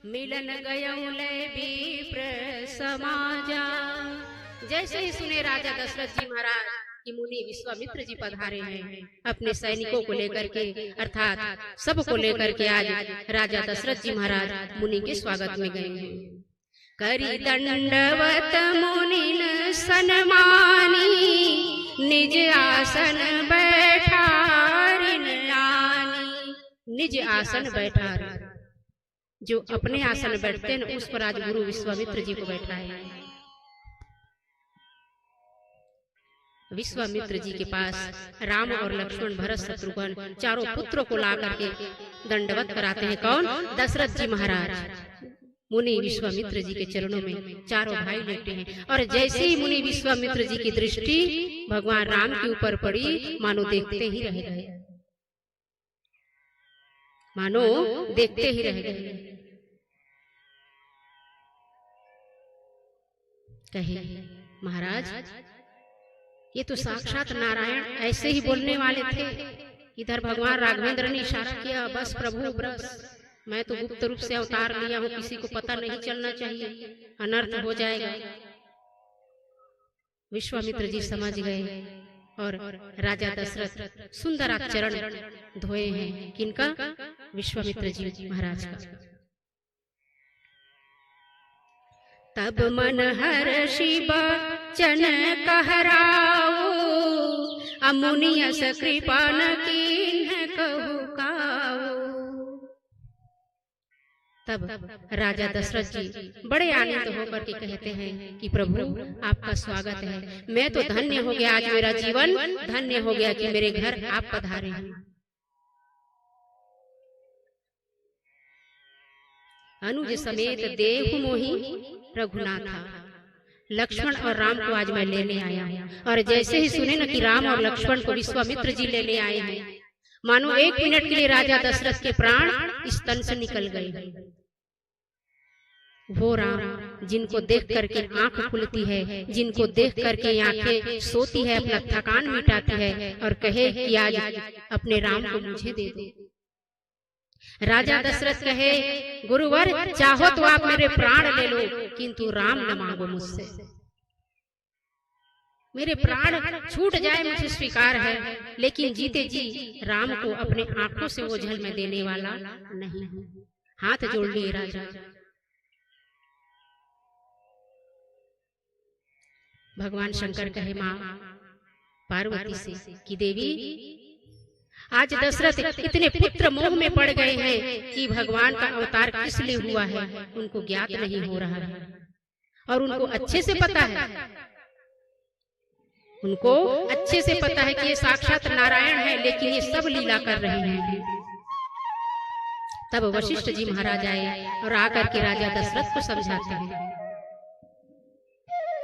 मिलन गयऊं लय विप्र समाजा। जैसे ही सुने राजा दशरथ जी महाराज कि मुनि विश्वामित्र जी पधारे हैं, अपने सैनिकों को लेकर के अर्थात सबको लेकर के आज राजा दशरथ जी महाराज मुनि के स्वागत में गए हैं। करी दंडवत मुनिन सन्मानी, निज आसन बैठारिन आनी। निज आसन बैठार जो अपने आसन में बैठते हैं उस पर आज गुरु विश्वामित्र जी को बैठाए। विश्वामित्र जी के पास राम और लक्ष्मण, भरत, शत्रुघ्न चारों पुत्रों को ला करके दंडवत कराते हैं। कौन? दशरथ जी महाराज। मुनि विश्वामित्र जी के चरणों में चारों भाई लेटे हैं और जैसे ही मुनि विश्वामित्र जी की दृष्टि भगवान राम के ऊपर पड़ी, मानो देखते ही रह गए, मानो देखते ही रह गए। कहे महाराज ये तो साक्षात नारायण ऐसे ही बोलने वाले थे। इधर भगवान राघवेंद्र ने इशारा किया, बस प्रभु बस, मैं तो गुप्त रूप से अवतार लिया हूँ, किसी को पता नहीं चलना चाहिए, अनर्थ हो जाएगा। विश्वामित्र जी समझ गए और राजा दशरथ सुंदर चरण धोए हैं। किनका? विश्वामित्र जी महाराज का। तब मन हर्षि बचन कहराओ, अमुनियस कृपा न कीन्ह कहु काओ। तब राजा दशरथ जी बड़े आनंद होकर के कहते हैं कि प्रभु आपका स्वागत है, मैं तो धन्य हो गया, आज मेरा जीवन धन्य हो गया कि मेरे घर आप पधारे हैं। अनुज समेत देहु मोहि रघुनाथा, लक्ष्मण और राम को आज मैं लेने आया हूँ। और जैसे ही सुने न कि राम और लक्ष्मण को विश्वामित्र जी लेने आए हैं, मानो एक मिनट के लिए राजा दशरथ के प्राण इस तन से निकल गए। वो राम जिनको देख करके आंख खुलती है, जिनको देख करके आंखें सोती है, अपना थकान मिटाती है और कहे कि आज अपने राम को मुझे दे दो। राजा दशरथ कहे, गुरुवर चाहो तो आप मेरे प्राण ले लो, किंतु राम न मांगो मुझसे। मेरे प्राण छूट जाए मुझे स्वीकार है, लेकिन जीते जी राम को अपने आंखों से ओझल में देने वाला नहीं। हाथ जोड़ लिए राजा। भगवान शंकर कहे मां पार्वती से कि देवी आज दशरथ इतने पुत्र मोह में पड़ गए हैं कि भगवान का अवतार किस लिए हुआ है उनको ज्ञात नहीं हो रहा है, और उनको अच्छे से पता है, उनको अच्छे से पता है कि ये साक्षात नारायण है, लेकिन ये सब लीला कर रहे हैं। तब वशिष्ठ जी महाराज आए और आकर के राजा दशरथ को समझाते हैं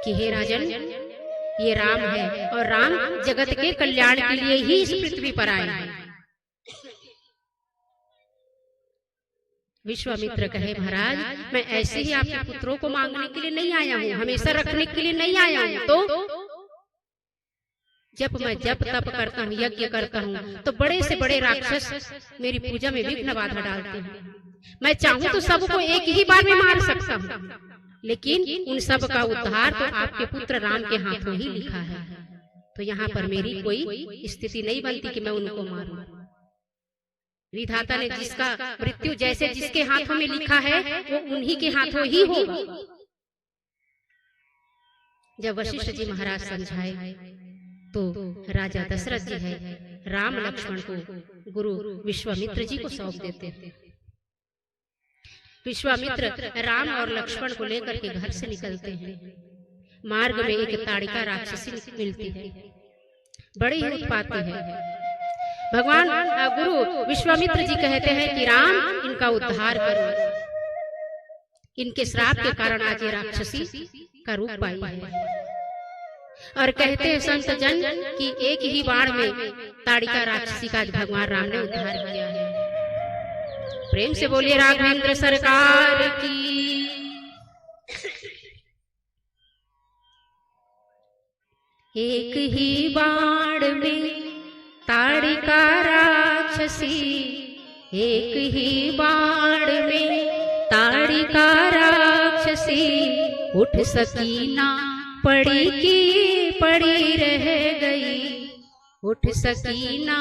कि हे राजन, ये राम है और राम जगत के कल्याण के लिए ही इस पृथ्वी पर आए हैं। विश्वामित्र कहे महाराज मैं ऐसे ही आपके पुत्रों को मांगने के लिए नहीं आया हूँ, हमेशा रखने के लिए नहीं आया हूँ। तो जब मैं जप तप करता हूँ, यज्ञ करता हूँ, तो बड़े से बड़े राक्षस मेरी पूजा में विघ्न बाधा डालते हैं। मैं चाहूँ तो सबको एक ही बार में मार सकता हूँ, लेकिन उन सब का उद्धार तो आपके पुत्र राम के हाथों ही लिखा है। तो यहाँ पर मेरी कोई स्थिति नहीं बनती कि मैं उनको मारूं। विधाता ने जिसका मृत्यु जैसे जिसके हाथों में लिखा है वो उन्हीं के हाथों ही होगा। जब वशिष्ठ जी महाराज समझाए तो राजा दशरथ जी है राम लक्ष्मण को गुरु विश्वामित्र जी को सौंप देते हैं। विश्वामित्र राम और लक्ष्मण को लेकर के घर से निकलते हैं। मार्ग में एक ताड़िका राक्षसी मिलती है, बड़ी ही उत्पाती है। भगवान गुरु विश्वामित्र जी कहते हैं कि राम इनका उद्धार करो, इनके श्राप के कारण आज ये राक्षसी का रूप पाई है। और कहते हैं संत जन कि एक ही बाण में ताड़िका राक्षसी का भगवान राम ने उद्धार किया है। प्रेम से बोलिए राघवेंद्र सरकार की। एक ही बाण में ताड़िका राक्षसी, एक ही बाण में ताड़िका राक्षसी, उठ सकी ना पड़ी की पड़ी रह गई, उठ सकी ना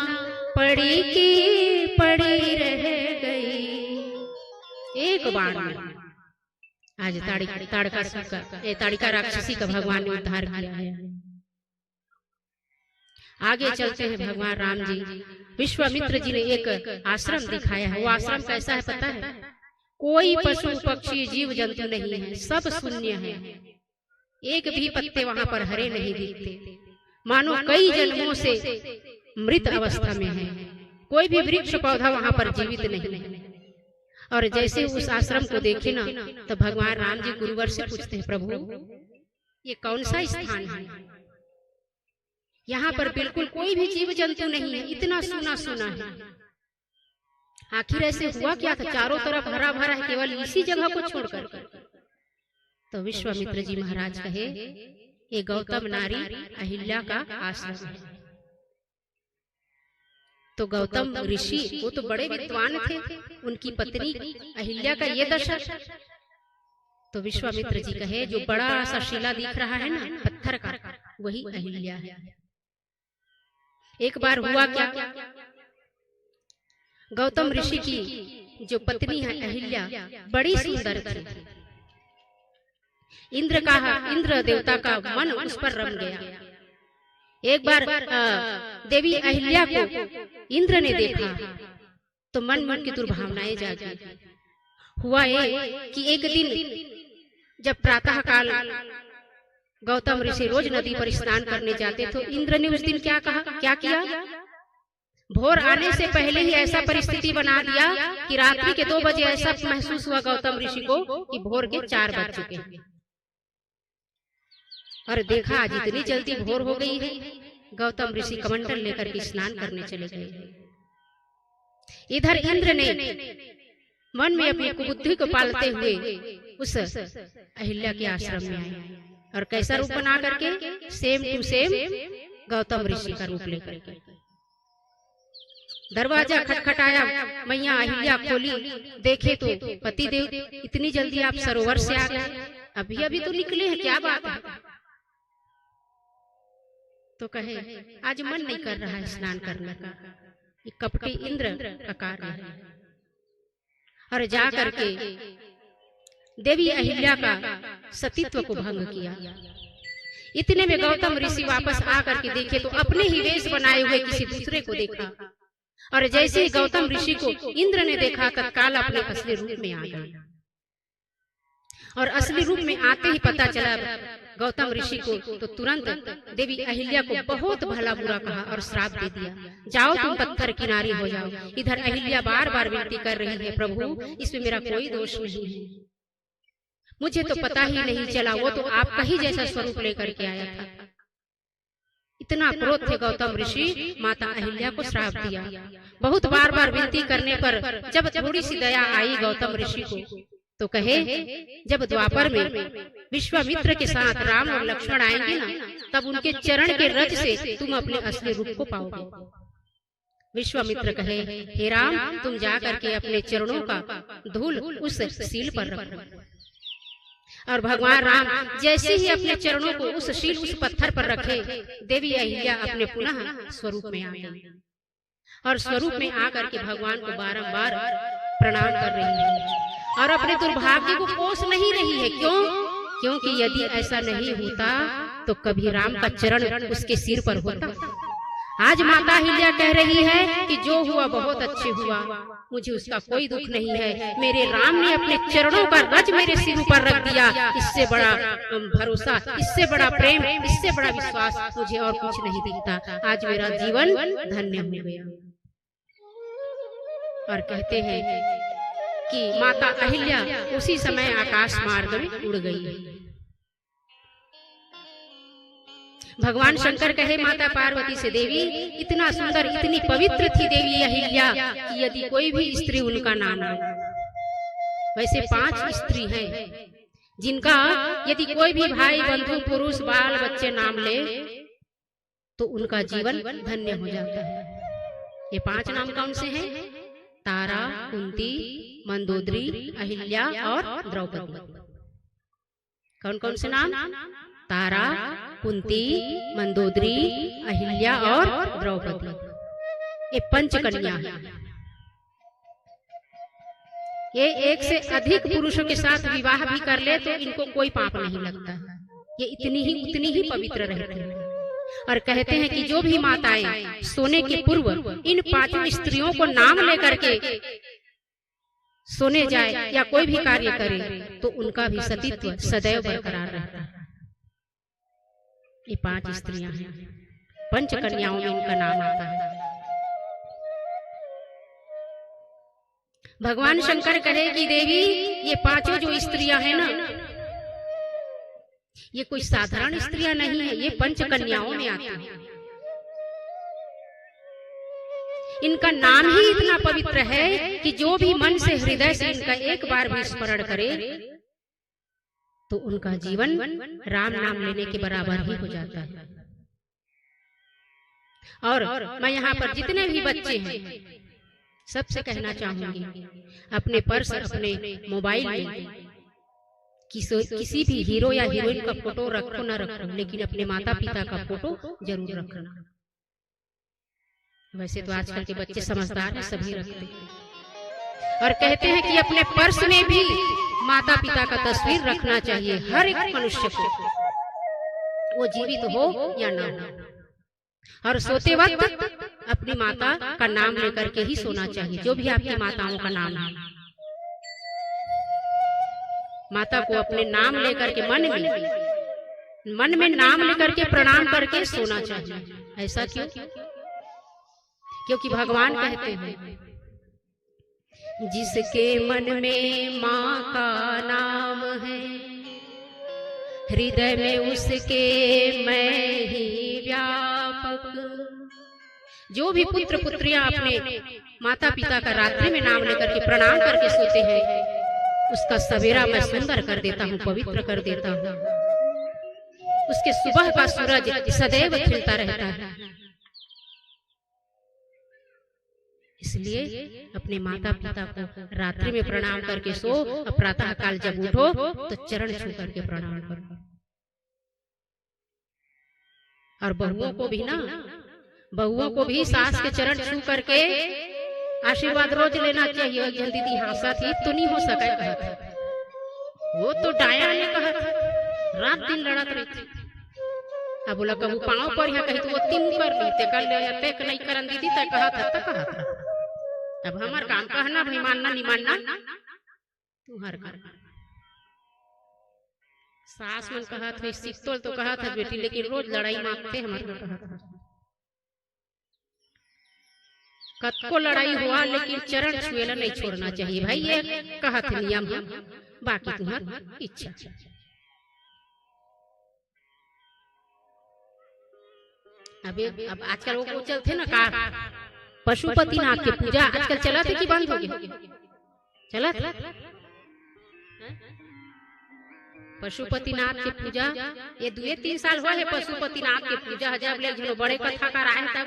पड़ी की पड़ी रह गई। एक बाण में आज ताड़िका राक्षसी का भगवान ने उद्धार किया है। आगे चलते हैं भगवान राम जी। विश्वामित्र जी ने एक आश्रम दिखाया है। वो आश्रम कैसा है पता है? कोई पशु पक्षी जीव जंतु नहीं है, सब शून्य है। एक भी पत्ते वहां पर हरे नहीं दिखते, मानो कई जन्मों से मृत अवस्था में है। कोई भी वृक्ष पौधा वहां पर जीवित नहीं है। और जैसे उस आश्रम को देखे ना, तो भगवान राम जी गुरुवर से पूछते हैं, प्रभु ये कौन सा स्थान है? यहाँ पर बिल्कुल कोई भी जीव जंतु नहीं है, इतना सूना सूना है। आखिर ऐसे हुआ क्या था? चारों तरफ हरा भरा है, केवल इसी जगह को छोड़कर। तो विश्वामित्र जी महाराज कहे, ये गौतम नारी अहिल्या का आश्रम है। तो गौतम ऋषि वो तो बड़े विद्वान थे, उनकी पत्नी अहिल्या का ये दशा। तो विश्वामित्र जी कहे, जो बड़ा सा शिला दिख रहा है ना पत्थर का, वही अहिल्या है। एक बार हुआ क्या, गौतम ऋषि की जो पत्नी है अहिल्या बड़ी सुंदर थी। इंद्र देवता का मन उस पर रम गया। एक बार देवी अहिल्या को इंद्र ने देखा तो मन मन की दुर्भावनाएं जागी। हुआ ये कि एक दिन जब प्रातः काल गौतम ऋषि रोज नदी पर स्नान करने जाते, तो इंद्र ने उस दिन क्या किया, भोर आने से पहले ही ऐसा परिस्थिति बना दिया कि रात्रि के 2 बजे ऐसा महसूस हुआ गौतम ऋषि को कि भोर के 4 बज चुके हैं। और देखा आज इतनी जल्दी भोर हो गई है। गौतम ऋषि कमंडल लेकर के स्नान करने चले गए। इधर इंद्र ने मन में अपनी कुबुद्धि को पालते हुए उस अहिल्या के आश्रम में आए और कैसा रूप बना करके, सेम टू सेम गौतम ऋषि का रूप लेकर के दरवाजा खटखटाया। मैया अहिल्या खोली, देखे तो पतिदेव इतनी जल्दी आप सरोवर से आ गए, अभी अभी तो निकले हैं, क्या बात है? तो कहे, आज मन नहीं कर रहा है स्नान करने का, ये कपटी इंद्र का कार्य है। और जा करके देवी अहिल्या का सतीत्व को भंग किया। इतने में गौतम ऋषि वापस आकर के देखे तो अपने ही वेश बनाए हुए किसी दूसरे को देखा। और जैसे ही गौतम ऋषि को इंद्र ने देखा, तत्काल अपने असली रूप में आ गए। और असली रूप में आते ही पता चला गौतम ऋषि को, तो तुरंत देवी अहिल्या को बहुत भला बुरा कहा और श्राप दे दिया, जाओ तुम पत्थर किनारी हो जाओ। इधर अहिल्या बार बार विनती कर रही है, प्रभु इसमें मेरा कोई दोष नहीं है, मुझे तो पता ही नहीं चला, वो तो आपका ही जैसा स्वरूप लेकर के आया था। इतना क्रोध थे गौतम ऋषि, माता अहिल्या को श्राप दिया। बहुत बार बार विनती करने पर जब थोड़ी सी दया आई गौतम ऋषि को, तो कहे, जब द्वापर में विश्वामित्र के साथ राम और लक्ष्मण आएंगे ना, तब उनके चरण के रज से तुम अपने असली रूप को पाओगे। विश्वामित्र कहे, हे राम, तुम जा करके अपने चरणों का धूल उस शील पर रखो। और भगवान राम जैसे ही अपने चरणों को उस शील उस पत्थर पर रखे, देवी अहिल्या अपने पुनः स्वरूप में आ गई। और स्वरूप में आकर के भगवान को बारंबार प्रणाम कर रही है और अपने दुर्भाग्य को कोस नहीं रही है। क्यों? क्योंकि यदि ऐसा नहीं होता तो कभी राम का चरण उसके सिर पर होता। आज माता अहिल्या कह रही है कि जो हुआ बहुत अच्छे हुआ, मुझे उसका कोई दुख नहीं है। मेरे राम ने अपने चरणों का रज मेरे सिर पर रख दिया, इससे बड़ा भरोसा, इससे बड़ा प्रेम, इससे बड़ा विश्वास मुझे और कुछ नहीं दिखता। आज मेरा जीवन धन्य हो गया। और कहते हैं कि माता अहिल्या उसी समय आकाश मार्ग में उड़ गई। भगवान शंकर कहे माता पार्वती से, देवी इतना सुंदर, इतनी पवित्र थी देवी अहिल्या कि यदि कोई भी स्त्री उनका नाम ले, वैसे 5 स्त्री हैं जिनका यदि कोई भी भाई बंधु पुरुष बाल बच्चे नाम ले तो उनका जीवन धन्य हो जाता है। ये 5 नाम कौन से हैं? तारा, कुंती, मंदोदरी, अहिल्या और द्रौपदी। कौन कौन से नाम? तारा, कुंती, मंदोदरी, अहिल्या और द्रौपदी। ये 5 कन्या है। ये एक से अधिक पुरुषों के साथ विवाह भी कर ले तो इनको कोई पाप नहीं लगता। ये उतनी ही पवित्र रहते हैं। और कहते हैं कि जो भी माताएं सोने के पूर्व इन 5 स्त्रियों को नाम लेकर के सोने जाए या कोई भी कार्य करे तो उनका भी सतीत्व सदैव बरकरार रहता है। ये 5 स्त्रियां हैं, पंच कन्याओं में इनका नाम आता है। भगवान शंकर कहे कि देवी ये 5 जो स्त्रियां हैं ना, ये कोई साधारण स्त्रियां नहीं है, ये पंच कन्याओं में आती हैं। इनका नाम ही इतना पवित्र है कि जो भी मन से हृदय से इनका एक बार भी स्मरण करे तो उनका जीवन राम नाम लेने के बराबर ही हो जाता है। और मैं यहाँ पर जितने भी बच्चे हैं सबसे कहना चाहूंगी, अपने पर्स, अपने मोबाइल में किसी भी हीरो या हीरोइन का फोटो रखो ना रखो, लेकिन अपने माता पिता का फोटो जरूर रखना। वैसे तो आजकल के बच्चे समझदार हैं, सभी रखते हैं और कहते हैं कि अपने पर्स में भी माता पिता का तस्वीर रखना चाहिए हर एक मनुष्य को, वो जीवित हो या ना हो। और सोते वक्त अपनी माता का नाम लेकर के ही सोना चाहिए, जो भी आपकी माताओं का नाम है। माता को अपने नाम लेकर के मन में नाम लेकर के प्रणाम करके सोना चाहिए। ऐसा क्यों? क्योंकि भगवान कहते हैं जिसके मन में माँ का नाम है, हृदय में उसके मैं ही व्यापक। जो भी पुत्र पुत्रियां अपने माता पिता का रात्रि में नाम लेकर के प्रणाम करके सोते हैं, उसका सवेरा मैं सुंदर कर देता हूँ, पवित्र कर देता हूँ। उसके सुबह का सूरज सदैव खिलता रहता है। इसलिए अपने माता पिता को रात्रि में प्रणाम करके सो, और प्रातः काल जब उठो तो चरण छू करके प्रणाम करो। और बहुओं को भी सास के चरण छू करके आशीर्वाद रोज लेना चाहिए। एक दीदी हंसा थी, तो नहीं हो सका कहा था, वो तो डाया ने कहा था, रात दिन लड़त रही थी। अब बोला कहूँ पाँव पर यहाँ कही तो वो तीन कर ली ते कर ले ते नहीं करन दीदी ते कहा था। अब हमार काम कहना भाई, मानना नहीं मानना तू हर कर। सास मन कहा था सिक्तोल तो कहा था बेटी, लेकिन रोज लड़ाई मांगते हमारे को कहा था। कत को लड़ाई हुआ लेकिन चरण छुएला नहीं छोड़ना चाहिए भाई, ये कहा था नियम है, बाकी तुम्हारी इच्छा। अब आजकल वो चलते ना का पशुपतिनाथ की पूजा आजकल चला था कि बंद हो गया? चला पशुपतिनाथ की पूजा ये 2-3 साल हुआ है। पशुपतिनाथ की पूजा जब ले जो बड़े कथा का रहा है तब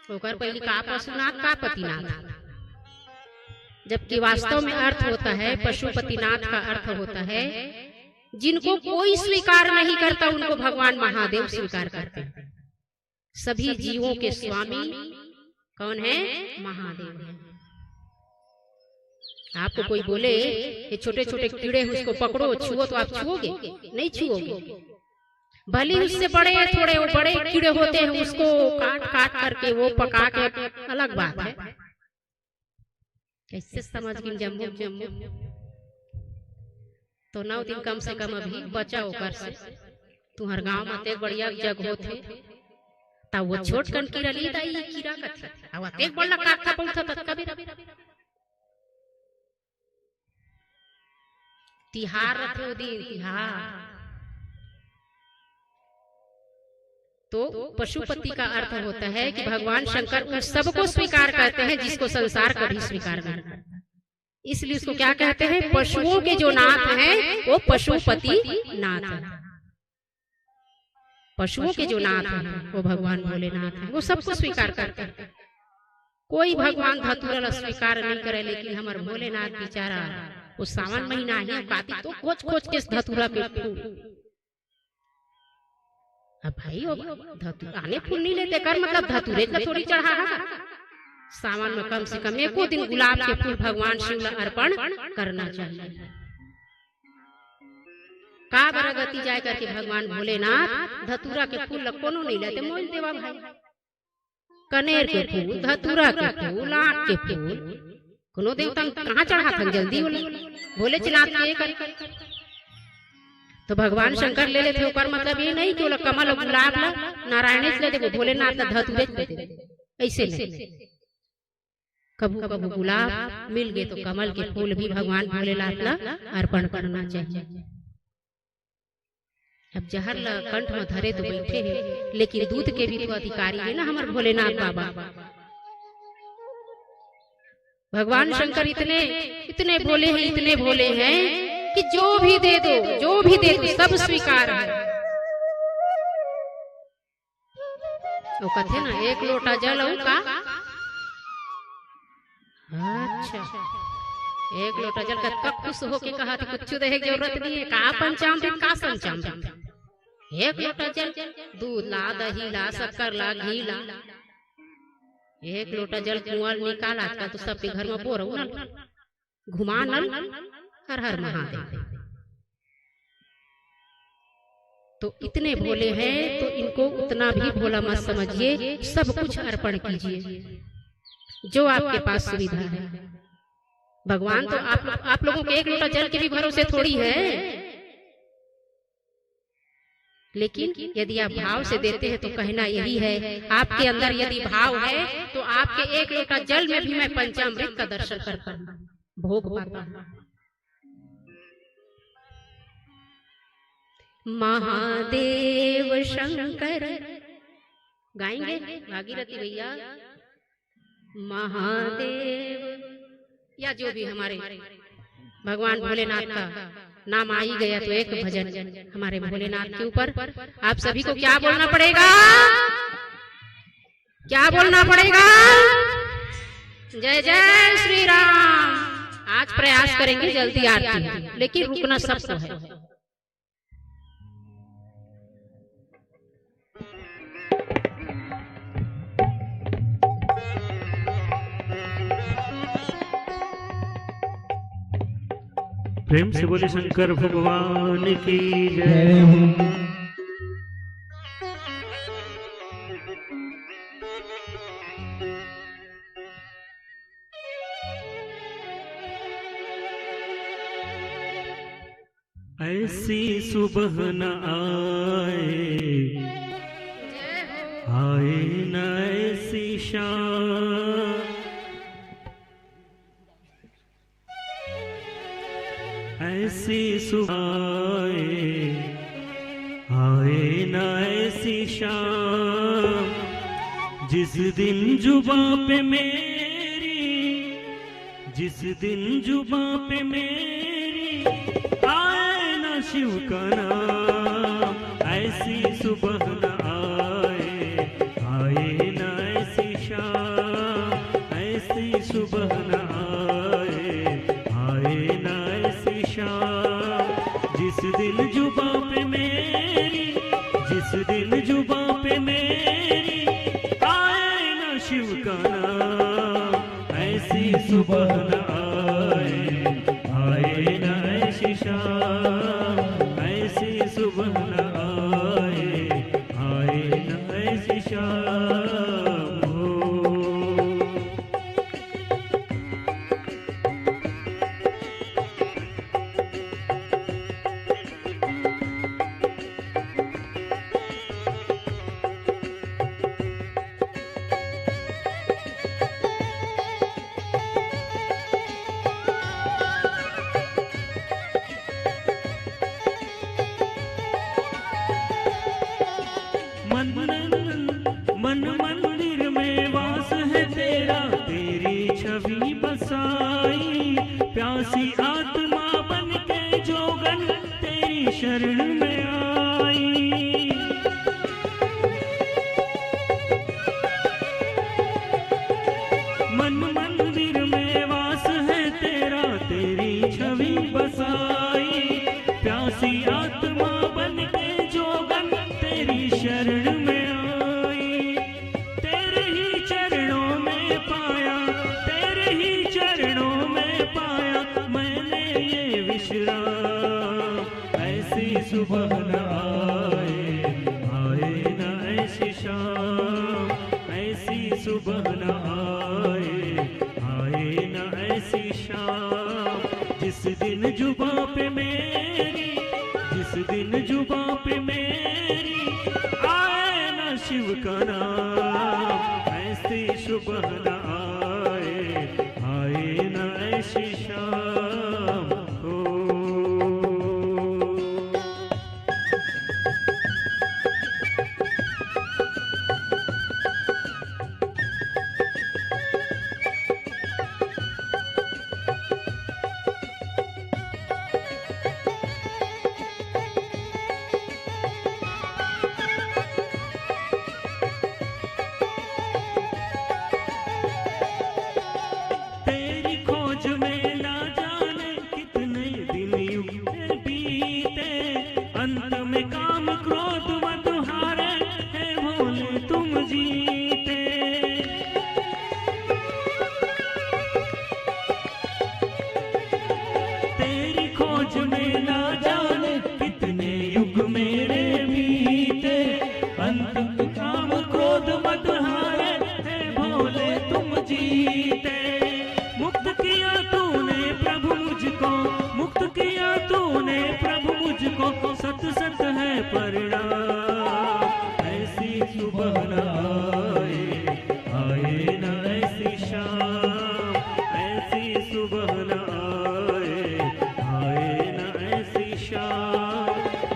ओकर पहले का पशुनाथ का पतिनाथ, जबकि वास्तव में अर्थ होता है पशुपतिनाथ का अर्थ होता है जिनको कोई स्वीकार नहीं करता उनको भगवान महादेव स्वीकार करते हैं। सभी जीवों के स्वामी कौन है? महादेव है। आपको कोई बोले ये छोटे छोटे कीड़े उसको पकड़ो छुओ, तो आप छुओगे? नहीं छुओगे। भले उससे बड़े थोड़े वो बड़े कीड़े होते हैं, उसको काट काट करके वो पका के अलग बात है। कैसे समझ गई? जम्मू तो 9 दिन कम से कम अभी बचा होकर से तुम्हार गांव में ते बढ़िया जग होते तब वो छोट कन कीड़ा ली दाई कीड़ा कथा अब ते बड़ा काथा पहुंचा तक कभी तिहार रखो दिन तिहार। तो पशुपति का अर्थ होता है कि भगवान शंकर उन सबको स्वीकार करते हैं जिसको संसार कभी स्वीकार नहीं करता। इसलिए उसको क्या कहते हैं? पशुओं के जो नाथ हैं वो पशुपति नाथ है। पशुओं के जो नाथ हैं वो भगवान भोलेनाथ हैं, वो सबको स्वीकार करते हैं। कोई भगवान धतूरा स्वीकार नहीं करे, लेकिन हमारे भोलेनाथ बेचारा वो सावन महीना है कार्तिक तो खोज खोज के धतूरा के फूल। अब भाई धतूरा आने फूल नहीं लेते कर मतलब धतूरे का थोड़ी चढ़ा है। सावन में कम से कम एको दिन गुलाब के फूल भगवान शिव अर्पण करना चाहिए। का बरगति जाए करके भगवान भोलेनाथ धतूरा के फूल कोनो नहीं लेते, मोल देवा भाई। कनेर के फूल, धतूरा के फूल, आक के फूल, कोनो देवता कहाँ चढ़ा था जल्दी बोले चिनात के कर। तो भगवान शंकर ले लेते ऊपर, मतलब ये नहीं कि कमल गुलाब ला नारायण ले दे, भोलेनाथ का धतूरे ले दे, ऐसे नहीं। कबू कबू गुलाब मिल गए तो कमल के फूल भी भगवान भोलेनाथ ला अर्पण करना चाहिए। अब जहर ला कंठ में धरे तो बैठे हैं, लेकिन दूध के भी तो अधिकारी है ना हमारे भोलेनाथ बाबा। भगवान शंकर इतने इतने भोले हैं, इतने भोले हैं कि जो भी दे दो, जो भी दे दो सब स्वीकार है। वो कहते ना एक लोटा जल हो का, अच्छा एक लोटा जल का खुश होके कहा कि कुछ देहे की जरूरत नहीं है, का पंचामृत का पंचामृत, एक लोटा जल, दूध ला, दही ला, शक्कर ला, घी ला, एक लोटा जल कुआं निकाल। आजकल तो सबके घर में बोर हो नल, घुमा नल, हर हर महादेव। तो इतने भोले हैं तो इनको उतना भी भोला मत समझिए, सब कुछ अर्पण कीजिए जो आपके पास सुविधा है। भगवान तो आप लोगों के एक लोटा जल के भी भरोसे थोड़ी है, लेकिन यदि आप भाव से देते हैं तो कहना यही है, आपके अंदर यदि भाव है तो आपके एक लोटा जल में भी मैं पंचामृत का दर्शन करता हूँ, भोग पाता हूँ। महादेव शंकर गाएंगे भागीरथी भैया, महादेव या जो भी हमारे भगवान भोलेनाथ का नाम आ ही गया तो एक भजन हमारे भोलेनाथ के ऊपर। आप सभी को क्या बोलना पड़ेगा, क्या बोलना पड़ेगा? जय जय श्री राम। आज प्रयास करेंगे जल्दी आरती, लेकिन रुकना सबको है। प्रेम से बोले शंकर भगवान की जय। जय हो। ऐसी सुबह न आए न ऐसी शाम, ऐसी सुबह आए न ऐसी शाम, जिस दिन जुबां पे मेरी, जिस दिन जुबां पे मेरी आए न शिव का नाम। ऐसी सुबह न आए न ऐसी शाम, ऐसी सुबह न आए न ऐसी शाम, जिस दिन जुबां पे मेरी, जिस दिन जुबां पे मेरी आए न शिव का नाम। ऐसी सुबह न आए न ऐसी शाम, ऐसी सुबह न आए न ऐसी शाम हो। मन मंदिर में वास है तेरा, तेरी छवि बसाई, प्यासी आत्मा बन के जोगन तेरी शरण में आई। मन मंदिर में वास है तेरा, तेरी छवि बसाई, प्यासी आत्मा बन के जोगन तेरी शरण में आई। तेरे ही चरणों में पाया, तेरे ही चरणों में पाया मैंने ये विश्राम। ऐसी सुबह न आए न ऐसी शाम, ऐसी सुबह न आए न ऐसी जुबां पे मेरी, जिस दिन जुबां पे मेरी आए ना शिव का नाम, ऐसी सुबह न आए, आए ना ऐसी शाम हो। सत सत है परिणाम, ऐसी सुबह न आए, आए न ऐसी शाम, ऐसी सुबह न आए, आए न ऐसी शाम।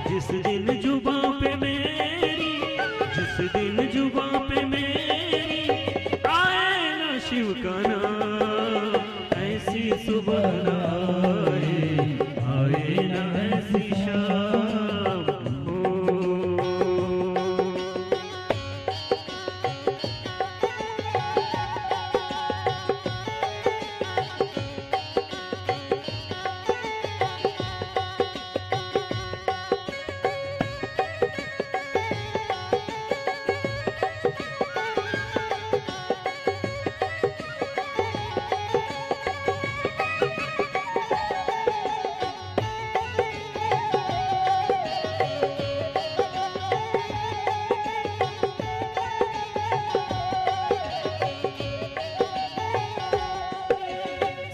जिस दिन जुबां पे मेरी, जिस दिन जुबां पे मेरी आए न शिव का नाम, ऐसी सुबह न आए, आए न ऐसी शाम।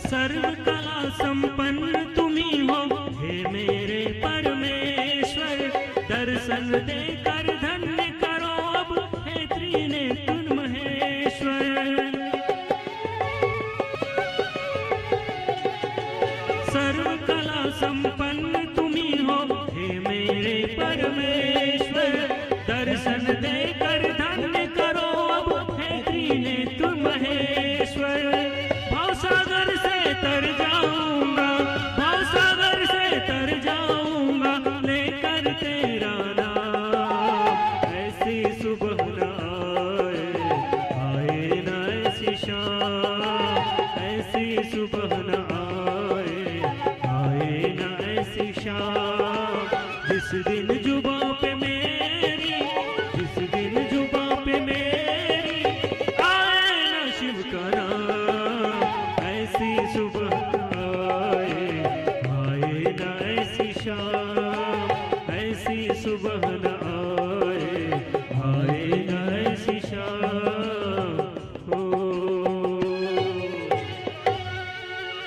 सर्व कला संपन्न तुम्ही हो हे मेरे परमेश्वर, दर्शन देकर धन्य करो अब हे त्रिनेत्र महेश्वर। सर्व कला संपन्न तुम्ही हो हे मेरे परमेश्वर, दर्शन देकर धन्य करो अब हे त्रिनेत्र महेश्वर। भवसागर से तर जाऊंगा, भवसागर से तर जाऊंगा, लेकर तेरा नाम, ऐसी सुबह न आए, आए न ऐसी शाम, ऐसी सुबह न आए, आए न ऐसी शाम। जिस दिन जुबां पे मेरी, जिस दिन जुबां पे मेरी आए न शिव का नाम, ऐसी सुबह आए, आए न ऐसी शाम, ऐसी सुबह न आए, आए न ऐसी शाम हो।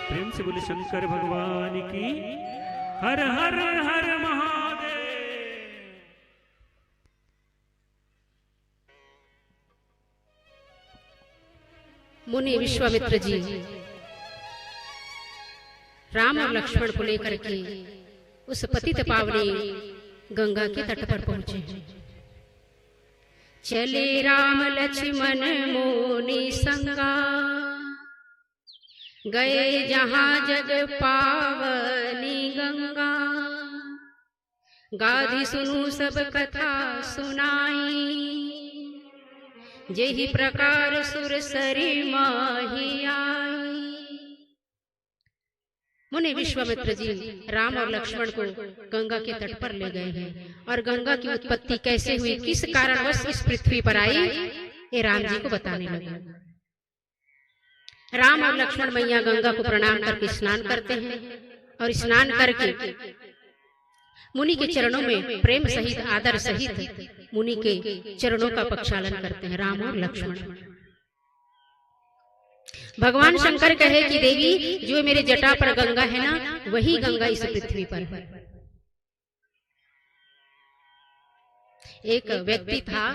प्रेम से बोले शंकर भगवान की हर हर हर महादेव। मुनि विश्वामित्र जी राम और लक्ष्मण को लेकर के उस पतित पावनी गंगा के तट पर पहुंचे। चले राम लक्ष्मण मुनि संगा, गए जहां जग पावनी गंगा। गाधी सुनु सब कथा सुनाई, जेहि प्रकार सुर सरी माही आई। मुनि विश्वामित्र जी राम और लक्ष्मण को गंगा के तट पर ले गए हैं और गंगा की उत्पत्ति कैसे हुई, किस कारणवश इस पृथ्वी पर आई, ये राम जी को बताने लगे। राम और लक्ष्मण मैया गंगा को प्रणाम करके स्नान करते हैं और स्नान करके मुनि के चरणों में प्रेम सहित आदर सहित मुनि के चरणों का प्रक्षालन करते हैं राम और लक्ष्मण। भगवान शंकर कहे कि देवी जो मेरे जटा पर गंगा है ना, वही गंगा इस पृथ्वी पर है। एक व्यक्ति था,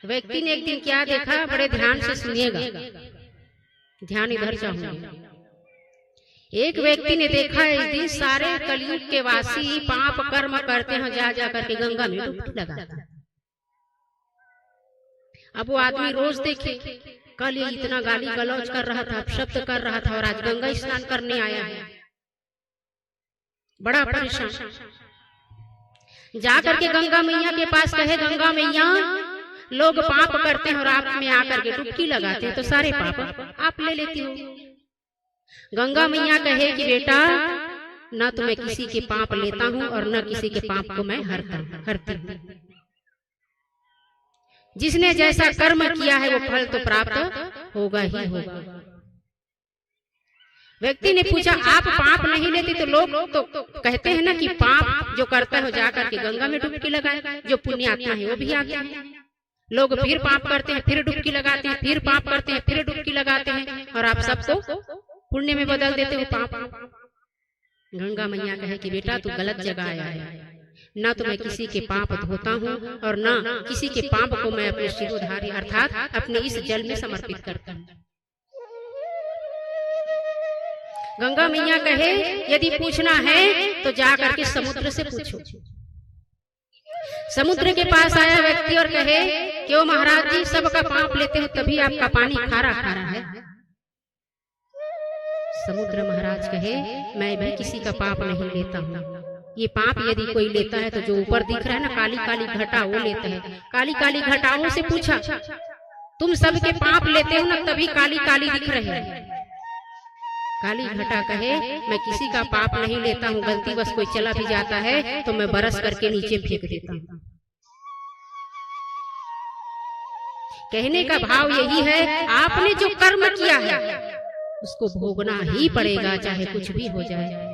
व्यक्ति ने एक दिन क्या देखा, बड़े ध्यान से सुनिएगा, ध्यान इधर चाहूंगा। एक व्यक्ति ने देखा एक दिन सारे कलयुग के वासी पाप कर्म करते हैं, जा जा करके गंगा में डुबकी लगाते हैं। अब वो आदमी रोज देखे, कल ये इतना गाली गलौज कर रहा था, शब्द कर रहा था, और आज गंगा स्नान करने आया है, बड़ा परेशान। जा करके गंगा मैया के पास कहे, गंगा मैया लोग पाप करते हैं और आप में आकर के डुबकी लगाते हैं, तो सारे पाप आप ले लेती हो। गंगा मैया कहे कि बेटा, न तो मैं किसी के पाप लेता हूं और न किसी के पाप को मैं हरती हूं। जिसने जैसा कर्म किया है वो फल तो प्राप्त होगा ही होगा। व्यक्ति ने पूछा, आप पाप नहीं लेते? तो लोग तो कहते हैं ना कि पाप जो करता है जाकर के गंगा में डुबकी लगाए, जो पुण्य आत्मा है वो भी आते हैं। लोग फिर पाप करते हैं, फिर डुबकी लगाते हैं, फिर पाप करते हैं, फिर डुबकी लगाते हैं, और आप सबको पुण्य में बदल देते हो पाप। गंगा मैया कहे कि बेटा तू गलत जगह आया है, न तो मैं किसी के पाप धोता हूँ और न किसी के पाप को मैं अपने शिरोधारी अर्थात अपने इस जल में समर्पित करता हूँ। गंगा मैया कहे, यदि पूछना है तो जा करके समुद्र से पूछो। समुद्र के पास आया व्यक्ति और कहे, क्यों महाराज जी सबका पाप लेते हो तभी आपका पानी खारा खारा है? समुद्र महाराज कहे, मैं भी किसी का पाप नहीं लेता हूँ। ये पाप यदि कोई लेता है तो जो ऊपर दिख रहा है ना काली काली घटा, वो लेता है। काली काली घटाओं से पूछा, तुम सबके पाप लेते हो ना तभी काली काली दिख रहे हैं। काली घटा कहे, मैं किसी का पाप नहीं लेता हूँ, गलती बस कोई चला भी जाता है तो मैं बरस करके नीचे फेंक देता हूँ। कहने का भाव यही है, आपने जो कर्म किया है उसको भोगना ही पड़ेगा, चाहे कुछ भी हो जाए।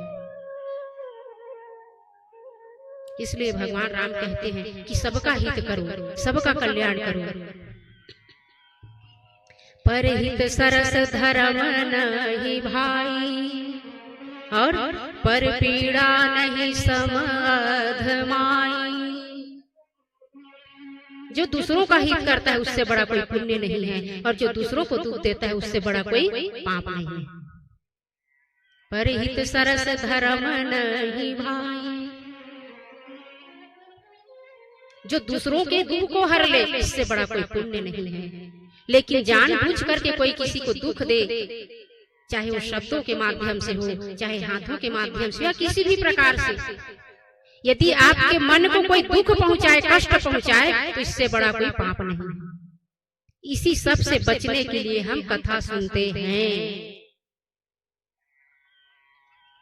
इसलिए भगवान राम कहते हैं कि सबका हित करो, सबका कल्याण करो। परहित सरस धर्म नहीं भाई, और पर पीड़ा नहीं समधमाई। जो दूसरों का हित करता है उससे बड़ा कोई पुण्य नहीं है, और जो दूसरों को दुख देता है उससे बड़ा कोई पाप नहीं है। परहित सरस धर्म नहीं भाई, जो दूसरों के दुख को हर ले इससे बड़ा कोई पुण्य नहीं है। लेकिन जानबूझ करके कोई किसी को दुख दे, चाहे वो शब्दों के माध्यम से हो, चाहे हाथों के माध्यम से, या किसी भी प्रकार से, यदि आपके मन को कोई दुख पहुंचाए, कष्ट पहुंचाए, तो इससे बड़ा कोई पाप नहीं है। इसी सब से बचने के लिए हम कथा सुनते हैं।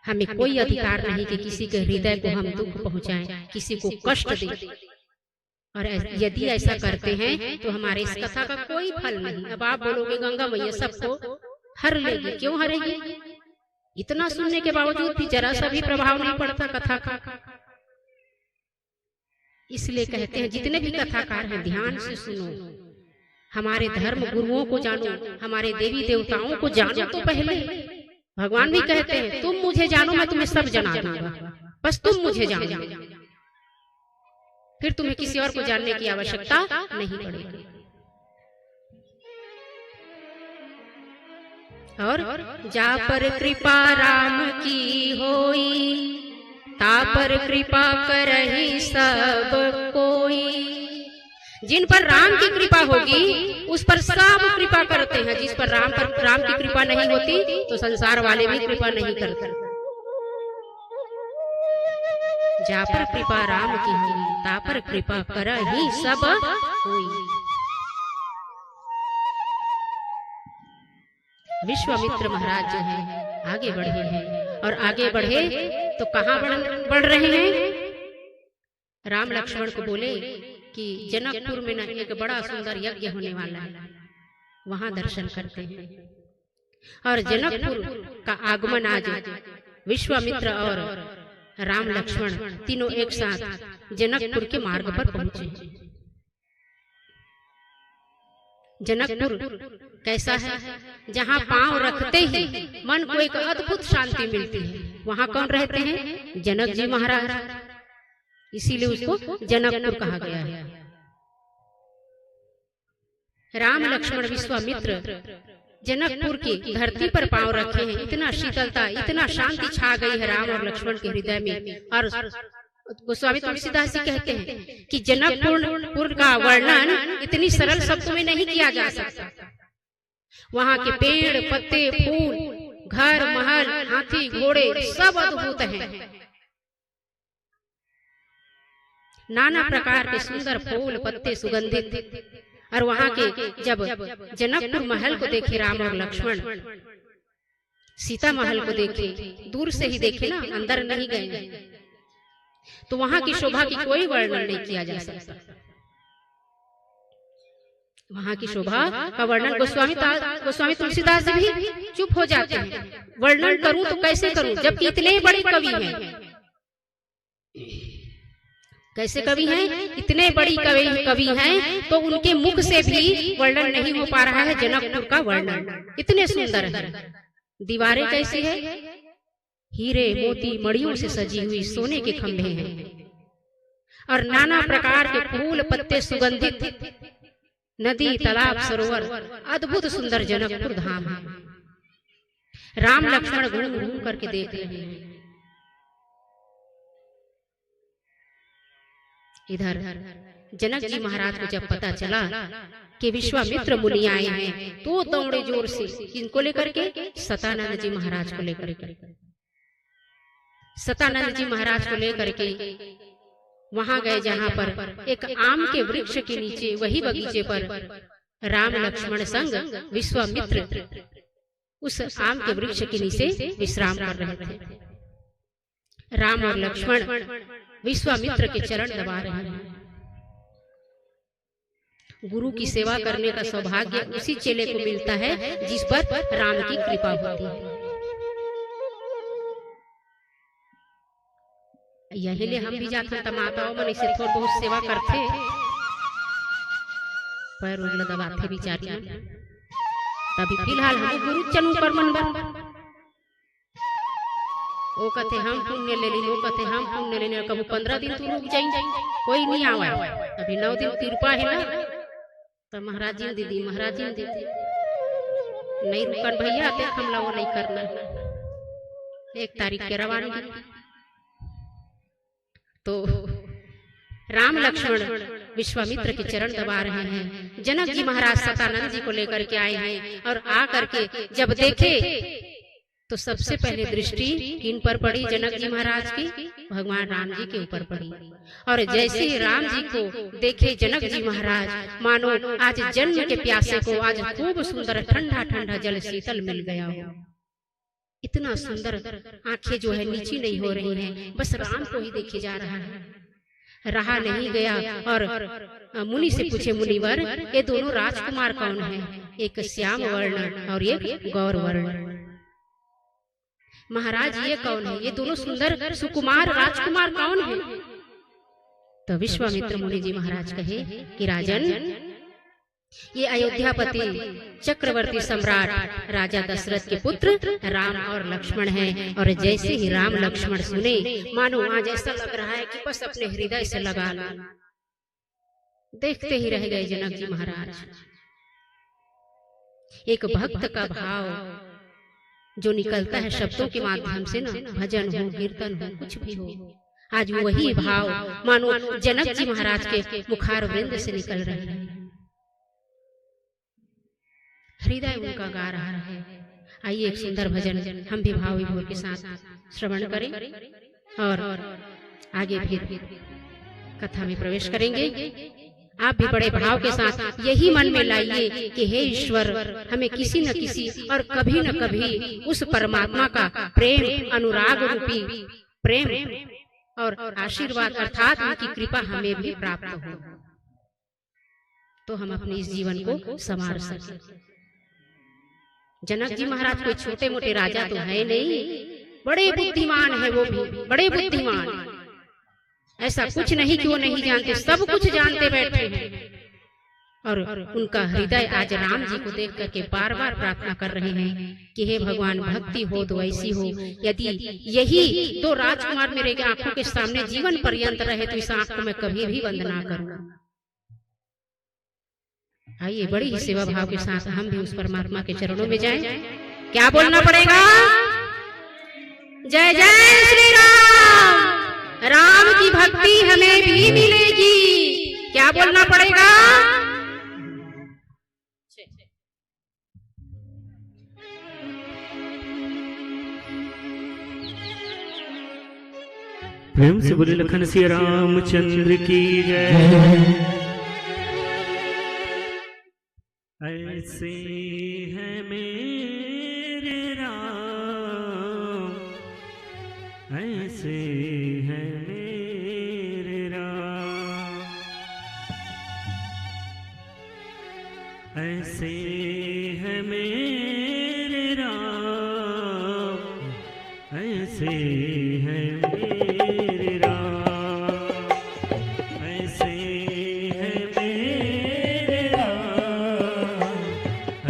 हमें कोई अधिकार नहीं कि किसी के हृदय को हम दुख पहुंचाएं, किसी को कष्ट दें, और यदि ऐसा करते हैं तो हमारे इस कथा का कोई फल नहीं। अब आप बोलोगे गंगा मैया सबको हर लेगी, क्यों हरेगी? इतना सुनने के बावजूद भी जरा सा भी प्रभाव नहीं पड़ता कथा का। इसलिए कहते हैं जितने भी कथाकार हैं ध्यान से सुनो, हमारे धर्म गुरुओं को जानो, हमारे देवी देवताओं को जानो। तो पहले भगवान भी कहते हैं तुम मुझे जानो, मैं तुम्हें सब जना दूंगा, बस तुम मुझे जानो, फिर तुम्हें किसी और को जानने की आवश्यकता नहीं पड़ेगी। और जा पर कृपा राम की होई, ता पर कृपा करहि सब कोई। जिन पर राम की कृपा होगी उस पर सब कृपा करते हैं, जिस पर राम की कृपा नहीं होती तो संसार वाले भी कृपा नहीं करते। जा पर कृपा राम की होई, ता पर कृपा करहि सब कोई। विश्वामित्र महाराज जो हैं आगे बढ़े हैं, और आगे बढ़े तो कहाँ बढ़ रहे हैं? राम लक्ष्मण को बोले कि जनकपुर में न एक बड़ा सुंदर यज्ञ होने वाला है, वहां दर्शन करते हैं। और जनकपुर का आगमन आज विश्वामित्र और राम लक्ष्मण तीनों एक साथ जनकपुर के मार्ग पर पहुंचे। जनकपुर कैसा है, जहाँ पांव रखते ही मन को एक अद्भुत शांति मिलती है। वहाँ कौन रहते हैं? जनक जी महाराज, इसीलिए उसको जनकपुर कहा गया है। राम लक्ष्मण विश्वामित्र जनकपुर की धरती पर पांव रखे हैं। इतना शीतलता, इतना शांति छा गई है राम और लक्ष्मण के हृदय में। और गोस्वामी तुलसीदास जी कहते हैं कि जनकपुर का वर्णन इतनी सरल शब्दों में नहीं किया जा सकता। वहाँ के पेड़ पत्ते, फूल, घर महल, हाथी घोड़े सब अद्भुत हैं। नाना प्रकार के सुंदर फूल पत्ते सुगंधित। और वहाँ के जब जनकपुर महल को देखे राम और लक्ष्मण, सीता महल को देखे, दूर से ही देखे ना, अंदर नहीं गए, तो वहाँ की शोभा की कोई वर्णन नहीं किया जा सकता। वहाँ की शोभा का वर्णन गोस्वामी तुलसीदास जी भी चुप हो जाते हैं। वर्णन करूं तो कैसे करूं, जबकि इतने बड़े कवि हैं। कैसे कवि हैं? इतने बड़ी कवि हैं, तो उनके मुख से भी वर्णन नहीं हो पा रहा है जनकपुर का वर्णन। इतने सुंदर है। दीवारें कैसी है? हीरे मोती मणियों से सजी हुई सोने के खंभे हैं। और नाना प्रकार के फूल पत्ते सुगंधित, नदी तालाब सरोवर, अद्भुत सुंदर जनकपुर धाम है। राम लक्ष्मण घूम घूम करके देख रहे हैं। इधर जनक जी महाराज को जब पता चला कि विश्वामित्र मुनि आए हैं, तो दौड़े जोर से। किनको लेकर के? सतानंद जी महाराज को लेकर के। सतानंद जी महाराज को लेकर के वहां गए, जहां पर एक आम के वृक्ष के नीचे, वही बगीचे पर राम लक्ष्मण संग विश्वामित्र उस आम के वृक्ष के नीचे विश्राम कर रहे थे। राम और लक्ष्मण विश्वामित्र के चरण दबा रहे हैं। गुरु की सेवा करने का सौभाग्य उसी चेले को मिलता है जिस पर राम की कृपा होती है। यही ले हम भी जाते तमाताओं मन इसे थोड़ा बहुत सेवा करते, पैर उगल दबाते बिचारियां। तभी फिलहाल हम गुरु चनु पर मन बन वो कहते हम पुण्य ले ली, वो कहते हम पुण्य लेने। कबू 15 दिन तू रुक जाएंगे, कोई नहीं आवा। अभी 9 दिन कृपा है ना, तो महाराज जी दीदी, महाराज जी दीदी नहीं रुकन भैया, देख हमला वो नहीं करना। 1 तारीख के रवानगी। तो राम लक्ष्मण विश्वामित्र के चरण दबा रहे हैं। जनक जी महाराज सतानंद जी को लेकर के आए हैं। और आ करके जब देखे तो सबसे पहले दृष्टि किन पर पड़ी? जनक जी महाराज की, भगवान राम जी के ऊपर पड़ी। और जैसे ही राम जी को देखे जनक जी महाराज, मानो आज जन्म के प्यासे को आज खूब सुंदर ठंडा ठंडा जल शीतल मिल गया हो। इतना सुंदर, आंखें जो है नीची नहीं हो रही हैं, बस राम को ही देखे जा रहा है। रहा नहीं गया और मुनि से पूछे, मुनिवर ये दोनों राजकुमार कौन है? एक श्याम वर्ण और एक गौर वर्ण। महाराज ये कौन है? ये दोनों सुंदर सुकुमार राजकुमार कौन है? तो विश्वामित्र मुनि जी महाराज कहे कि राजन, ये अयोध्यापति चक्रवर्ती सम्राट राजा दशरथ के पुत्र राम और लक्ष्मण हैं। और जैसे ही राम लक्ष्मण सुने, मानो आज ऐसा लग रहा है कि बस अपने हृदय से लगा लो। देखते ही रह गए जनक जी महाराज। एक भक्त का भाव जो निकलता है शब्दों के माध्यम से ना, भजन हो, कीर्तन हो, कुछ भी हो, आज वही भाव मानो जनक जी महाराज के मुखार वृंद से निकल रहे हैं। हृदय उनका गा रहा है। आइए एक सुंदर भजन हम भी भाव विभोर के साथ श्रवण करें और आगे फिर कथा में प्रवेश करेंगे। आप भी बड़े भाव के साथ यही मन में लाइए कि हे ईश्वर, हमें किसी न किसी और कभी न कभी उस परमात्मा का प्रेम, अनुराग रूपी प्रेम और आशीर्वाद अर्थात उनकी कृपा हमें भी प्राप्त हो, तो हम अपने इस जीवन को संवार सकें। जनक जी महाराज कोई छोटे मोटे राजा तो है नहीं, बड़े बुद्धिमान है, वो भी बड़े बुद्धिमान। ऐसा कुछ नहीं कि वो नहीं जानते, सब कुछ जानते बैठे हैं। और उनका हृदय आज राम जी को देख करके बार बार प्रार्थना कर रहे हैं कि हे भगवान, भक्ति हो तो ऐसी हो, यदि यही तो राजकुमार मेरे आंखों के सामने जीवन पर्यंत रहे तो इस आंख को मैं कभी भी बंद ना करूं। आइए बड़ी ही सेवा भाव के साथ हम भी उस परमात्मा के चरणों में जाएं। क्या बोलना पड़ेगा? जय जय श्री राम। राम की भक्ति हमें भी मिलेगी। क्या बोलना पड़ेगा? प्रेम से बोले लखन सिया रामचंद्र की जय। ऐसे है मेरे राम, ऐसे है मेरे राम, ऐसे है मेरे राम, ऐसे है मेरे राम, ऐसे है मेरे राम,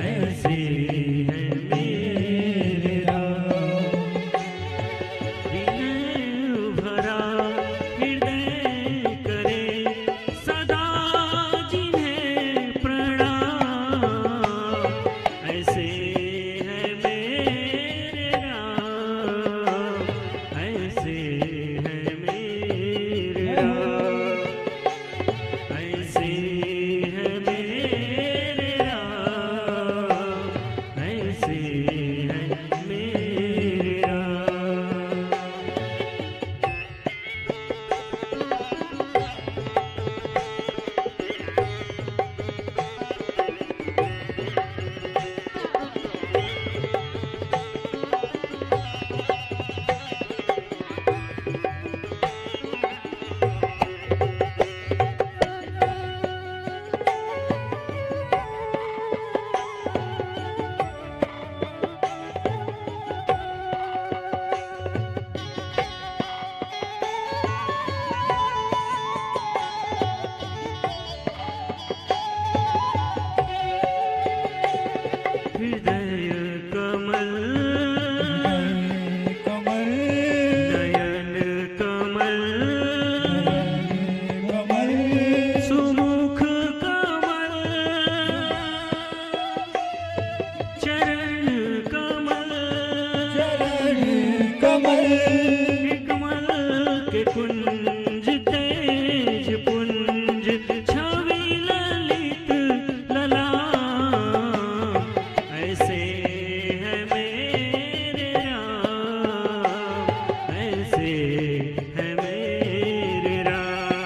ऐसे है मेरे राम। विनय भरा हृदय करे सदा जिन्हें प्रणाम, ऐसे है मेरे राम, ऐसे है मेरे राम, ऐसे है मेरे राम, ऐसे है मेरे राम। हृदय कमल कमल नयन कमल कमल सुमुख कमल चरण कमल चरण कमल कमल के कुंज तेज पुंज छवि ललित ललाम, ऐसे है मेरे राम, ऐसे है मेरे राम,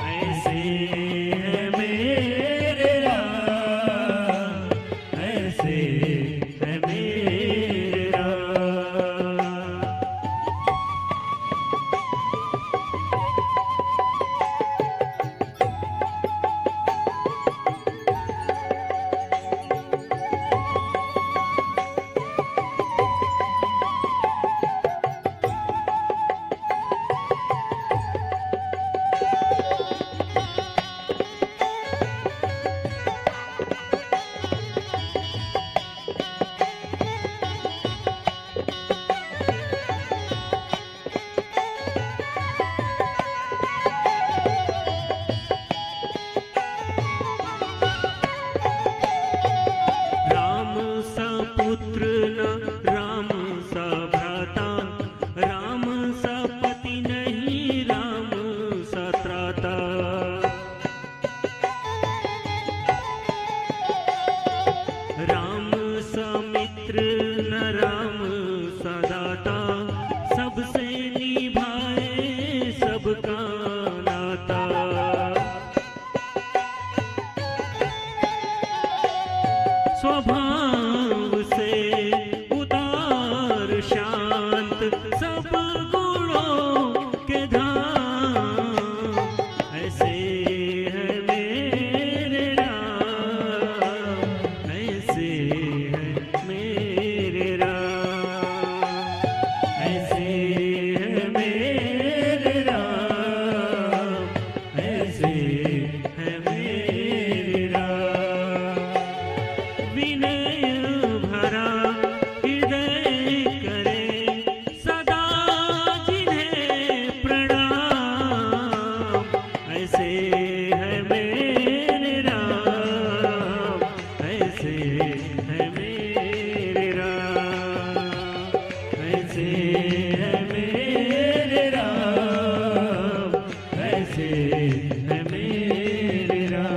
ऐसे है मेरे राम, ऐसे है मेरे राम। राम सा पुत्र न राम सा भ्राता, राम सा पति नहीं राम सा त्राता। राम सा मित्र न राम सा दाता, सबसे निभाए सबका नाता। स्वभाव से उदार शांत सब गुणों के धाम, ऐसे है मेरे राम, ऐसे है मेरे राम, ऐसे है मेरे राम, ऐसे है मेरे भरा हृदय करे सदा जिन्हें प्रणाम। ऐसे है मेरे राम, ऐसे है मेरे राम, ऐसे है मेरे राम, ऐसे है मेरे राम।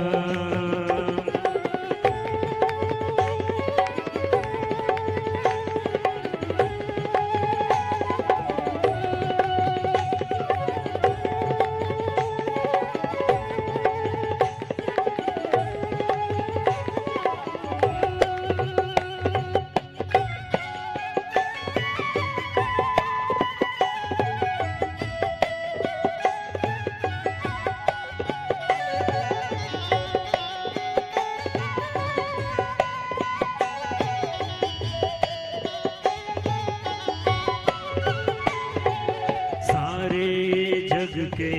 सारे जग के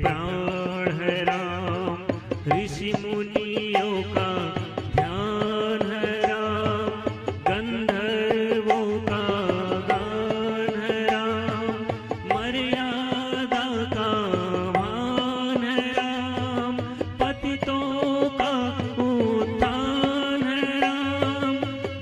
प्राण है राम, ऋषि मुनियों का ध्यान है राम, गंधर्वों का गान है राम, मर्यादा का मान है राम, पतितों का उत्थान है राम,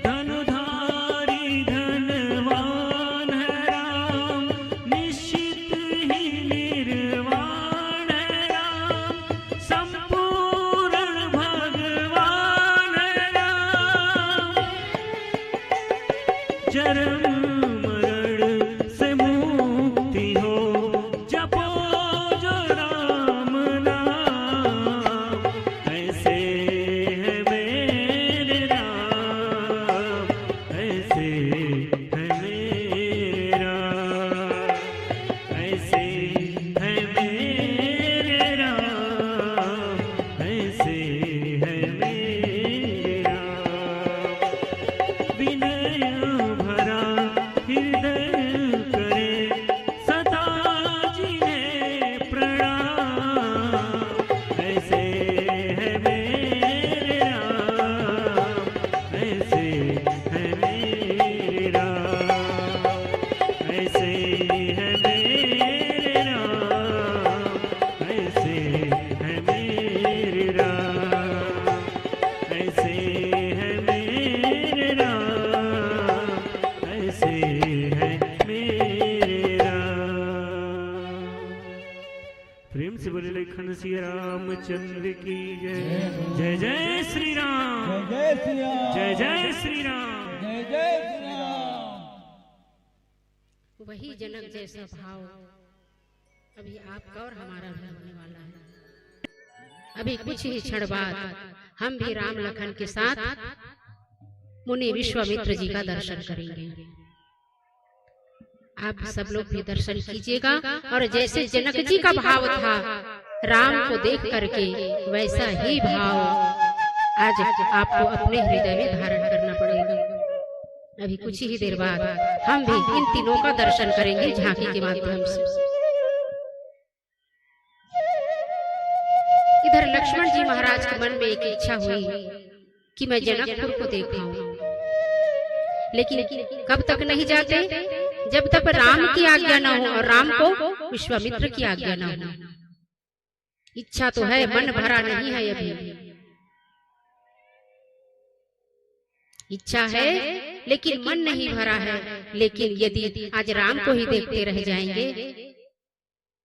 धनुधारी धनवान है राम, निश्चित ही निर्वाण है राम, संपूर्ण भगवान है राम। जन्म मरण से मुक्ति हो, जपो जो राम नाम। ऐसे है मेरे राम, ऐसे है मेरे राम, ऐसे है मेरे राम, ऐसे है मेरे राम। विनय भरा हृदय करे सदा जिन्हें प्रणाम। ऐसे है मेरे राम, ऐसे है मेरे राम, ऐसे है मेरे राम, ऐसे है मेरे राम, ऐसे है मेरे राम, ऐसे है मेरे राम। प्रेम से बोले लखन सिया रामचंद्र की जय। जय जय श्री राम, जय श्री राम, जय जय श्री राम। जय जय श्री राम। वही जनक जैसा भाव अभी आपका और हमारा भी होने वाला है। अभी कुछ ही क्षण बाद हम भी राम लखन के साथ मुनि विश्वामित्र जी का दर्शन करेंगे। आप सब लोग भी दर्शन कीजिएगा और जैसे जनक जी का भाव था राम को देख करके, वैसा ही भाव आज आपको अपने हृदय में धारण करना पड़ेगा। अभी कुछ ही देर बाद हम भी इन तीनों का दर्शन करेंगे झांकी के माध्यम से। इधर लक्ष्मण जी महाराज के मन में एक इच्छा हुई कि मैं जनकपुर को देखाऊं, लेकिन कब तक नहीं जाते जब तक राम की आज्ञा न हो और राम को विश्वामित्र की आज्ञा न हो। इच्छा तो है, मन भरा नहीं है। अभी इच्छा है लेकिन मन नहीं भरा है। लेकिन यदि आज राम को ही देखते रह जाएंगे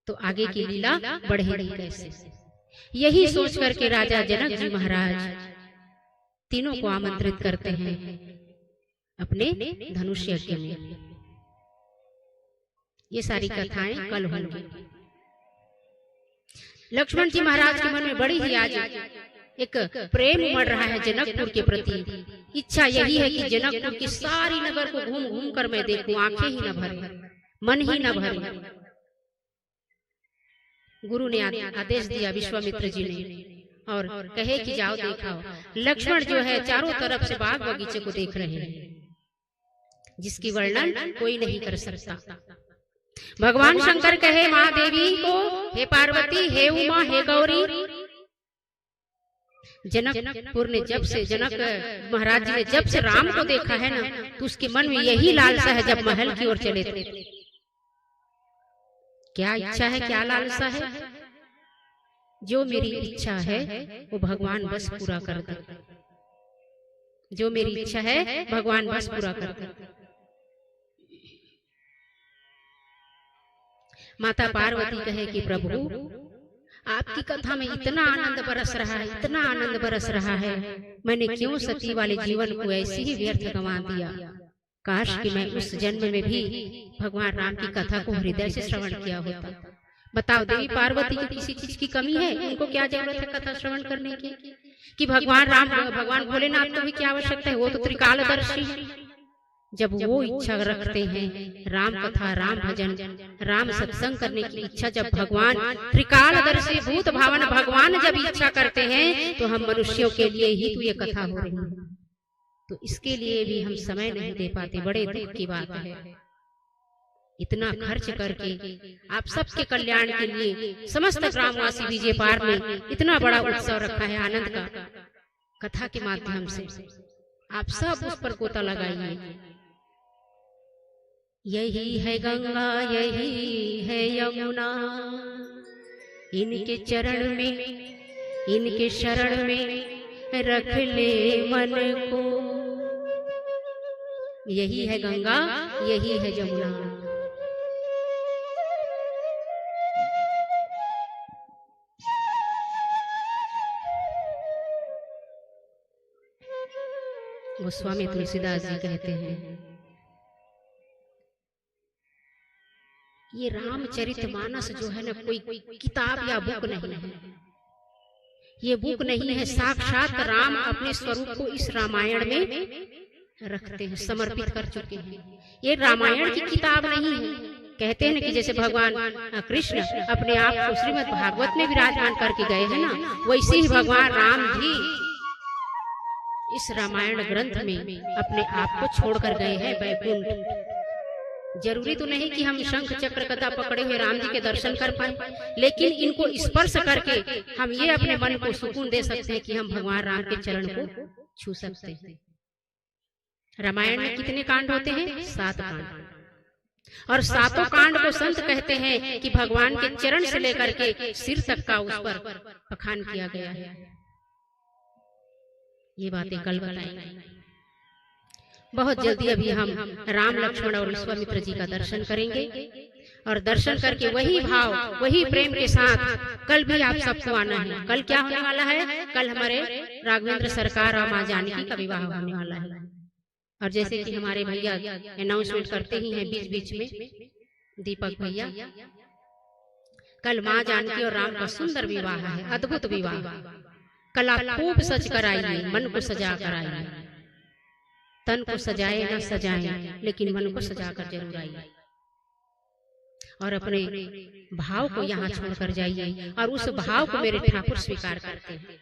तो आगे की लीला बढ़ेगी कैसे। यही सोच करके राजा जनक जी महाराज तीनों को आमंत्रित करते हैं अपने धनुष यज्ञ में। ये सारी कथाएं कल होंगी। लक्ष्मण जी महाराज के मन में बड़ी ही आज एक प्रेम उमड़ रहा है जनकपुर के प्रति। इच्छा यही है कि जनकपुर की सारी नगर को घूम घूम कर मैं देखूं, आंखें ही न भरे, मन ही न भरे। गुरु ने आदेश दिया विश्वामित्र जी ने और कहे कि जाओ देखाओ। लक्ष्मण जो है चारों तरफ से बाग बगीचे को देख रहे हैं जिसकी वर्णन कोई नहीं कर सकता। भगवान शंकर कहे महादेवी को, हे पार्वती, हे उमा, हे गौरी, जनकपुर ने जब से जनक महाराज जी ने जब से राम को देखा है ना, तो उसके मन में यही लालसा है जब महल की ओर चले थे। क्या इच्छा है, क्या लालसा है? जो मेरी इच्छा है वो भगवान बस पूरा कर दे। जो मेरी इच्छा है भगवान बस पूरा कर दे। माता पार्वती कहे कि प्रभु, आपकी कथा में इतना आनंद बरस रहा है, इतना आनंद बरस रहा है, मैंने क्यों सती वाले जीवन को ऐसे ही व्यर्थ गंवा दिया। काश कि मैं उस जन्म में भी भगवान राम की कथा को हृदय से श्रवण किया होता। बताओ, देवी पार्वती को किसी चीज की कमी है? उनको क्या जरूरत है कथा श्रवण करने की? कि भगवान राम, भगवान भोलेनाथ को भी क्या आवश्यकता है? वो तो त्रिकालदर्शी है। जब वो इच्छा रखते हैं राम कथा, राम भजन, राम सत्संग करने की इच्छा, जब भगवान त्रिकालदर्शी भूत भावन भगवान जब इच्छा करते हैं, तो हम मनुष्यों के लिए ही तो ये कथा हो रही है। तो इसके लिए भी हम समय नहीं दे पाते, बड़े दुख की बात है। इतना खर्च करके आप सबके कल्याण के लिए समस्त ग्रामवासी विजय पार में इतना बड़ा उत्सव रखा है आनंद का, कथा के माध्यम से आप सब उस पर गोता लगाइए। यही है गंगा, यही है यमुना, इनके चरण में, इनके शरण में रख ले मन को। यही है गंगा, यही है यमुना। गोस्वामी तुलसीदास जी कहते हैं, ये रामचरितमानस जो है ना, कोई किताब या बुक नहीं है। ये बुक नहीं है, साक्षात राम अपने स्वरूप को इस रामायण में रखते हैं, समर्पित कर चुके हैं। ये रामायण की किताब नहीं है। कहते हैं ना कि जैसे भगवान कृष्ण अपने आप को श्रीमद् भागवत में विराजमान करके गए हैं ना, वैसे ही भगवान राम भी इस रामायण ग्रंथ में अपने आप को छोड़कर गए हैं वैकुंठ। जरूरी तो नहीं कि हम शंख चक्र गदा पकड़े हुए राम जी के दर्शन कर पाए, लेकिन इनको स्पर्श करके हम ये अपने मन को सुकून दे सकते हैं कि हम भगवान राम के चरण को छू सकते हैं। रामायण में कितने कांड होते हैं? 7 कांड। और 7 कांड को संत कहते हैं कि भगवान के चरण से लेकर के सिर तक का उस पर बखान किया गया है। ये बातें कल बताएंगे। बहुत जल्दी अभी हम राम लक्ष्मण और विश्वामित्र जी का दर्शन करेंगे, और दर्शन करके वही भाव, वही प्रेम के साथ कल भी आप सबको आना है। कल क्या होने वाला है? कल हमारे राघवेंद्र सरकार और माँ जानकी का विवाह होने वाला है। और जैसे कि हमारे भैया अनाउंसमेंट करते ही हैं बीच बीच में, दीपक भैया, कल माँ जानकी और राम का सुंदर विवाह है, अद्भुत विवाह। कल आप खूब सज कर आइए, मन को सजा कर आइए। तन को सजाए ना सजाए, लेकिन मन को सजा कर जरूर आइए, और अपने भाव को यहाँ छोड़कर जाइए, और उस भाव को मेरे ठाकुर स्वीकार करते हैं।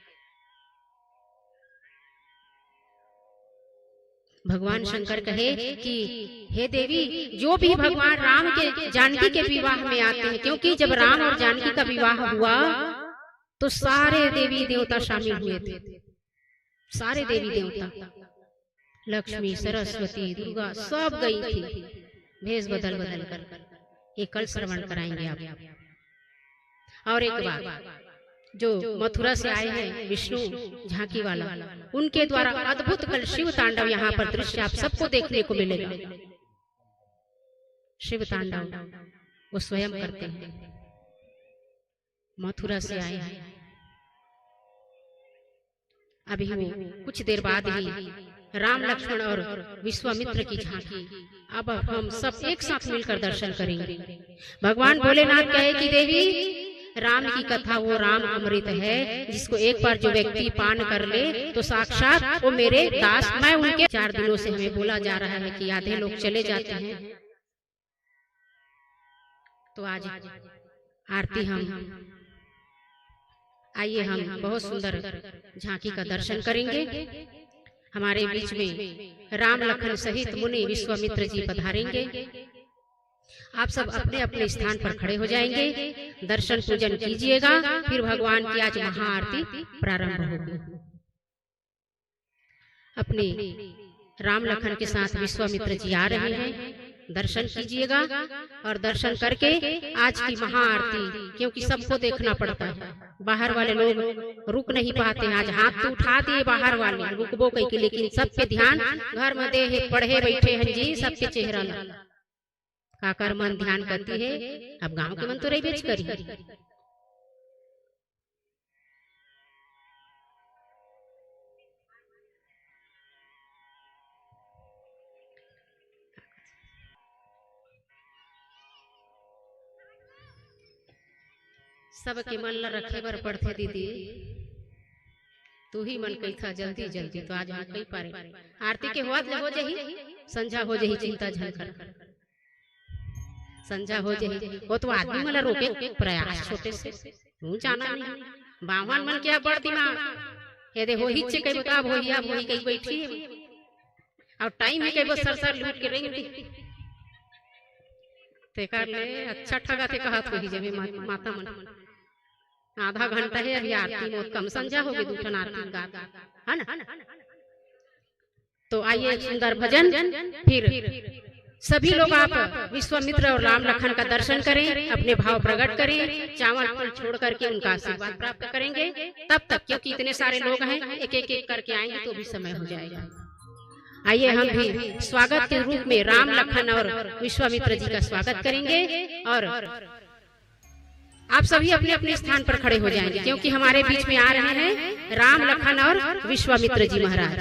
भगवान शंकर कहे कि हे देवी, जो भी भगवान राम के जानकी के विवाह में आते हैं, क्योंकि जब राम और जानकी का विवाह हुआ तो सारे देवी देवता शामिल हुए थे। सारे देवी देवता, लक्ष्मी, सरस्वती, दुर्गा सब गई थी भेष बदल बदल कर। ये कल श्रवण कराएंगे आप। और एक बात, जो मथुरा से आए हैं विष्णु झांकी वाला, उनके द्वारा अद्भुत कल शिव तांडव यहाँ पर दृश्य आप सबको देखने को मिलेगा। शिव तांडव वो स्वयं करते हैं, मथुरा से आए हैं। अभी वो कुछ देर बाद ही राम लक्ष्मण और विश्वामित्र की झांकी अब हम सब एक साथ मिलकर दर्शन करेंगे। भगवान भोलेनाथ कहे कि देवी, राम की कथा वो राम अमृत है, जिसको एक बार जो व्यक्ति पान कर ले तो साक्षात वो मेरे दास। मैं उनके 4 दिनों से हमें बोला जा रहा है कि आधे लोग चले जाते हैं, तो आज आरती हम आइए हम बहुत सुंदर झांकी का दर्शन करेंगे। हमारे बीच में राम लखन सहित मुनि विश्वामित्र जी पधारेंगे। आप सब अपने अपने स्थान पर खड़े हो जाएंगे, दर्शन पूजन कीजिएगा, फिर भगवान की आज महाआरती प्रारंभ होगी। अपने राम लखन के साथ विश्वामित्र जी आ रहे हैं, दर्शन कीजिएगा और दर्शन करके आज की महाआरती, क्योंकि सबको देखना पड़ता है, बाहर वाले लोग रुक नहीं पाते हैं। आज हाथ तो उठा दिए बाहर वाले रुकबो कहीं के, लेकिन सबके ध्यान घर में दे पढ़े बैठे हैं जी, सबके चेहरा काकर मन ध्यान करती है। अब गांव के मन तो रही बेच करी। सबके मन ला रखे बर पड़थे दीदी, तू ही मन कही था जल्दी जल्दी, तो आज हम कही पारे आरती के हुआ हो जही, संझा हो जही, चिंता झन कर संझा हो जही। वो तो आदमी मला रोके प्रयास छोटे से तू जाना नहीं, बावन मन क्या बड़ दिमाग ये दे हो ही चे कई बता हो ही आप वही कहीं बैठी है और टाइम है कई वो सर लूट के रहेंगे ते कर ले। अच्छा ठगा थे कहा तो ही जब माता मन आधा घंटा है अभी आरती में कम संझा होगी, दूठन आरती गा है ना। तो आइए सुंदर भजन, फिर सभी लोग आप विश्वामित्र और राम लखन का दर्शन करें, अपने भाव प्रकट करें, चावल फल छोड़ करके उनका आशीर्वाद प्राप्त करेंगे। तब तक क्योंकि इतने सारे लोग हैं, एक एक करके आएंगे तो भी समय हो जाएगा। आइए हम भी स्वागत के रूप में राम लखन और विश्वामित्र जी का स्वागत करेंगे और आप सभी अपने अपने स्थान पर खड़े हो जाएंगे, क्योंकि हमारे बीच में आ रहे हैं राम लखन और विश्वामित्र जी महाराज।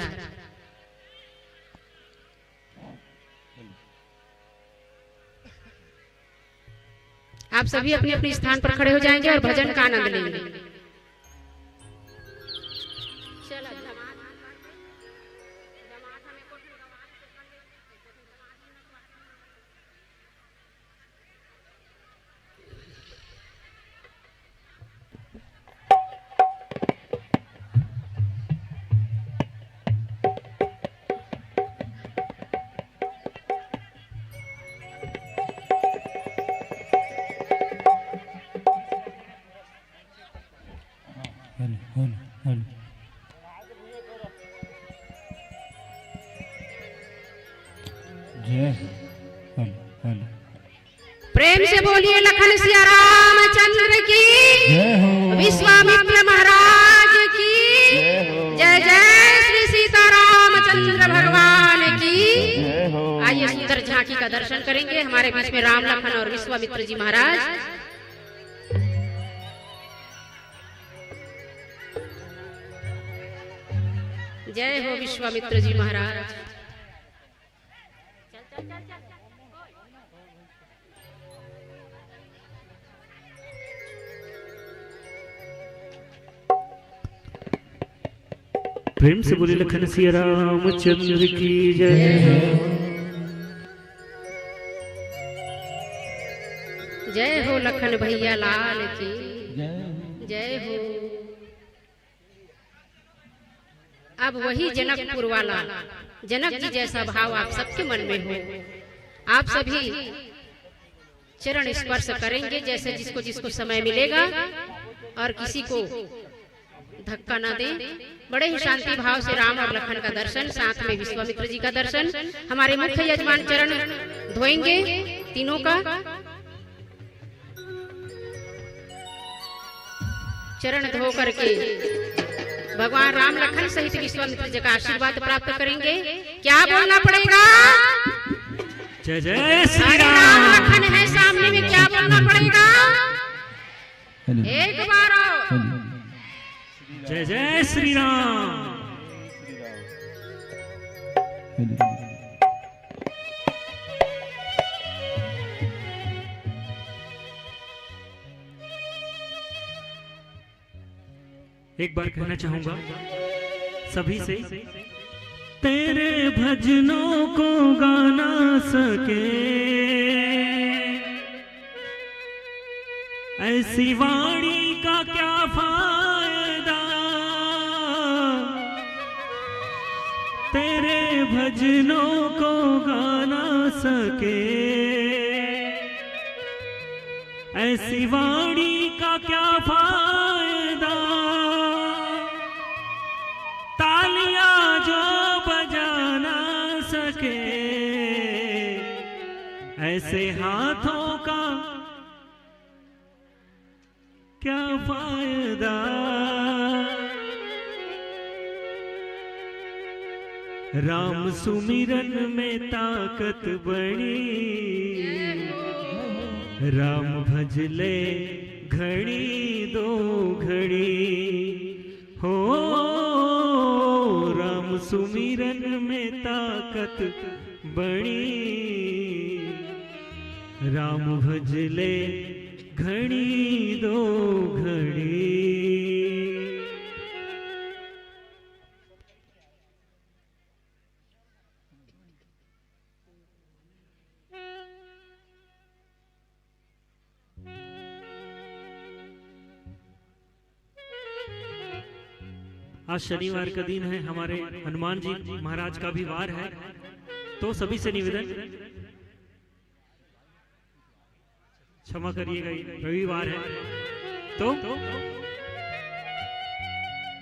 आप सभी अपने अपने स्थान पर खड़े हो जाएंगे और भजन का आनंद लेंगे। प्रेम से बोलिए लखन सिया रामचंद्र की, विश्वामित्र महाराज की जय, जय श्री सीता रामचंद्र भगवान की। आइए सुंदर झांकी का दर्शन करेंगे, हमारे बीच में राम लखन और विश्वामित्र जी महाराज। जय हो विश्वामित्र जी महाराज। प्रेम से बोले लखन सिया रामचंद्र की जय। जय हो लखन भैया लाल की जय हो। अब वही जनकपुर वाला जनक जी जैसा भाव आप सबके मन में हो। आप सभी चरण स्पर्श करेंगे जैसे जिसको जिसको समय मिलेगा, और किसी को धक्का ना दें। बड़े ही शांति भाव से राम और लखन का दर्शन, साथ में विश्वामित्र जी का दर्शन। हमारे मुख्य यजमान चरण धोएंगे तीनों का। चरण धो करके भगवान राम लखन सहित विश्वामित्र जी का आशीर्वाद प्राप्त करेंगे। क्या बोलना पड़ेगा? जय जय श्री राम लखन है सामने में, क्या बोलना पड़ेगा? एक बार जय जय श्री राम। एक बार कहना चाहूंगा सभी से, तेरे भजनों को गा ना सके ऐसी वाणी का क्या फायदा। तेरे भजनों को गा ना सके ऐसी वाणी का क्या फायदा, तालियां जो बजा ना सके, ऐसे हाथों का क्या फायदा। राम सुमिरन में ताकत बड़ी, राम भजले घड़ी दो घड़ी हो। राम सुमिरन में ताकत बड़ी, राम भजले घड़ी दो घड़ी। आज शनिवार का दिन है, हमारे हनुमान जी महाराज का भी वार है, तो सभी से निवेदन क्षमा करिएगा, रविवार है तो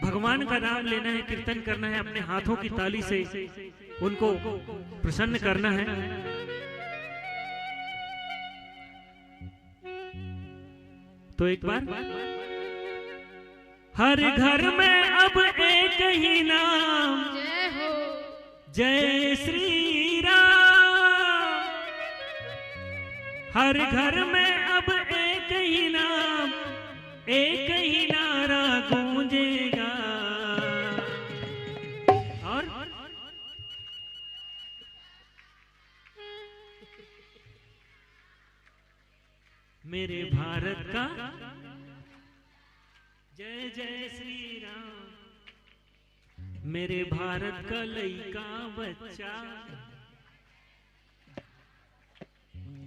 भगवान का नाम लेना है, कीर्तन करना है, अपने हाथों की ताली से उनको प्रसन्न करना है। तो एक बार हर घर में अब एक ही नाम, जय हो जय श्री राम। हर घर में अब एक ही नाम, एक ही नारा गूंजेगा। और मेरे भारत का जय जय श्री राम, मेरे भारत का लइका बच्चा।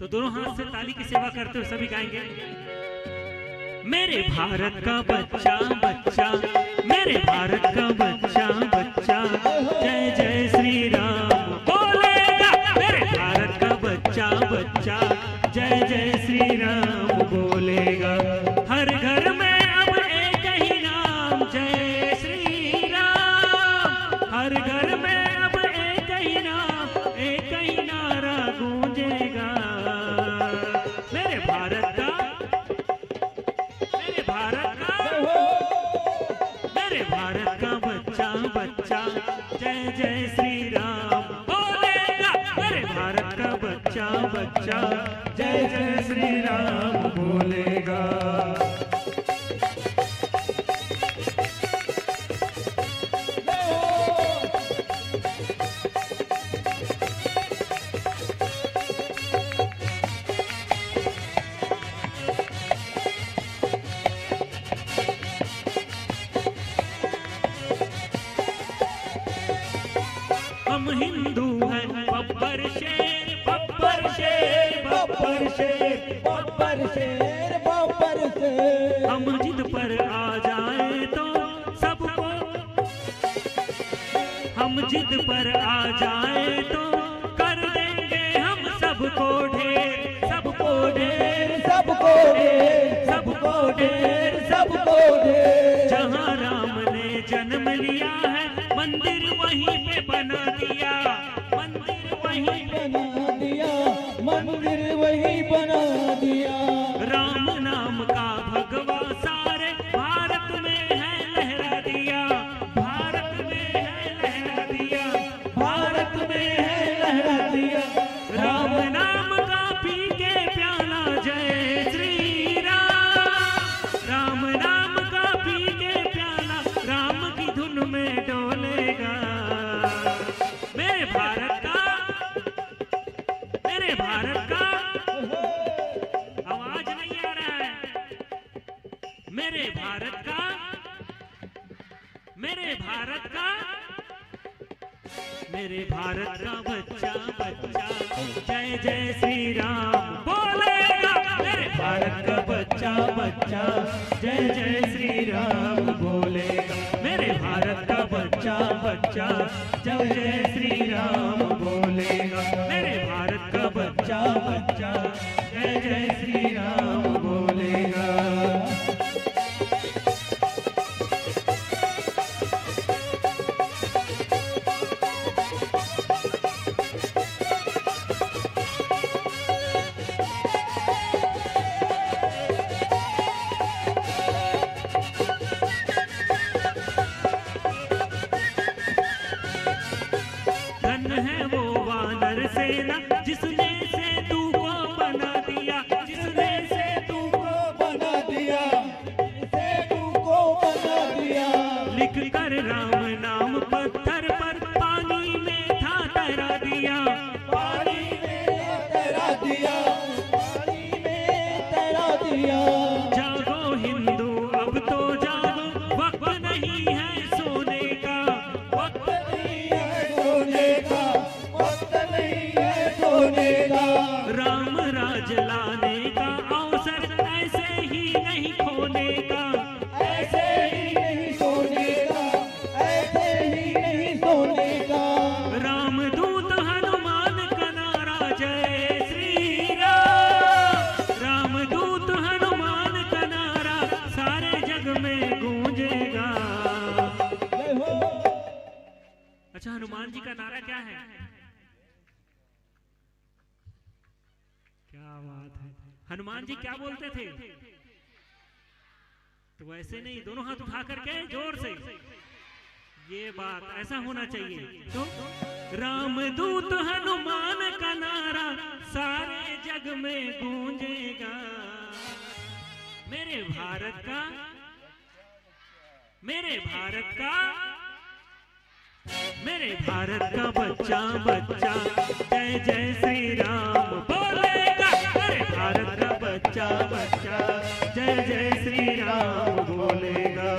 तो दोनों हाथ से ताली की सेवा करते हुए सभी गाएंगे। मेरे भारत का बच्चा बच्चा, मेरे भारत का बच्चा बच्चा, जय जय श्री राम बोलेगा। मेरे भारत का बच्चा बच्चा, जय जय श्री राम बोलेगा। हर घर में अब एक ही नाम, जय श्री राम। हर घर में अब एक ही नाम, एक ही नारा गूंजेगा। मेरे भारत का, मेरे भारत का, मेरे भारत का बच्चा बच्चा, जय जय श्री राम बोलेगा। मेरे भारत का बच्चा बच्चा, जय जय श्री राम बोलेगा। हम हिंदू हैं बब्बर शेर, बब्बर शेर, बब्बर शेर, बब्बर शेर, बब्बर शेर। हम जिद पर आ जाए तो सबको, हम जिद पर आ जाए तो कर देंगे हम सबको ढेर, सबको ढेर, सबको ढेर, सबको ढेर, सबको ढेर। जहाँ राम ने जन्म लिया है, मंदिर वहीं पे बना दिया, मंदिर वहीं बना दिया, मंदिर वही बना दिया। राम नाम का भगवा सारे भारत में है लहरा दिया, भारत में है लहरा दिया, भारत में है लहरा दिया। राम नाम का पी के प्याला, जय श्री राम। राम नाम का पी के प्याला, राम की धुन में डोलेगा। मेरे भारत का, मेरे भारत का, आवाज नहीं आ रहा है। मेरे भारत का, मेरे भारत का, मेरे भारत का बच्चा बच्चा, जय जय श्री राम बोलेगा। मेरे भारत का बच्चा बच्चा, जय जय श्री राम बोलेगा। मेरे भारत का बच्चा बच्चा, जय जय श्री राम बोलेगा। मेरे भारत का बच्चा बच्चा, जय जय श्री राम बोलेगा। वैसे ना जिसने सेतु को बना दिया, जिसने सेतु को बना दिया, सेतु को बना दिया। लिख कर राम नाम पत्थर पर पानी में था तैरा दिया, पानी में तैरा दिया, पानी में तैरा दिया। जागो हिंदू अब तो जागो, वक्त नहीं है सोने का, वक्त नहीं है सोने का, वक्त नहीं है सोने का। राम राज लाने का अवसर ऐसे ही नहीं खोने का, ऐसे ही नहीं सोने का, ऐसे ही नहीं सोने का। रामदूत हनुमान का नारा जय श्री राम, रामदूत हनुमान का नारा सारे जग में गूंजेगा। जय हो। अच्छा, हनुमान जी का नारा क्या है? क्या बात है। हनुमान जी क्या बोलते थे? तो वैसे नहीं, दोनों हाथ उठा करके जोर से, ये बात ऐसा होना चाहिए। तो रामदूत हनुमान का नारा सारे जग में गूंजेगा। मेरे भारत का, मेरे भारत का, मेरे भारत का बच्चा बच्चा जय जय श्री राम बोलेगा। मेरे भारत का बच्चा बच्चा जय जय श्री राम बोलेगा।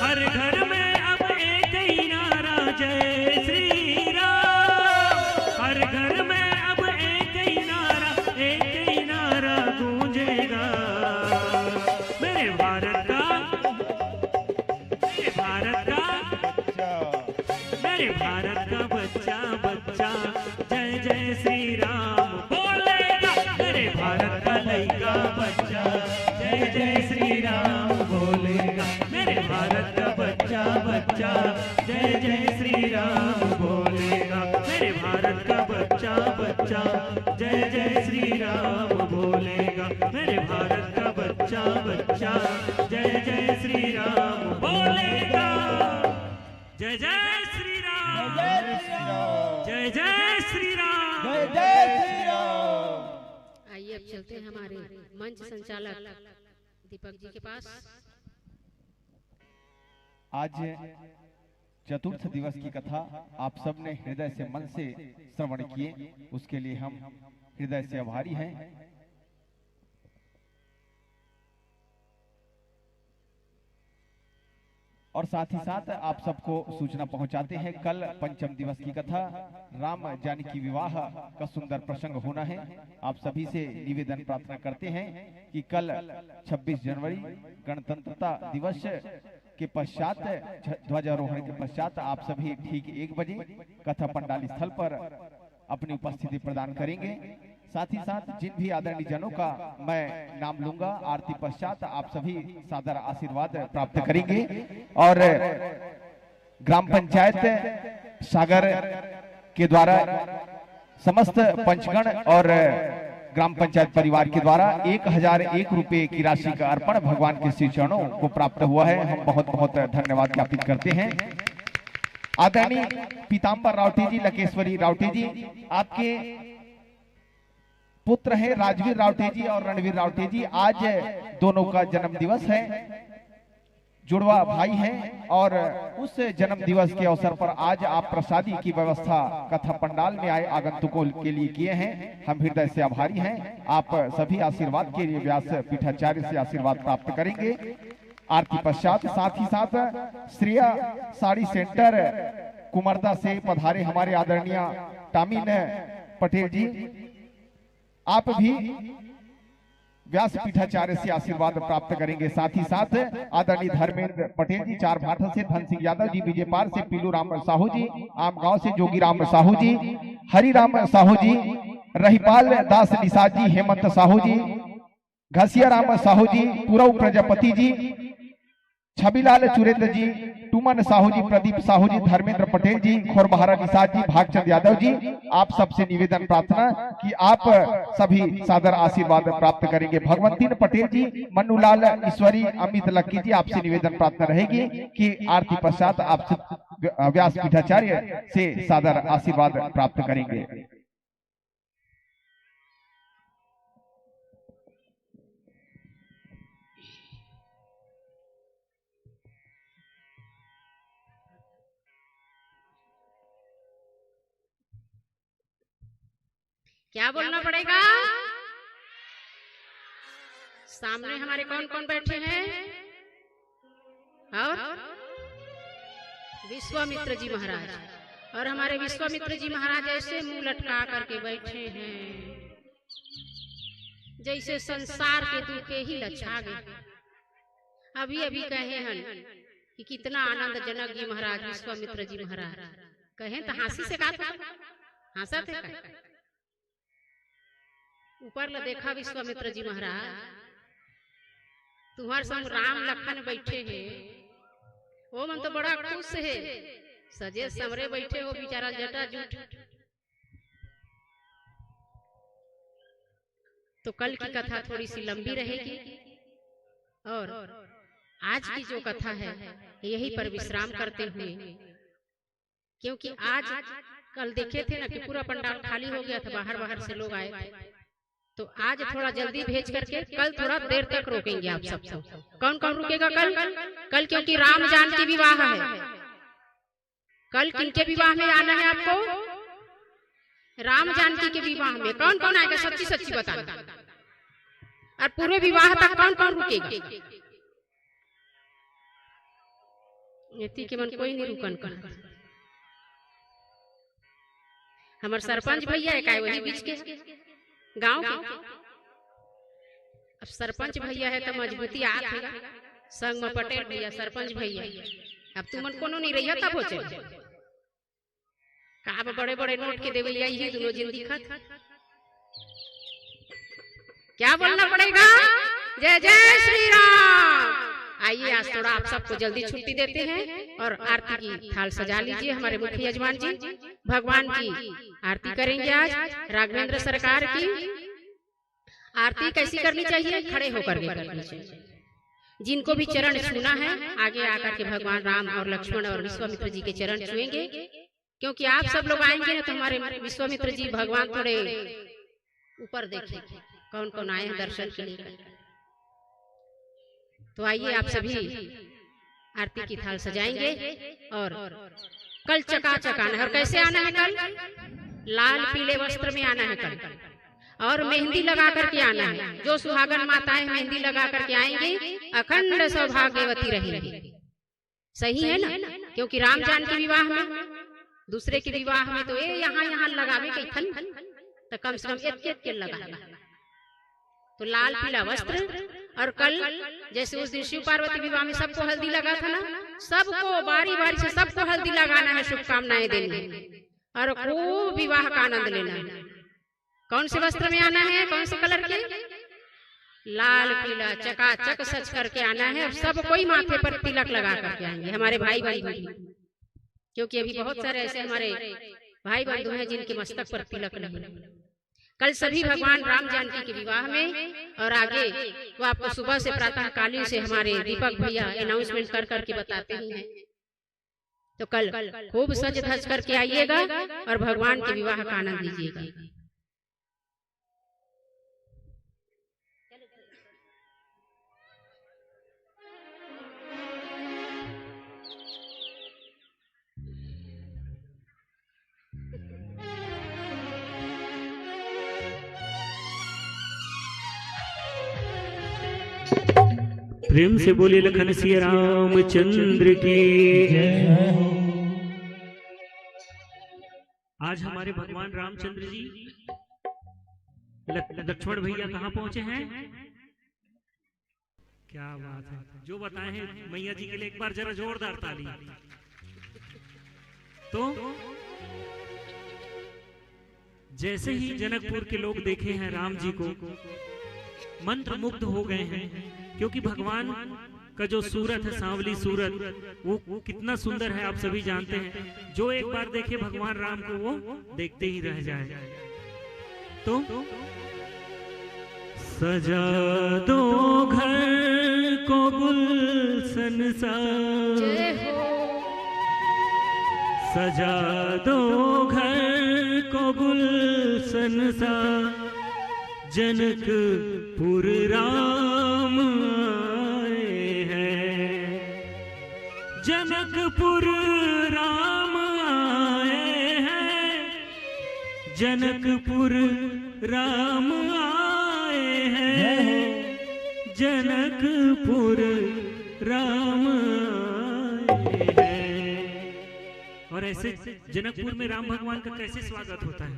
हर घर में अब एक ही नारा जय श्री राम, हर घर में अब एक ही नारा गूंजेगा। मेरे भारत का, मेरे भारत का, मेरे भारत का बच्चा बच्चा जय जय श्री राम बोलेगा। मेरे भारत का लड़का बच्चा जय जय श्री राम बोलेगा। मेरे भारत का बच्चा बच्चा जय जय श्री राम बोलेगा। मेरे भारत का बच्चा बच्चा जय जय श्री राम बोलेगा। मेरे भारत का बच्चा बच्चा जय जय श्री राम बोलेगा। जय जय श्री राम, जय श्री राम, जय जय श्री राम, जय जय श्री राम। आइए अब चलते हैं हमारे मंच संचालक दीपक जी के पास। आज चतुर्थ दिवस की कथा आप सब ने हृदय से मन से श्रवण किए, उसके लिए हम हृदय से आभारी हैं। और साथ ही साथ आप सबको सूचना पहुंचाते हैं, कल पंचम दिवस की कथा राम जानकी विवाह का सुंदर प्रसंग होना है। आप सभी से निवेदन प्रार्थना करते हैं कि कल 26 जनवरी गणतंत्रता दिवस के पश्चात, ध्वजारोहण के पश्चात आप सभी ठीक 1 बजे कथा पंडाल स्थल पर अपनी उपस्थिति प्रदान करेंगे। साथ ही साथ जिन भी आदरणीय जनों का मैं नाम लूंगा, आरती पश्चात आप सभी सादर आशीर्वाद प्राप्त करेंगे। और ग्राम पंचायत सागर के द्वारा समस्त पंचगण और ग्राम पंचायत परिवार के द्वारा 1001 रुपए की राशि का अर्पण भगवान के श्री चरणों को प्राप्त हुआ है। हम बहुत बहुत धन्यवाद ज्ञापित करते हैं। आदरणीय पीताम्बर रावटी जी, लकेश्वरी रावटी जी, आपके पुत्र हैं राजवीर रावटे जी और रणवीर रावटे जी। आज दोनों का जन्म दिवस है, जुड़वा भाई हैं, और उस जन्म दिवस के अवसर पर आज आप प्रसादी की व्यवस्था कथा पंडाल में आए आगंतुकों के लिए किए हैं। हम हृदय से आभारी हैं। आप सभी आशीर्वाद के लिए व्यास पीठाचार्य से आशीर्वाद प्राप्त करेंगे। आरती पश्चात साथ ही साथ श्रेया साड़ी सेंटर कुमरदा से पधारे हमारे आदरणीय टामिन पटेल जी, आप भी व्यास पीठाचार्य से आशीर्वाद प्राप्त करेंगे। साथ ही साथ आदरणीय धर्मेंद्र पटेल जी, चार भाटा से धन सिंह यादव जी, विजयपाल से पीलू राम साहू जी, आमगांव से जोगी राम साहू जी, हरिराम साहू जी, रहीपाल दास निषाद जी, हेमंत साहू जी, घसिया राम साहू जी, पुरव प्रजापति जी, छबिलाल चुरेंद्र जी, टुमन साहू जी, प्रदीप साहू जी, धर्मेंद्र पटेल जी, खोरबहारा निषाद जी, भागचंद यादव जी, आप सबसे निवेदन प्रार्थना कि आप सभी सादर आशीर्वाद प्राप्त करेंगे। भगवंतीन पटेल जी, मन्नूलाल ईश्वरी, अमित लक्की जी, आपसे निवेदन प्रार्थना रहेगी कि आरती पश्चात आप व्यास पीठाचार्य से सादर आशीर्वाद प्राप्त करेंगे। क्या बोलना पड़ेगा? सामने हमारे कौन कौन बैठे हैं? और विश्वामित्र जी महाराज, और हमारे विश्वामित्र जी महाराज ऐसे मुंह लटका करके बैठे हैं जैसे संसार के दुखे ही लच्छा गए। अभी अभी कहे हैं कि कितना आनंदजनक जी महाराज, विश्वामित्र जी महाराज कहें तो हंसी से कहा हंसा थे। ऊपर ल देखा विश्वामित्र जी महाराज, तुम्हारे संग राम लखन बैठे हैं, वो मन तो बड़ा खुश है, सजे समरे बैठे हो, बेचारा जटा जूट। तो कल की कथा थोड़ी सी लंबी रहेगी और आज की जो कथा है यही पर विश्राम करते हुए, क्योंकि आज कल देखे थे ना कि पूरा पंडाल खाली हो गया था, बाहर बाहर से लोग आए थे, तो आज थोड़ा जल्दी भेज करके कल थोड़ा देर तक रोकेंगे आप सबको। कौन कौन रुकेगा कल? कल क्योंकि राम जानकी विवाह है। कल किनके विवाह में आना है आपको? राम जानकी के विवाह में। कौन कौन आएगा? सच्ची सच्ची बताना। और पूरे विवाह तक कौन कौन रुकेगा? नीति के मन कोई नहीं रुकन कर। हमारे सरपंच भैया एक आए वही बीच के गांव के। अब सरपंच भैया है तो मजबूती आत है, संग में पटेल भैया, सरपंच भैया। अब तुमन कोनो नहीं रही तब हो चल का बड़े बड़े नोट के देवे यही दोनों जिन दिखत। क्या बोलना पड़ेगा? जय जय श्री राम। आइए आज थोड़ा आप सबको जल्दी छुट्टी देते हैं और आरती की थाल सजा लीजिए। हमारे मुख्य यजमान जी भगवान की आरती करेंगे। आज राघवेंद्र सरकार की आरती कैसी करनी चाहिए? खड़े होकर के करनी चाहिए। जिनको भी चरण छूना है आगे आकर के भगवान राम और लक्ष्मण और विश्वामित्र जी के चरण छुएंगे, क्योंकि आप सब लोग आएंगे ना तो हमारे विश्वामित्र जी भगवान थोड़े ऊपर देखें कौन कौन आए हैं दर्शन के लिए। तो आइए आप सभी आरती की थाल सजाएंगे और कल चकाचक आना है। और कैसे आना है कल? लाल पीले वस्त्र में आना है कल, और मेहंदी लगा करके आना है। जो सुहागन माताएं मेहंदी लगा करके आएंगे अखंड सौभाग्यवती रहेंगी। सही है ना? क्योंकि राम जानकी विवाह में, दूसरे के विवाह में तो ये यहाँ लगावे कैथन, तो कम से कम एक लगा। तो लाल पीला वस्त्र। और कल जैसे उस दिन शिव पार्वती विवाह में सबको हल्दी लगा था ना, सबको बारी बारी से सबको हल्दी लगाना है, शुभकामनाएं देनी और खूब विवाह का आनंद लेना है। कौन से वस्त्र में आना है? कौन से कलर के? लाल पीला चकाचक सच करके आना है। और सब कोई माथे पर तिलक लगा करके आएंगे हमारे भाई बंधु, क्योंकि अभी बहुत सारे ऐसे हमारे भाई बंधु हैं जिनके मस्तक पर तिलक नहीं। कल सभी भगवान राम जानकी के विवाह में। और आगे वो आपको सुबह से प्रातः कालीन से हमारे दीपक भैया अनाउंसमेंट कर करके बताते ही हैं। तो कल खूब सज धज करके आइएगा और भगवान के विवाह का आनंद लीजिएगा। प्रेम से बोले लखन सिया रामचंद्र की। आज हमारे भगवान रामचंद्र जी लक्ष्मण भैया कहाँ पहुंचे हैं? क्या बात है, जो बताए हैं मैया जी के लिए एक बार जरा जोरदार ताली। तो जैसे ही जनकपुर के लोग देखे हैं राम जी को, मंत्र मुग्ध हो गए हैं, क्योंकि भगवान का जो सूरत है, सांवली सूरत, वो कितना सुंदर है आप सभी जानते हैं। जो एक बार देखे भगवान राम को वो देखते ही रह जाए। तो सजा दो घर को गुलशन सा, सजा दो घर को गुलशन सा, जनकपुर राम आए हैं, जनकपुर राम आए हैं, जनकपुर राम आए हैं, जनकपुर राम आए हैं। और ऐसे जनकपुर में राम भगवान का कैसे स्वागत होता है?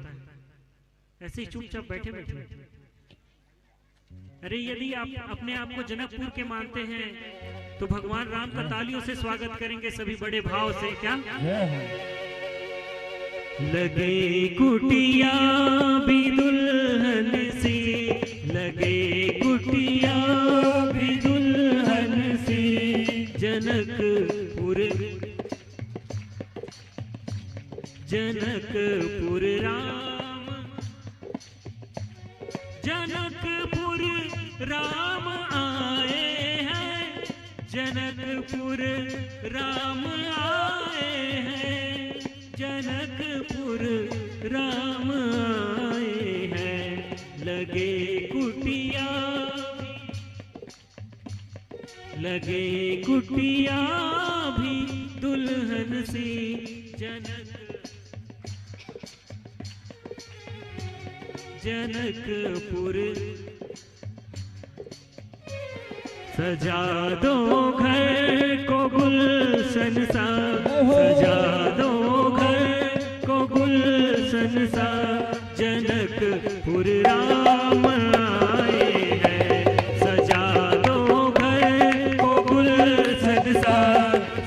ऐसे ही चुपचाप बैठे बैठे। अरे यदि आप अपने आप को जनकपुर के मानते हैं तो भगवान राम का तालियों से स्वागत करेंगे सभी बड़े भाव से। क्या लगे कुटिया भी दुल्हन सी, लगे कुटिया भी दुल्हन सी, जनकपुर जनकपुर राम, जनकपुर राम आए हैं, जनकपुर राम आए हैं, जनकपुर राम आए हैं। लगे कुटिया, लगे कुटिया भी दुल्हन सी, जनकपुर सजा दो घर को गुलशन सा, सजा दो घर को गुलशन सा, जनकपुर राम आए हैं, सजा दो घर को गुलशन सा,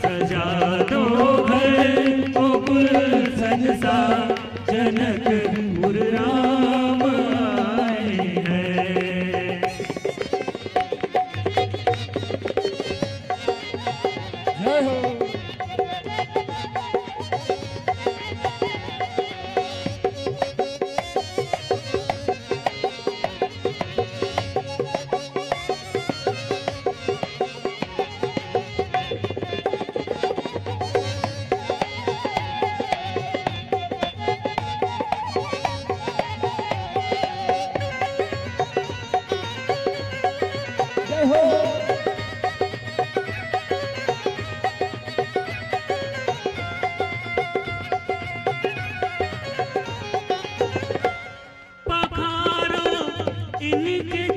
सजा दो घर को गुलशन सा, जनकपुर राम आए हैं। जय हो।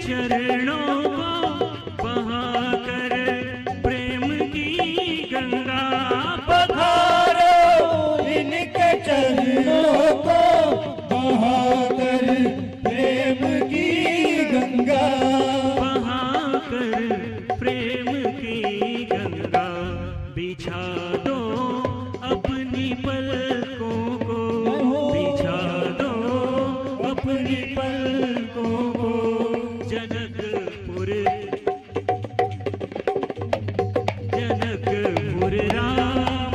चरणों को बहाकर प्रेम की गंगा, पधारो इनके चरणों को बहाकर प्रेम की गंगा, बहाकर प्रेम की गंगा, बिछा दो अपनी पलकों को, बिछा दो अपनी पलकों को, जनकपुर जनकपुर राम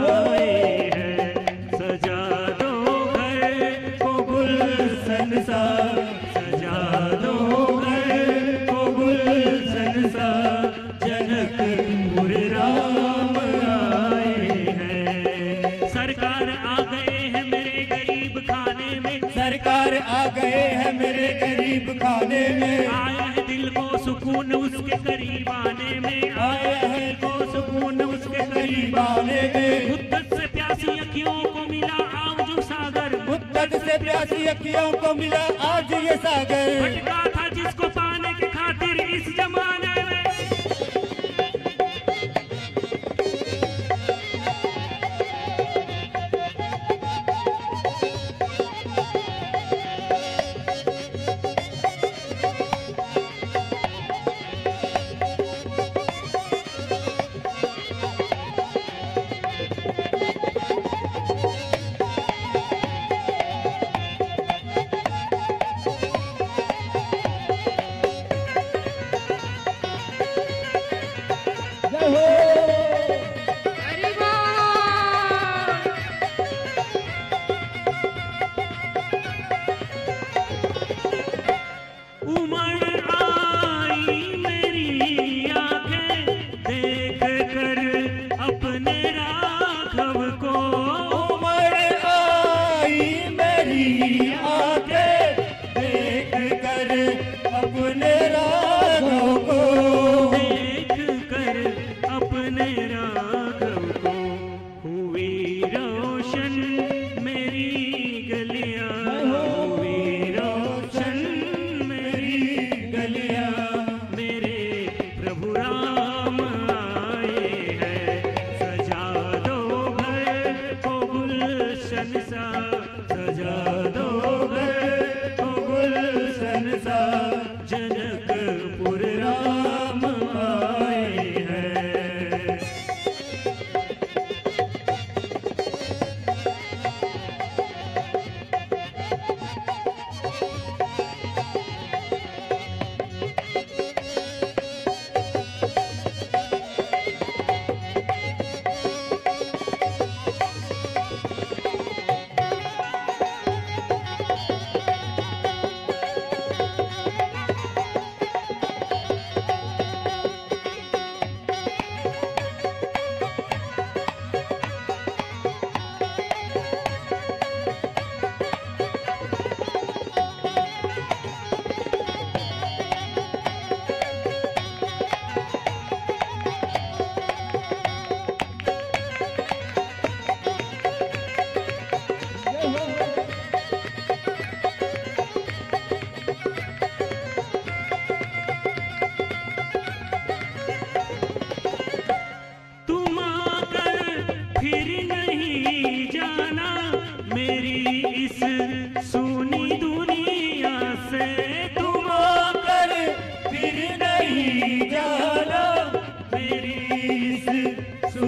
आए हैं, सजा दो घर को गुलशन सा, सजा दो घर को गुलशन सा, जनकपुर राम आए हैं। सरकार आ गए हैं मेरे गरीब खाने में, सरकार आ गए हैं मेरे गरीब खाने में, आया है दिल को सुकून उसके करीब आने में, आया है को सुकून उसके करीब आने में, मुद्दत से प्यासी अखियों को मिला आज जो सागर, मुद्दत से प्यासी अखियों को मिला आज ये सागर, भटका था जिसको पाने के खातिर इस जमाने में,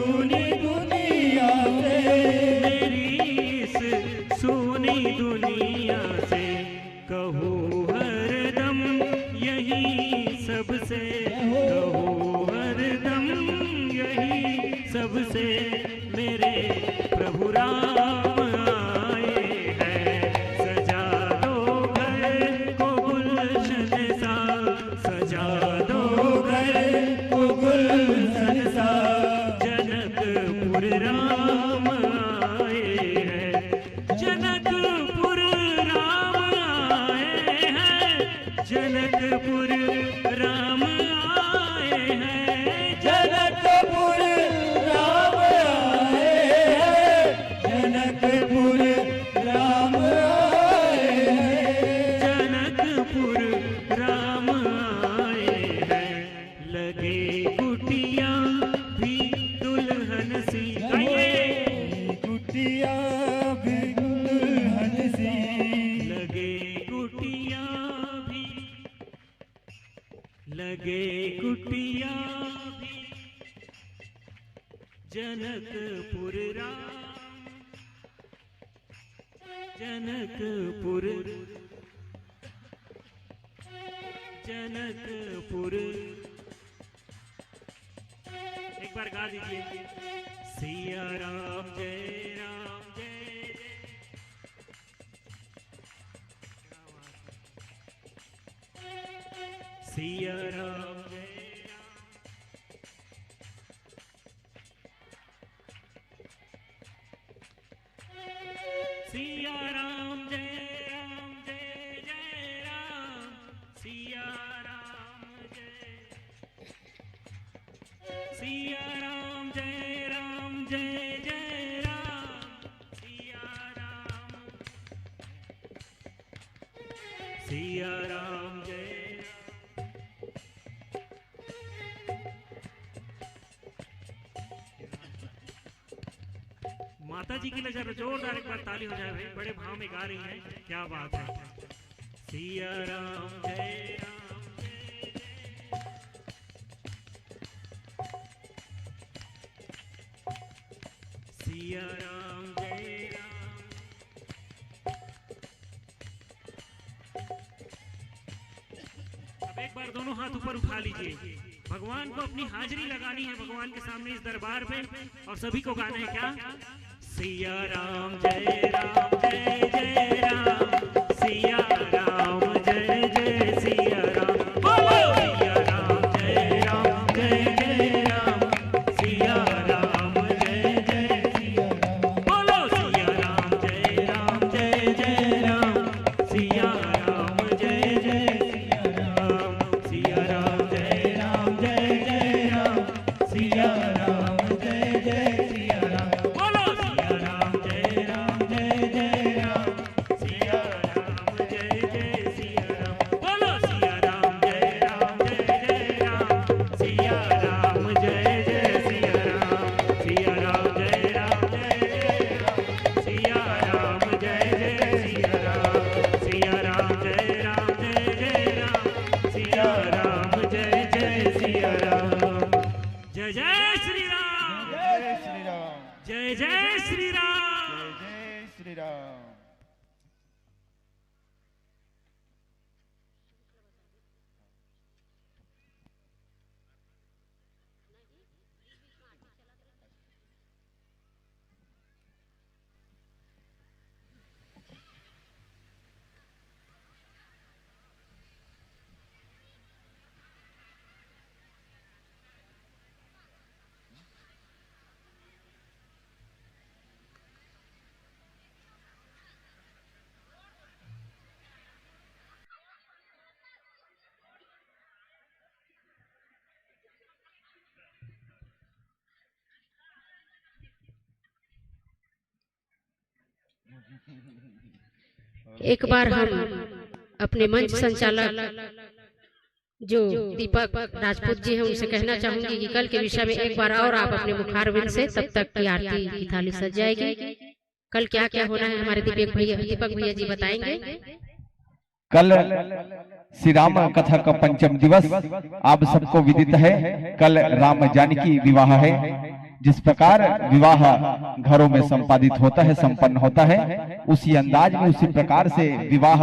सुनी दुनिया से, मेरी इस सुनी दुनिया से कहूँ हरदम यही सबसे, कहूँ हरदम यही सबसे, मेरे प्रभु राम आए हैं, सजा दो घर को गुलशन सा, सजा दो घर को गुलशन सा, जनकपुर राम आए हैं, जनकपुर राम आए हैं, जनकपुर राम आए हैं, जनकपुर राम आए हैं, जनकपुर राम आए हैं, जनकपुर राम आए हैं, लगे कुटिया भी दुल्हन सी, गाइए कुटिया भी दुल्हन सी, लगे कुटिया भी, लगे कुटिया भी, जनकपुर राम, जनकपुर, जनकपुर, एक बार गा दीजिए, सिया राम जय राम जय जय, सिया राम जय राम, सिया राम जय राम जय जय राम, सिया राम जय, सिया राम जय राम जय जय राम, सिया राम, सिया राम जय माता जी के लिए जरा जोरदार एक बार ताली हो जाए भाई, बड़े भाव में गा रही हैं, क्या बात है। सिया राम जय राम जय जय, सिया राम जय राम, अब एक बार दोनों हाथ ऊपर उठा लीजिए, भगवान को अपनी हाजिरी लगानी है भगवान के सामने इस दरबार पे, और सभी को गाना है क्या, सिया राम जय राम जय जय राम, सिया राम जय जय सिया राम, बोलो सिया राम जय राम जय जय राम, सिया राम जय जय सिया राम, बोलो सिया राम जय राम जय जय राम, सिया राम जय जय सिया राम, सिया राम जय राम जय जय राम, सिया राम जय जय सिया राम, बोलो सिया राम जय राम जय जय राम, सिया राम जय जय सिया राम, बोलो सिया राम जय राम जय जय राम, सिया राम जय जय सिया राम, सिया राम जय राम जय जय राम, सिया राम जय जय सिया राम, सिया राम जय राम जय जय राम, सिया राम जय जय सिया राम, जय जय श्री राम, जय श्री राम, जय जय श्री राम। जय श्री राम। एक बार हम अपने मंच संचालक जो दीपक राजपूत जी हैं उनसे कहना चाहूंगी कि कल के विषय में एक बार और आप अपने मुखारबिंद से तब तक की आरती की थाली सज जाएगी। कल क्या क्या होना है हमारे दीपक भैया जी बताएंगे। कल श्री राम कथा का पंचम दिवस आप सबको विदित है। कल राम जानकी विवाह है। जिस प्रकार विवाह घरों में संपादित होता है, संपन्न होता है, उसी अंदाज में उसी प्रकार से विवाह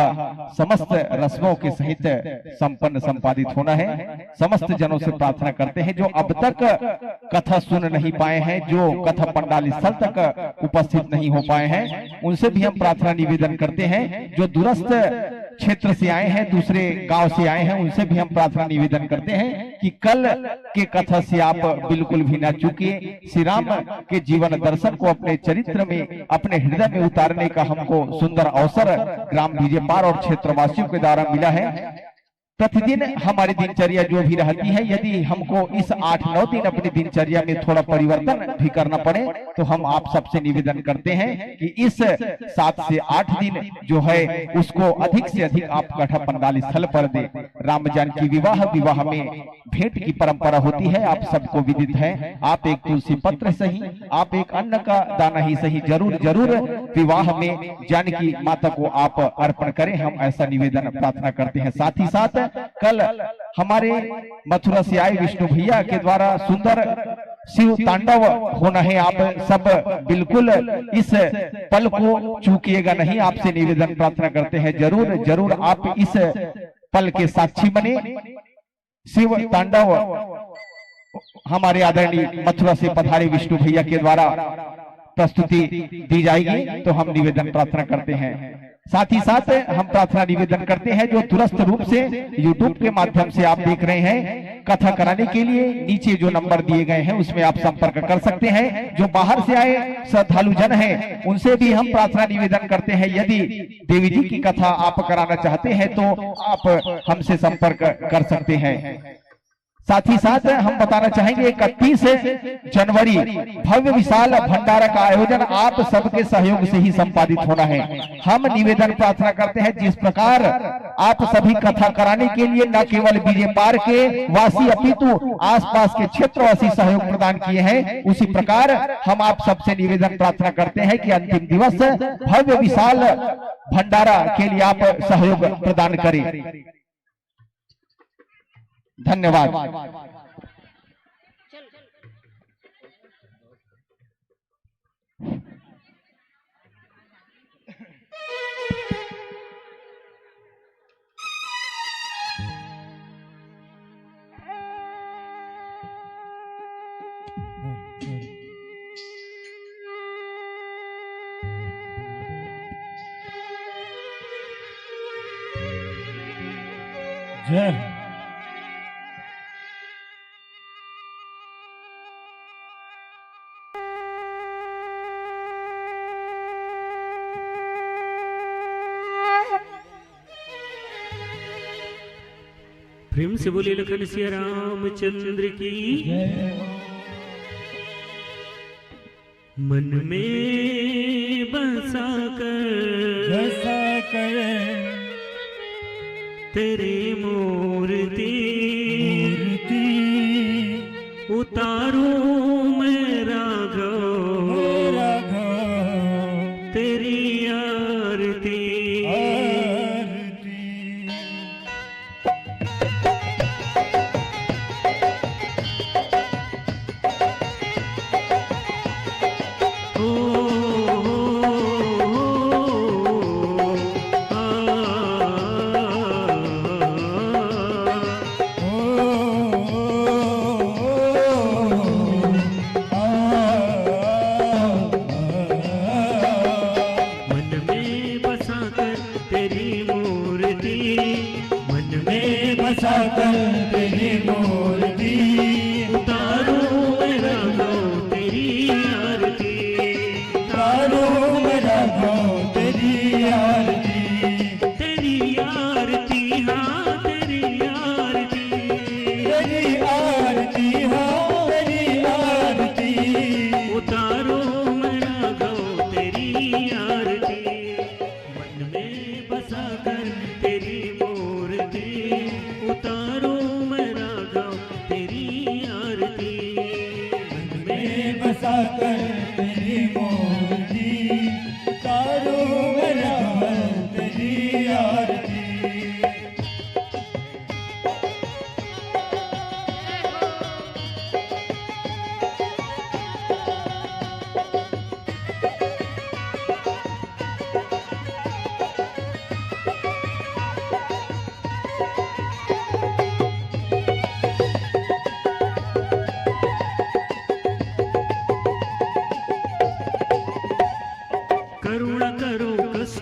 समस्त रस्मों के सहित संपन्न संपादित होना है। समस्त जनों से प्रार्थना करते हैं जो अब तक कथा सुन नहीं पाए हैं, जो कथा पंडाल स्थल तक उपस्थित नहीं हो पाए हैं, उनसे भी हम प्रार्थना निवेदन करते हैं। जो दूरस्थ क्षेत्र से आए हैं, दूसरे गांव से आए हैं, उनसे भी हम प्रार्थना निवेदन करते हैं कि कल के कथा से आप बिल्कुल भी न चूकिए। श्री राम के जीवन दर्शन को अपने चरित्र में, अपने हृदय में उतारने का हमको सुंदर अवसर ग्राम बीजेपार और क्षेत्रवासियों के द्वारा मिला है। प्रतिदिन हमारी दिनचर्या जो भी रहती है, यदि हमको इस 8-9 दिन अपनी दिनचर्या में थोड़ा परिवर्तन भी करना पड़े, तो हम आप सबसे निवेदन करते हैं कि इस 7 से 8 दिन जो है उसको अधिक से अधिक आप कथा पंडाल स्थल पर दे। राम जानकी विवाह में भेंट की परंपरा होती है, आप सबको विदित है। आप एक तुलसी पत्र सही, आप एक अन्न का दाना ही सही, जरूर जरूर विवाह में जानकी माता को आप अर्पण करें, हम ऐसा निवेदन प्रार्थना करते हैं। साथ ही साथ कल हमारे मथुरा से आए विष्णु भैया के द्वारा सुंदर शिव तांडव होना है। आप सब बिल्कुल इस पल को चूकिएगा नहीं, आपसे निवेदन प्रार्थना करते हैं, जरूर जरूर आप इस पल के साक्षी बने। शिव तांडव हमारे आदरणीय मथुरा से पधारे विष्णु भैया के द्वारा प्रस्तुति दी जाएगी, तो हम निवेदन प्रार्थना करते हैं। साथ ही साथ हम प्रार्थना निवेदन करते हैं जो दूरस्थ रूप से YouTube के माध्यम से आप देख रहे हैं, कथा कराने के लिए नीचे जो नंबर दिए गए हैं उसमें आप संपर्क कर सकते हैं। जो बाहर से आए श्रद्धालु जन हैं उनसे भी हम प्रार्थना निवेदन करते हैं, यदि देवी जी की कथा आप कराना चाहते हैं तो आप हमसे संपर्क कर सकते हैं। साथ ही साथ हम बताना चाहेंगे 31 जनवरी भव्य विशाल भंडारा का आयोजन आप सबके सहयोग से ही संपादित होना है। हम निवेदन प्रार्थना करते हैं जिस प्रकार आप सभी कथा कराने के लिए न केवल बीजेपार के वासी अपितु आसपास के क्षेत्रवासी सहयोग प्रदान किए हैं, उसी प्रकार हम आप सबसे निवेदन प्रार्थना करते हैं कि अंतिम दिवस भव्य विशाल भंडारा के लिए आप सहयोग प्रदान करें। धन्यवाद। जय प्रेम से बोले लखन सिया रामचंद्र की। मन में बसा कर तेरे मूर्ति उतारो मैं राघव तेरी आरती।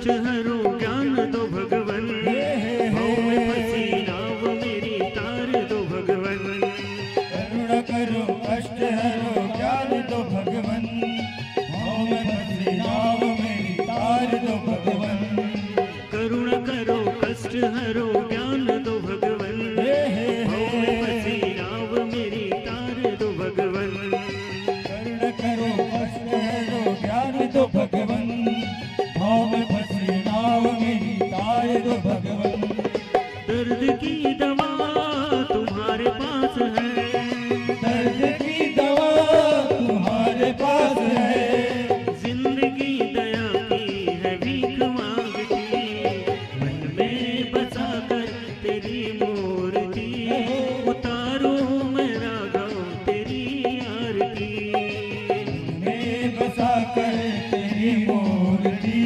कष्ट हरो ज्ञान दो भगवन, भाव में फंसी नाव मेरी तार दो भगवन। करुणा करो कष्ट हरो ज्ञान दो भगवन, भाव में फंसी नाव मेरी तार दो भगवन। करुणा करो कष्ट हरो ज्ञान दो भगवन, भाव में फंसी नाव मेरी तार दो भगवन। करुणा करो कष्ट हरो ज्ञान दो भगवन, भाव में फंसी नाव मेरी तार दो भगवन। दर्द की दवा तुम्हारे पास है, दर्द की दवा तुम्हारे पास है, जिंदगी दया की है भीख मांगती, मन में बसा कर तेरी मूर्ति, उतारो मेरा गाँव तेरी आरती। में बसा कर तेरी मूर्ति,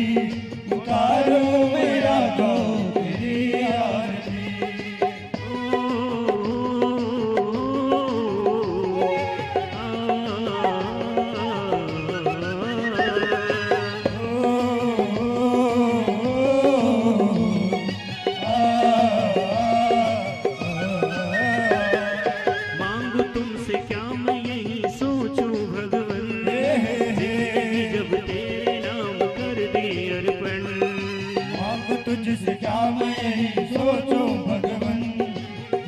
उतारो मेरा गौ तेरी आरती। मांगू तुमसे क्या मैं यही सोचूं भगवन, जिंदगी जब तेरे नाम कर दी अर्पण। मांग तुझसे क्या मैं यही सोचूं भगवन,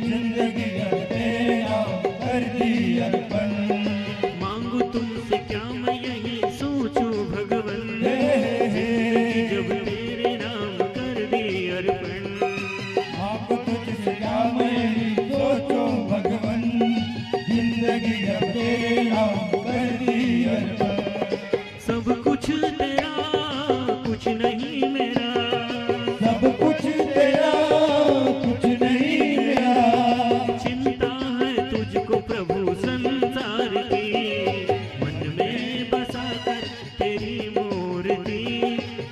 जिंदगी जब तेरे नाम कर दी अर्पण। मांगू तुमसे क्या मैं यही सोचूं भगवन, जिंदगी जब तेरे नाम कर दी अर्पण। मांग तुझसे क्या मैं यही सोचूं भगवन, जिंदगी जब तेरे नाम कर दी अर्पण। सब कुछ तेरा कुछ नहीं मेरा, सब कुछ तेरा कुछ नहीं मेरा। चिंता है तुझको प्रभु संसार की, मन में बसा कर तेरी मूर्ति,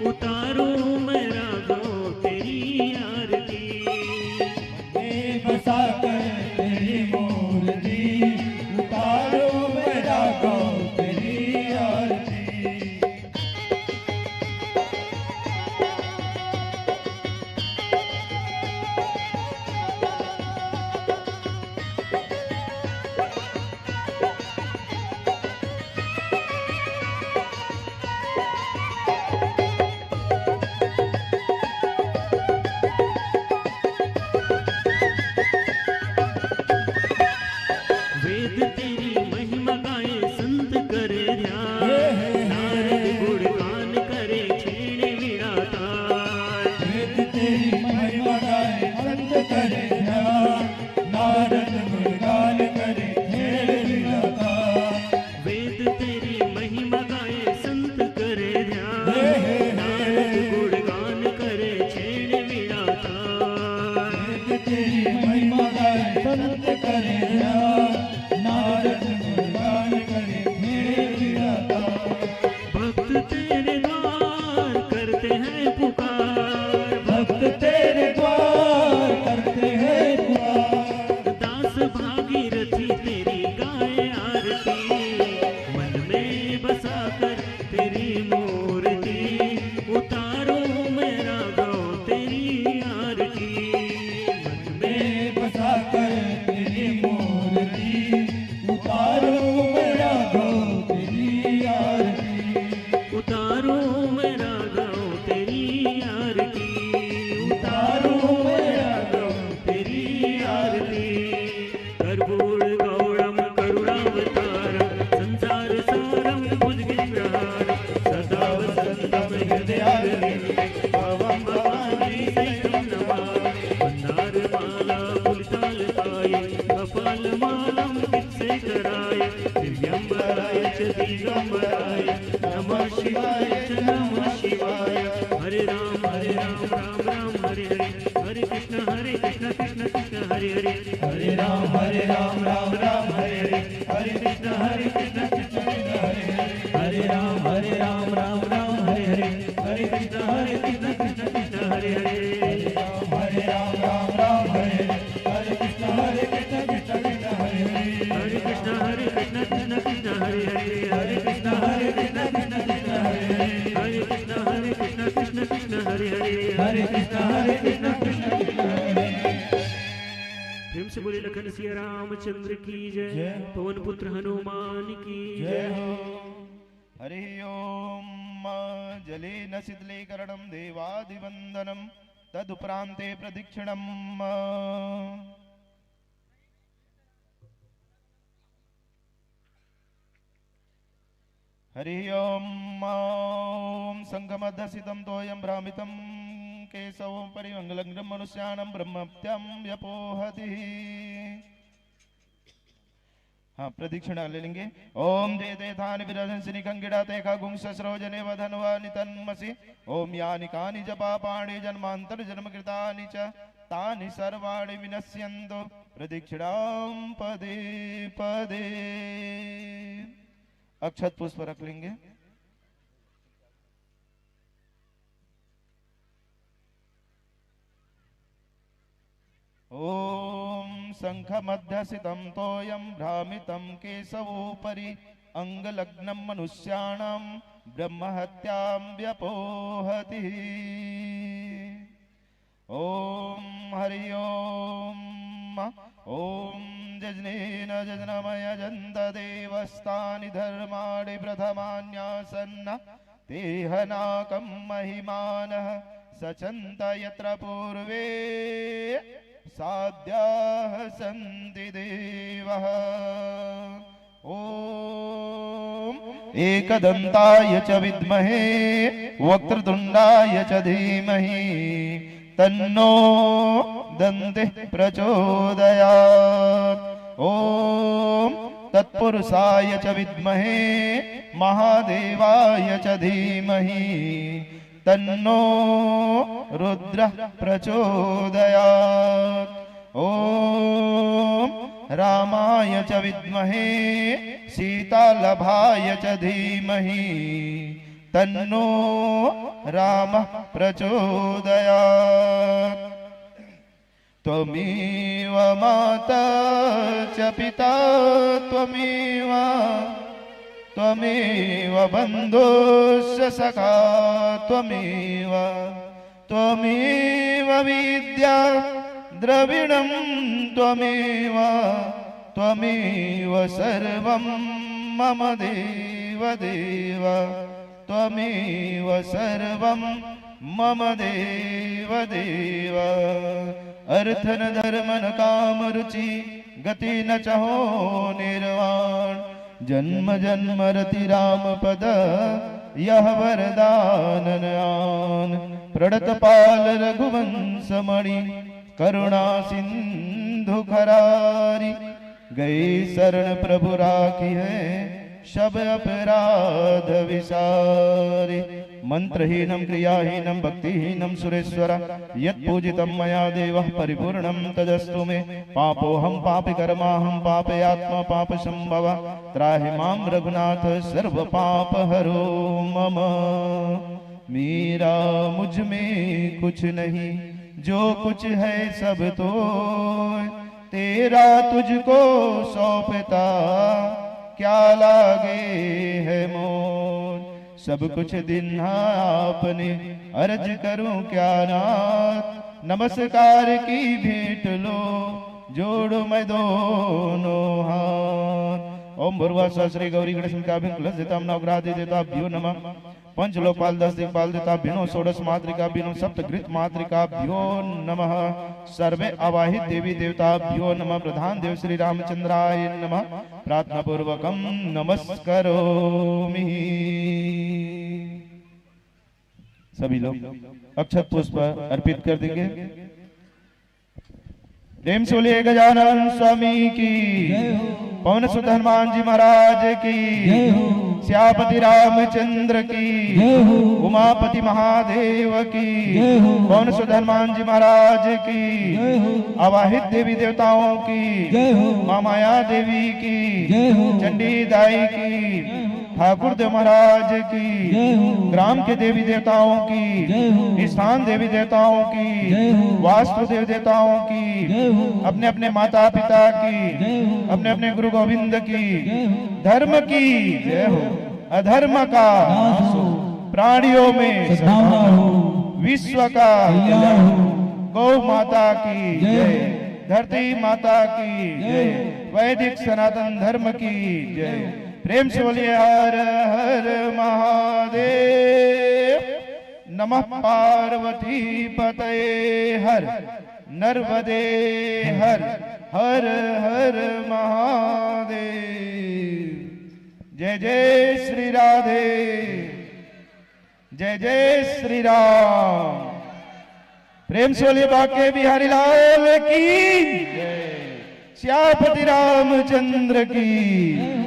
उतारो मेरा गाँव तेरी आरती। में बसा कर तेरी मूर्ति, उतारो मेरा गौ तेरी आरती। वेद तेरी महिमा गाए संत करे ध्यान, नारद गुणगान करे छेड़े वीणा ताल। वेद तेरी महिमा गाए संत करे ध्यान, नारद गुणगान करे छेड़ वीणा ताल। वेद तेरी महिमा गाए संत करे ध्यान, नारद गुणगान करे छेड़े वीणा ताल। वेद तेरी महिमा गाए संत करे ध्यान, नारद गुणगान करे छेड़ वीणा ताल। भक्त तेरे द्वार करते हैं पुकार, भक्त तेरे द्वार करते हैं पुकार। दास भागीरथी तेरी गाए आरती, मन में बसा कर तेरी मूर्ति, उतारो मेरा गाँव तेरी आरती। मन में में बसा कर तेरी मूर्ति, उतारो मेरा गौ तेरी आरती। उतारो मेरा गाँव तेरी आरती, उतारो मेरा गौ तेरी आरती। कर्पूर गौरम करुणावतारम, संसार सारम भुजगेन्द्रहारम, सदा वसंतम हृदयारविन्दे, भवं भवानी सहितं नमामि। मन्दारमाला पुलितालकाय, कपालमालं वित्सेकराय, दिव्यम्बराय च दिगम्बराय, नमः शिवाय च नमः शिवाय। हरे राम राम राम हरे हरे, हरे कृष्ण कृष्ण कृष्ण हरे हरे, हरे राम राम राम हरे हरे, हरे कृष्ण कृष्ण कृष्ण हरे हरे। हरे राम राम हरे हरे, हरे कृष्ण कृष्ण हरे हरे। हरे राम राम हरे हरे, हरे कृष्ण कृष्ण कृष्ण हरे हरे। हरे कृष्ण कृष्ण कृष्ण हरे हरे, हरे कृष्ण कृष्ण से बोले लखन सिया रामचंद्र की जय। पवन पुत्र हनुमान की जय हो। हरि ओम। जलेन शीतलीकरणं देवादिवंदनं तदुपरान्ते प्रदक्षिणम्। हरि ओम। संगमध्यसितं तोयं भ्रामितं केशवं परिमंगलं मनुष्याणं ब्रह्मत्यं व्यपोहति। हाँ, प्रदक्षिणा ले लेंगे। ओम जय ते थान विरजन सिनि कंगिड़ा ते का गुंग सरोजने वधनवा नितन्मसि। ओम यानि कानि जपा पाणि जन्मांतर जन्म कृतानि च तानि सर्वाणि विनश्यन्तो प्रदक्षिणां पदे पदे। अक्षत पुष्प रख लेंगे। ओम शंखमध्यसितं तोयं भ्रामितं केशवोपरि अंगलग्नं मनुष्याणां ब्रह्महत्यां व्यपोहति। ओम हरि ओम। ओम जजनेन जजनमय जन्त देवस्तानि धर्माणि प्रथमान्यासन्न तेहनाकं महिमानः सचन्त यत्र पूर्वे साध्याः सन्ति देवः। ओम एकदन्ताय च विद्महे वक्रतुण्डाय च धीमहि तन्नो दन्तिः प्रचोदयात्। ओम तत्पुरुषाय च विद्महे महादेवाय च धीमहि तन्नो रुद्रः प्रचोदयात्। ओम रामाय च विद्महे सीतालभाय च धीमहि तन्नो रामः प्रचोदयात्। त्वमेव माता च पिता त्वमेव बन्धुश्च सखा त्वमेव विद्या द्रविणं त्वमेव सर्वं मम देव त्वमेव सर्वं मम देव अर्थन धर्मन काम रुचि गति न चहो निर्वाण जन्म जन्म रति राम पद यह वरदानन आन। प्रणत पाल रघुवंश मणि करुणा सिंधु खरारी गई शरण प्रभु राखी है शब अपराध विसारे। मंत्रहीनं क्रियाहीनं भक्तिहीनं सुरेश्वर यत्पूजितं मया देवः परिपूर्णं तदस्तु मे। पापोऽहं पापिकर्माहं पापयात्मा पापसंभव त्राहि मां रघुनाथ सर्व पाप हरो मम। मेरा मुझ में कुछ नहीं जो कुछ है सब तो तेरा तुझको सौंपता क्या लागे है मोल। सब कुछ दिन आपने अर्ज करूं क्या नाथ नमस्कार की भेंट लो जोड़ो मैं दोनों हाथ। ओम भुर्वा सहस्रे गौरी गणेश क्लसितां नवग्रहादि देवताभ्यो नमः। पंचलोकपाल 10 दिक्पाल देवताभ्यो षोडश मातृकाभ्यो सप्तघृत मातृकाभ्यो नमः। सर्वे अवाहित देवी देवताभ्यो नमः। प्रधान देव श्री रामचंद्राय नमः। प्रार्थना पूर्वकं नमस्करोमि। सभी लोग अक्षत पुष्प अर्पित कर देंगे। प्रेम से बोलिए गजानन स्वामी की, पवन सुत हनुमान जी महाराज की, श्यापति रामचंद्र की, उमापति महादेव की, पवन सुत हनुमान जी महाराज की, अवाहित देवी देवताओं की, माँ माया देवी की, चंडी दाई की, ठाकुर देव महाराज की, ग्राम के देवी देवताओं की, स्थान देवी देवताओं की, वास्तु देवी देवताओं की, अपने अपने माता पिता की, अपने अपने गुरु गोविंद की, धर्म की जय हो, अधर्म का नाश हो, प्राणियों में सद्भावना हो, विश्व का कल्याण हो, गौ माता की जय, धरती माता की जय, वैदिक सनातन धर्म की जय। प्रेम से बोलिए हर हर महादेव। नमः पार्वती पतये हर, नर्मदे हर, हर हर महादेव। जय जय श्री राधे, जय जय श्री राम। प्रेम से बोलिए बाके बिहारी लाल की जय, श्यामपति रामचंद्र की।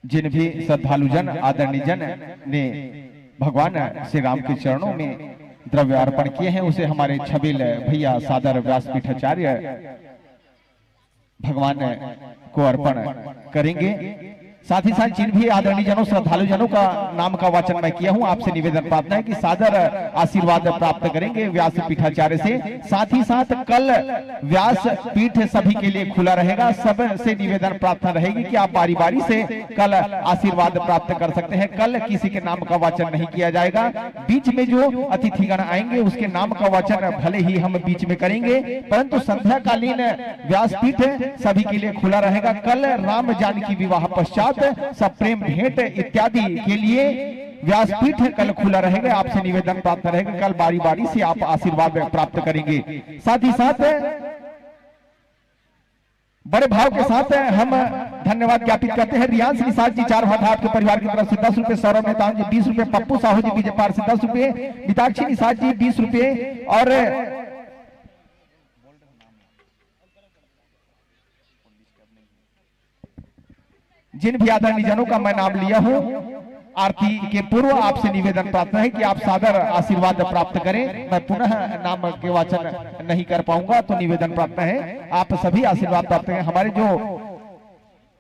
जिन भी श्रद्धालुजन आदरणीय जन ने भगवान श्री राम के चरणों में द्रव्य अर्पण किए हैं, उसे हमारे छबील भैया सादर व्यासपीठाचार्य भगवान को अर्पण करेंगे। साथ ही साथ जिन भी आदरणीय जनों श्रद्धालु जनों का नाम का वाचन मैं किया हूं, आपसे निवेदन प्रार्थना है कि सादर आशीर्वाद प्राप्त करेंगे व्यास पीठाचार्य से। साथ ही साथ कल व्यास पीठ सभी के लिए खुला रहेगा। सब से निवेदन प्रार्थना रहेगी कि आप बारी बारी से कल आशीर्वाद प्राप्त कर सकते हैं। कल किसी के नाम का वाचन नहीं किया जाएगा। बीच में जो अतिथिगण आएंगे उसके नाम का वाचन भले ही हम बीच में करेंगे, परंतु संध्याकालीन व्यास पीठ सभी के लिए खुला रहेगा। कल राम जानकी विवाह पश्चात सब प्रेम भेंट इत्यादि के लिए व्यासपीठ कल खुला रहेगा। आपसे निवेदन प्राप्त रहेगा कल बारी बारी से आप आशीर्वाद प्राप्त करेंगे। साथ ही साथ बड़े भाव के साथ हम धन्यवाद ज्ञापित करते हैं रियांश निषाद जी 4 हाथ आपके परिवार की तरफ से 10 रुपए, सौरभ मेहतान जी 20 रुपए, पप्पू साहू जी बीजेपार से 10 रुपए, मिताक्षी निषाद जी 20 रुपए और जिन भी आदरणीय जनों का मैं नाम लिया हूं, आरती के पूर्व आपसे निवेदन प्रार्थना है कि आप सादर आशीर्वाद प्राप्त करें। मैं पुनः नाम के वाचन नहीं कर पाऊंगा, तो निवेदन प्रार्थना है आप सभी आशीर्वाद प्राप्त करें। हमारे जो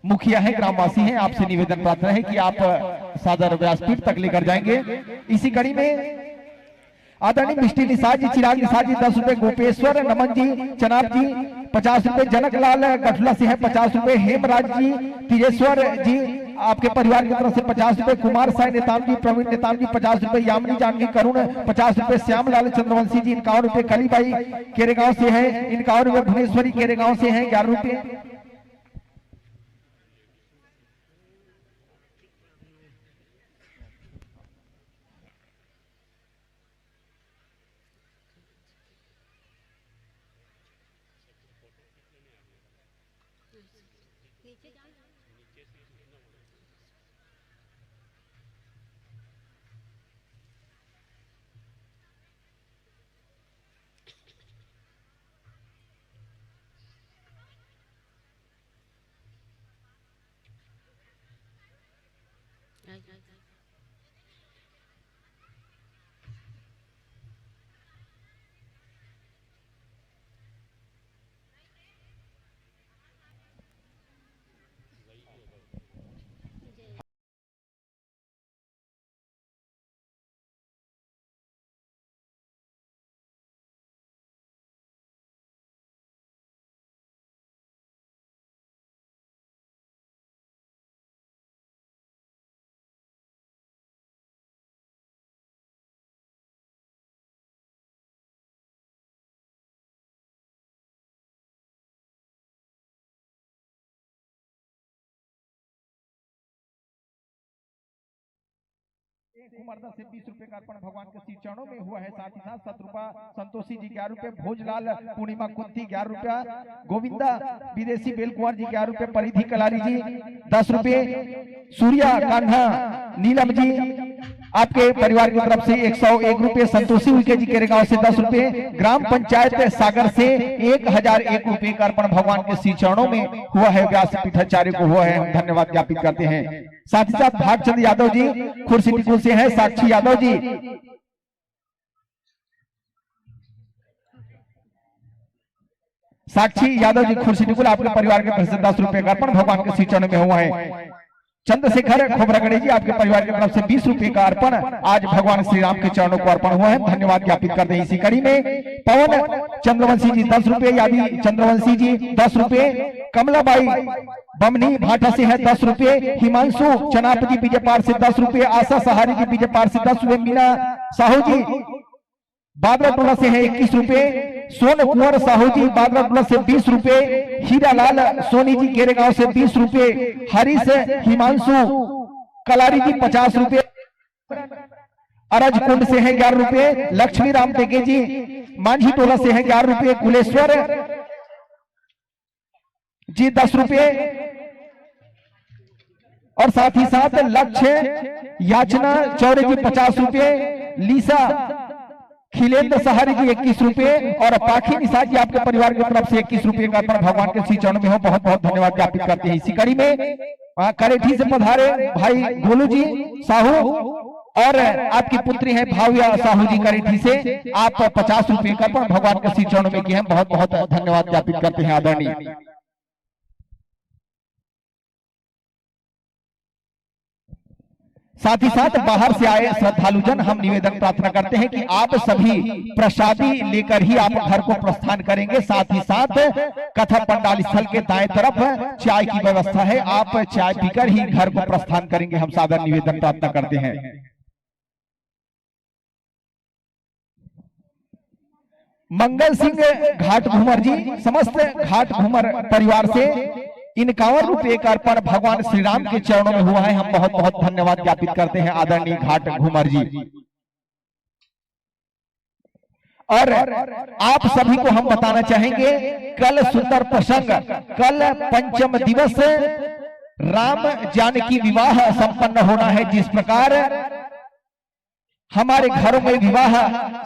मुखिया हैं, ग्रामवासी हैं, आपसे निवेदन प्रार्थना है कि आप सादर व्यासपीठ तक लेकर जाएंगे। इसी कड़ी में आदरणीय मिष्टी निषाद जी, चिराग निषाद जी 10 रुपए, गोपेश्वर नमन जी चनाब जी 50 रुपए, जनकलाल गठला से है 50 रुपए, हेमराज जी तिजेश्वर जी आपके परिवार की तरफ से 50 रुपए, कुमार साय नेताम जी, प्रवीण नेताम जी 50 रुपए, यामिनी जानकी करुण 50 रुपए, श्यामलाल चंद्रवंशी जी 51 रुपए, कलीबाई केरेगांव से है 51 रुपए, भुवनेश्वरी केरेगांव से है 11 रुपए। कुमारदा से 20 रुपए का अर्पण भगवान के श्री चरणों में हुआ है। साथ ही साथ शत्रुपा संतोषी जी 11 रुपए, भोजलाल पूर्णिमा कुंती 11 रुपया, गोविंदा विदेशी बेलकुंवर जी 11 रुपए, परिधि कलारी जी 10 रुपए, सूर्या कान्हा नीलम जी आपके परिवार की तरफ से 101 रुपए, संतोषी उइके जी केरेगांव से 10 रुपए, ग्राम पंचायत सागर से 1001 रुपए का अर्पण भगवान के श्री चरणों में हुआ है। व्यास पीठाचार्य को हुआ है, हम धन्यवाद ज्ञापित करते हैं। साथ ही साथ भागचंद यादव जी खुर्सीटिकुल से है, साक्षी यादव जी खुर्सीटिकुल आपके परिवार के तरफ से 10 रुपए का अर्पण भगवान के श्री चरणों में हुआ है। चंद्रशेखर खोबरागढ़ी जी आपके परिवार की तरफ से 20 रुपए का अर्पण आज भगवान श्री राम के चरणों को अर्पण हुआ है, धन्यवाद ज्ञापित करते हैं। इसी कड़ी में पवन चंद्रवंशी जी 10 रुपए, यादी चंद्रवंशी जी 10 रुपए, कमलाबाई बमनी भाटा से है 10 रुपए, हिमांशु चनापति बीजेपार से 10 रुपए, आशा सहारी जी बीजेपार से 10 रुपए, मीना साहू जी बागरा टोला से है 21 रुपए, सोन कुंवर साहू जी बागरा टोला से 20 रुपए, हीरालाल सोनी जी केरेगांव से 20 रुपए, हरीश हिमांशु कलारी जी 50 रुपए, अरज कुंड से है 11 रुपए, लक्ष्मी राम टेके जी मांझी टोला से है 11 रुपए, कुलेश्वर जी 10 रुपए, और साथ ही साथ लक्ष्य याचना चौरे जी 50 रुपए, लीसा खिलेंद्र सहारी जी 21 रुपए, और पाखी निशा जी आपके परिवार की तरफ से 21 रुपए का अर्पण भगवान के श्री चरणों में हो बहुत बहुत धन्यवाद ज्ञापित करते हैं। इसी कड़ी में करेठी से पधारे भाई गोलू जी साहू और आपकी पुत्री है भाव्या साहू जी करेठी से, आप 50 रुपए का अर्पण भगवान के श्री चरणों में किए हैं, बहुत बहुत धन्यवाद ज्ञापित करते हैं आदरणीय। साथ ही साथ बाहर से आए श्रद्धालुजन हम निवेदन प्रार्थना करते हैं कि आप सभी प्रसादी लेकर ही आप घर को प्रस्थान करेंगे। साथ ही साथ कथा पंडाल स्थल के दाएं तरफ चाय की व्यवस्था है, आप चाय पीकर ही घर को प्रस्थान करेंगे, हम सादर निवेदन प्रार्थना करते हैं। मंगल सिंह घाट घूमर जी समस्त घाट घूमर परिवार से 51 रुपए का अर्पण भगवान श्री राम के चरणों में हुआ है, हम बहुत बहुत धन्यवाद ज्ञापित करते हैं आदरणीय घाट घूमर जी। और आप सभी को हम बताना चाहेंगे कल सुंदर प्रसंग, कल पंचम दिवस राम जानकी विवाह संपन्न होना है। जिस प्रकार हमारे घरों में विवाह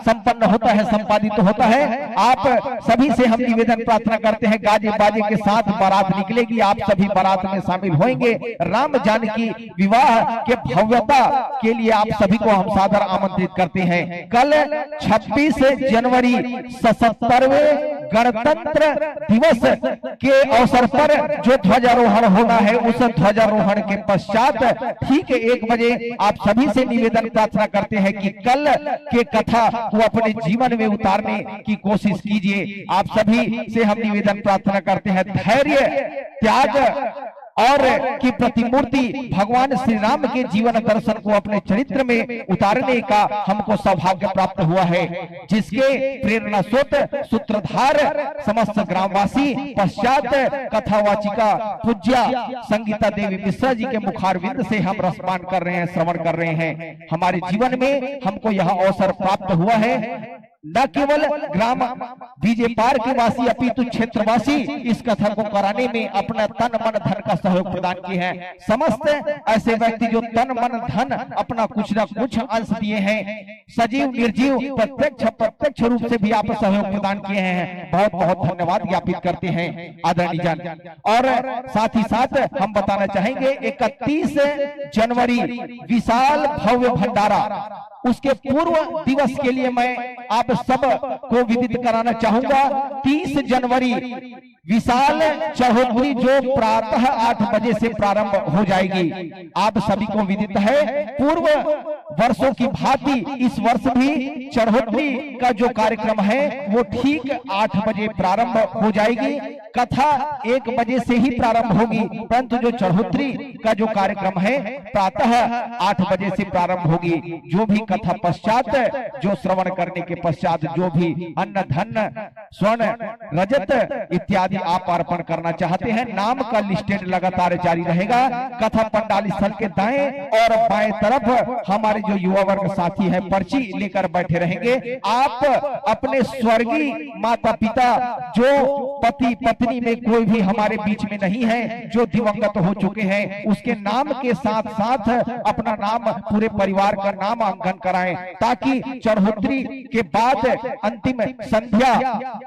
संपन्न होता है, संपादित होता है, आप सभी से हम निवेदन प्रार्थना करते हैं गाजे बाजे के साथ बारात निकलेगी, आप सभी बारात में शामिल होंगे। राम जानकी विवाह के भव्यता के लिए आप सभी को हम सादर आमंत्रित करते हैं। कल 26 जनवरी 77वें गणतंत्र दिवस के अवसर पर जो ध्वजारोहण होना है, उस ध्वजारोहण के पश्चात ठीक 1 बजे आप सभी से निवेदन प्रार्थना करते हैं कि कल के कथा को अपने जीवन में उतारने की कोशिश कीजिए। आप सभी से हम निवेदन प्रार्थना करते हैं धैर्य, त्याग और की प्रतिमूर्ति भगवान श्री राम के जीवन दर्शन को अपने चरित्र में उतारने का हमको सौभाग्य प्राप्त हुआ है, जिसके प्रेरणा सूत्रधार समस्त ग्रामवासी पश्चात कथावाचिका पूज्या संगीता देवी मिश्रा जी के मुखारविंद से हम रसपान कर रहे हैं, श्रवण कर रहे हैं। हमारे जीवन में हमको यह अवसर प्राप्त हुआ है, न केवल ग्राम बीजे पार के वासी अपितु क्षेत्रवासी इस कथा को कराने में अपना तन मन धन का सहयोग प्रदान किए हैं। समस्त ऐसे व्यक्ति जो तन मन धन अपना कुछ न कुछ अंश दिए हैं, सजीव निर्जीव प्रत्यक्ष रूप से भी आप सहयोग प्रदान किए हैं, बहुत बहुत धन्यवाद ज्ञापित करते हैं आदरणीय जन। और साथ ही साथ हम बताना चाहेंगे 31 जनवरी विशाल भव्य भंडारा, उसके पूर्व दिवस के लिए मैं आप सब को विदित कराना चाहूंगा। 30 जनवरी विशाल चढ़ोतरी जो प्रातः 8 बजे से प्रारंभ हो जाएगी, आप सभी को विदित है। पूर्व वर्षों की भांति इस वर्ष भी चढ़ोतरी का जो कार्यक्रम है वो ठीक 8 बजे प्रारंभ हो जाएगी। कथा 1 बजे से ही प्रारंभ होगी, परंतु जो चढ़ोतरी का जो कार्यक्रम है प्रातः 8 बजे से प्रारंभ होगी। जो भी कथा पश्चात जो श्रवण करने के पश्चात जो भी अन्न धन स्वर्ण रजत इत्यादि आप अर्पण करना चाहते हैं, नाम का लिस्टेड लगातार जारी रहेगा। कथा पंडाल स्थल के दाएं और बाएं तरफ हमारे जो युवा वर्ग साथी है पर्ची लेकर बैठे रहेंगे। आप अपने स्वर्गीय माता पिता जो पति पत्नी में कोई भी हमारे बीच में नहीं है, जो दिवंगत हो चुके हैं, उसके नाम के साथ साथ अपना नाम पूरे परिवार का नाम अंकन कराएं, ताकि चढ़ोतरी के बाद अंतिम संध्या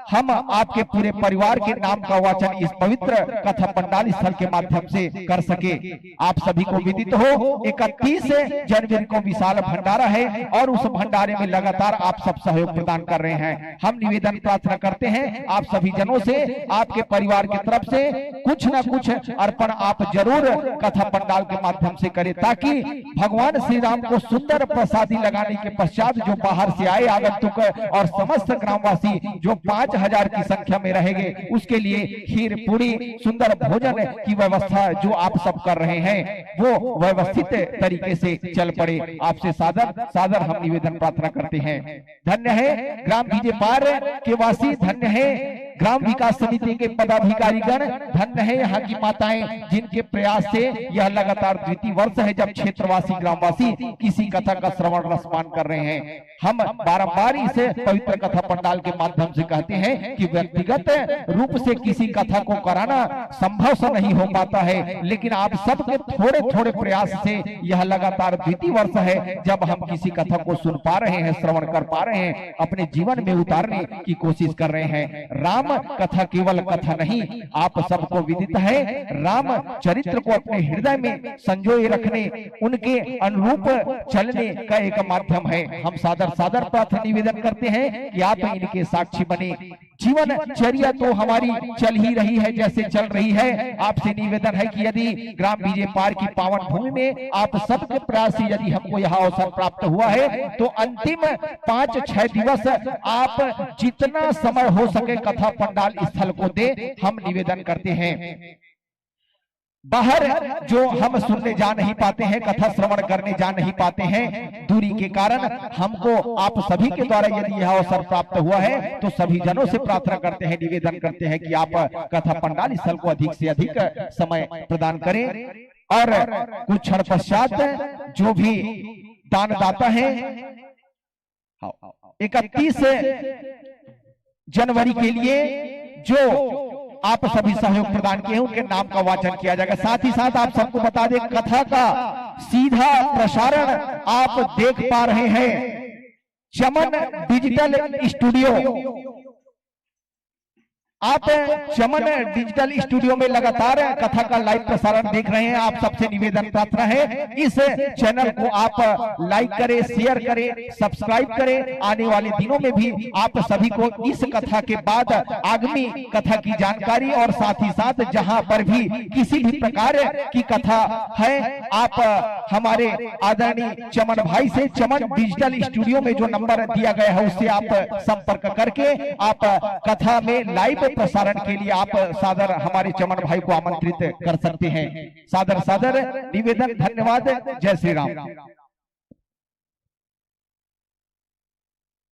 हम आपके पूरे परिवार के नाम का वाचन इस पवित्र कथा पंडाल स्थल के माध्यम से कर सके। आप सभी को विदित हो 31 जनवरी को विशाल भंडारा है और उस भंडारे में लगातार आप सब सहयोग प्रदान कर रहे हैं। हम निवेदन प्रार्थना करते हैं आप सभी जनों से आपके परिवार की तरफ से कुछ न कुछ अर्पण आप जरूर कथा पंडाल के माध्यम से करें, ताकि भगवान श्री राम को सुंदर प्रसादी लगाने के पश्चात जो बाहर से आए आगंतुक और समस्त ग्रामवासी जो 5000 की संख्या में रहेंगे, उसके लिए खीर पूरी सुंदर भोजन की व्यवस्था जो आप सब कर रहे हैं वो व्यवस्थित तरीके से चल पड़े। आपसे सादर हम निवेदन प्रार्थना करते हैं। धन्य है ग्राम बीजे पार के वासी, धन्य है ग्राम विकास समिति के पदाधिकारीगण, धन्य है यहाँ की माताएं जिनके प्रयास से यह लगातार द्वितीय वर्ष है जब क्षेत्रवासी ग्रामवासी किसी कथा का श्रवण रसपान कर रहे हैं। हम बारंबार इसे पवित्र कथा पंडाल के माध्यम से कहते हैं कि व्यक्तिगत रूप से किसी कथा को कराना संभव से नहीं हो पाता है, लेकिन आप सबके थोड़े थोड़े प्रयास से यह लगातार द्वितीय वर्ष है जब हम किसी कथा को सुन पा रहे हैं, श्रवण कर पा रहे हैं, अपने जीवन में उतारने की कोशिश कर रहे हैं। राम कथा केवल कथा नहीं, आप सबको विदित है, राम चरित्र को अपने हृदय में संजोए रखने, उनके अनुरूप चलने का एक माध्यम है। हम सादर प्रार्थना निवेदन करते हैं कि आप इनके साक्षी बने। जीवन चर्या तो हमारी चल ही रही है जैसे चल रही है। आपसे निवेदन है कि यदि ग्राम बीजे पार की पावन भूमि में आप सबके प्रयास से यदि हमको यह अवसर प्राप्त हुआ है तो अंतिम 5-6 दिवस आप जितना समय हो सके कथा पंडाल स्थल को दे, हम निवेदन करते हैं। बाहर जो हम सुनने जा नहीं पाते हैं, कथा श्रवण करने जा नहीं पाते हैं, दूरी के कारण हमको आप सभी के द्वारा यदि यह अवसर प्राप्त हुआ है तो सभी जनों से प्रार्थना करते हैं, निवेदन करते हैं कि आप कथा पंडाल स्थल को अधिक से अधिक समय प्रदान करें। और कुछ क्षण पश्चात जो भी दानदाता है 31 जनवरी के लिए जो आप सभी सहयोग प्रदान किए उनके नाम का वाचन किया जाएगा। साथ ही साथ आप सबको बता दें कथा का सीधा प्रसारण आप देख पा रहे हैं चमन डिजिटल स्टूडियो। आप चमन डिजिटल स्टूडियो में लगातार कथा का लाइव प्रसारण देख रहे हैं। आप सबसे निवेदन प्रार्थना है इस चैनल को आप लाइक करें, शेयर करें, सब्सक्राइब करें। आने वाले दिनों में भी आप सभी को इस कथा के बाद आगामी कथा की जानकारी और साथ ही साथ जहां पर भी किसी भी प्रकार की कथा है आप हमारे आदरणीय चमन भाई से चमन डिजिटल स्टूडियो में जो नंबर दिया गया है उससे आप संपर्क करके आप कथा में लाइव प्रसारण के लिए आप सादर हमारे चमन भाई को आमंत्रित कर सकते हैं। सादर निवेदन, धन्यवाद। जय श्री राम।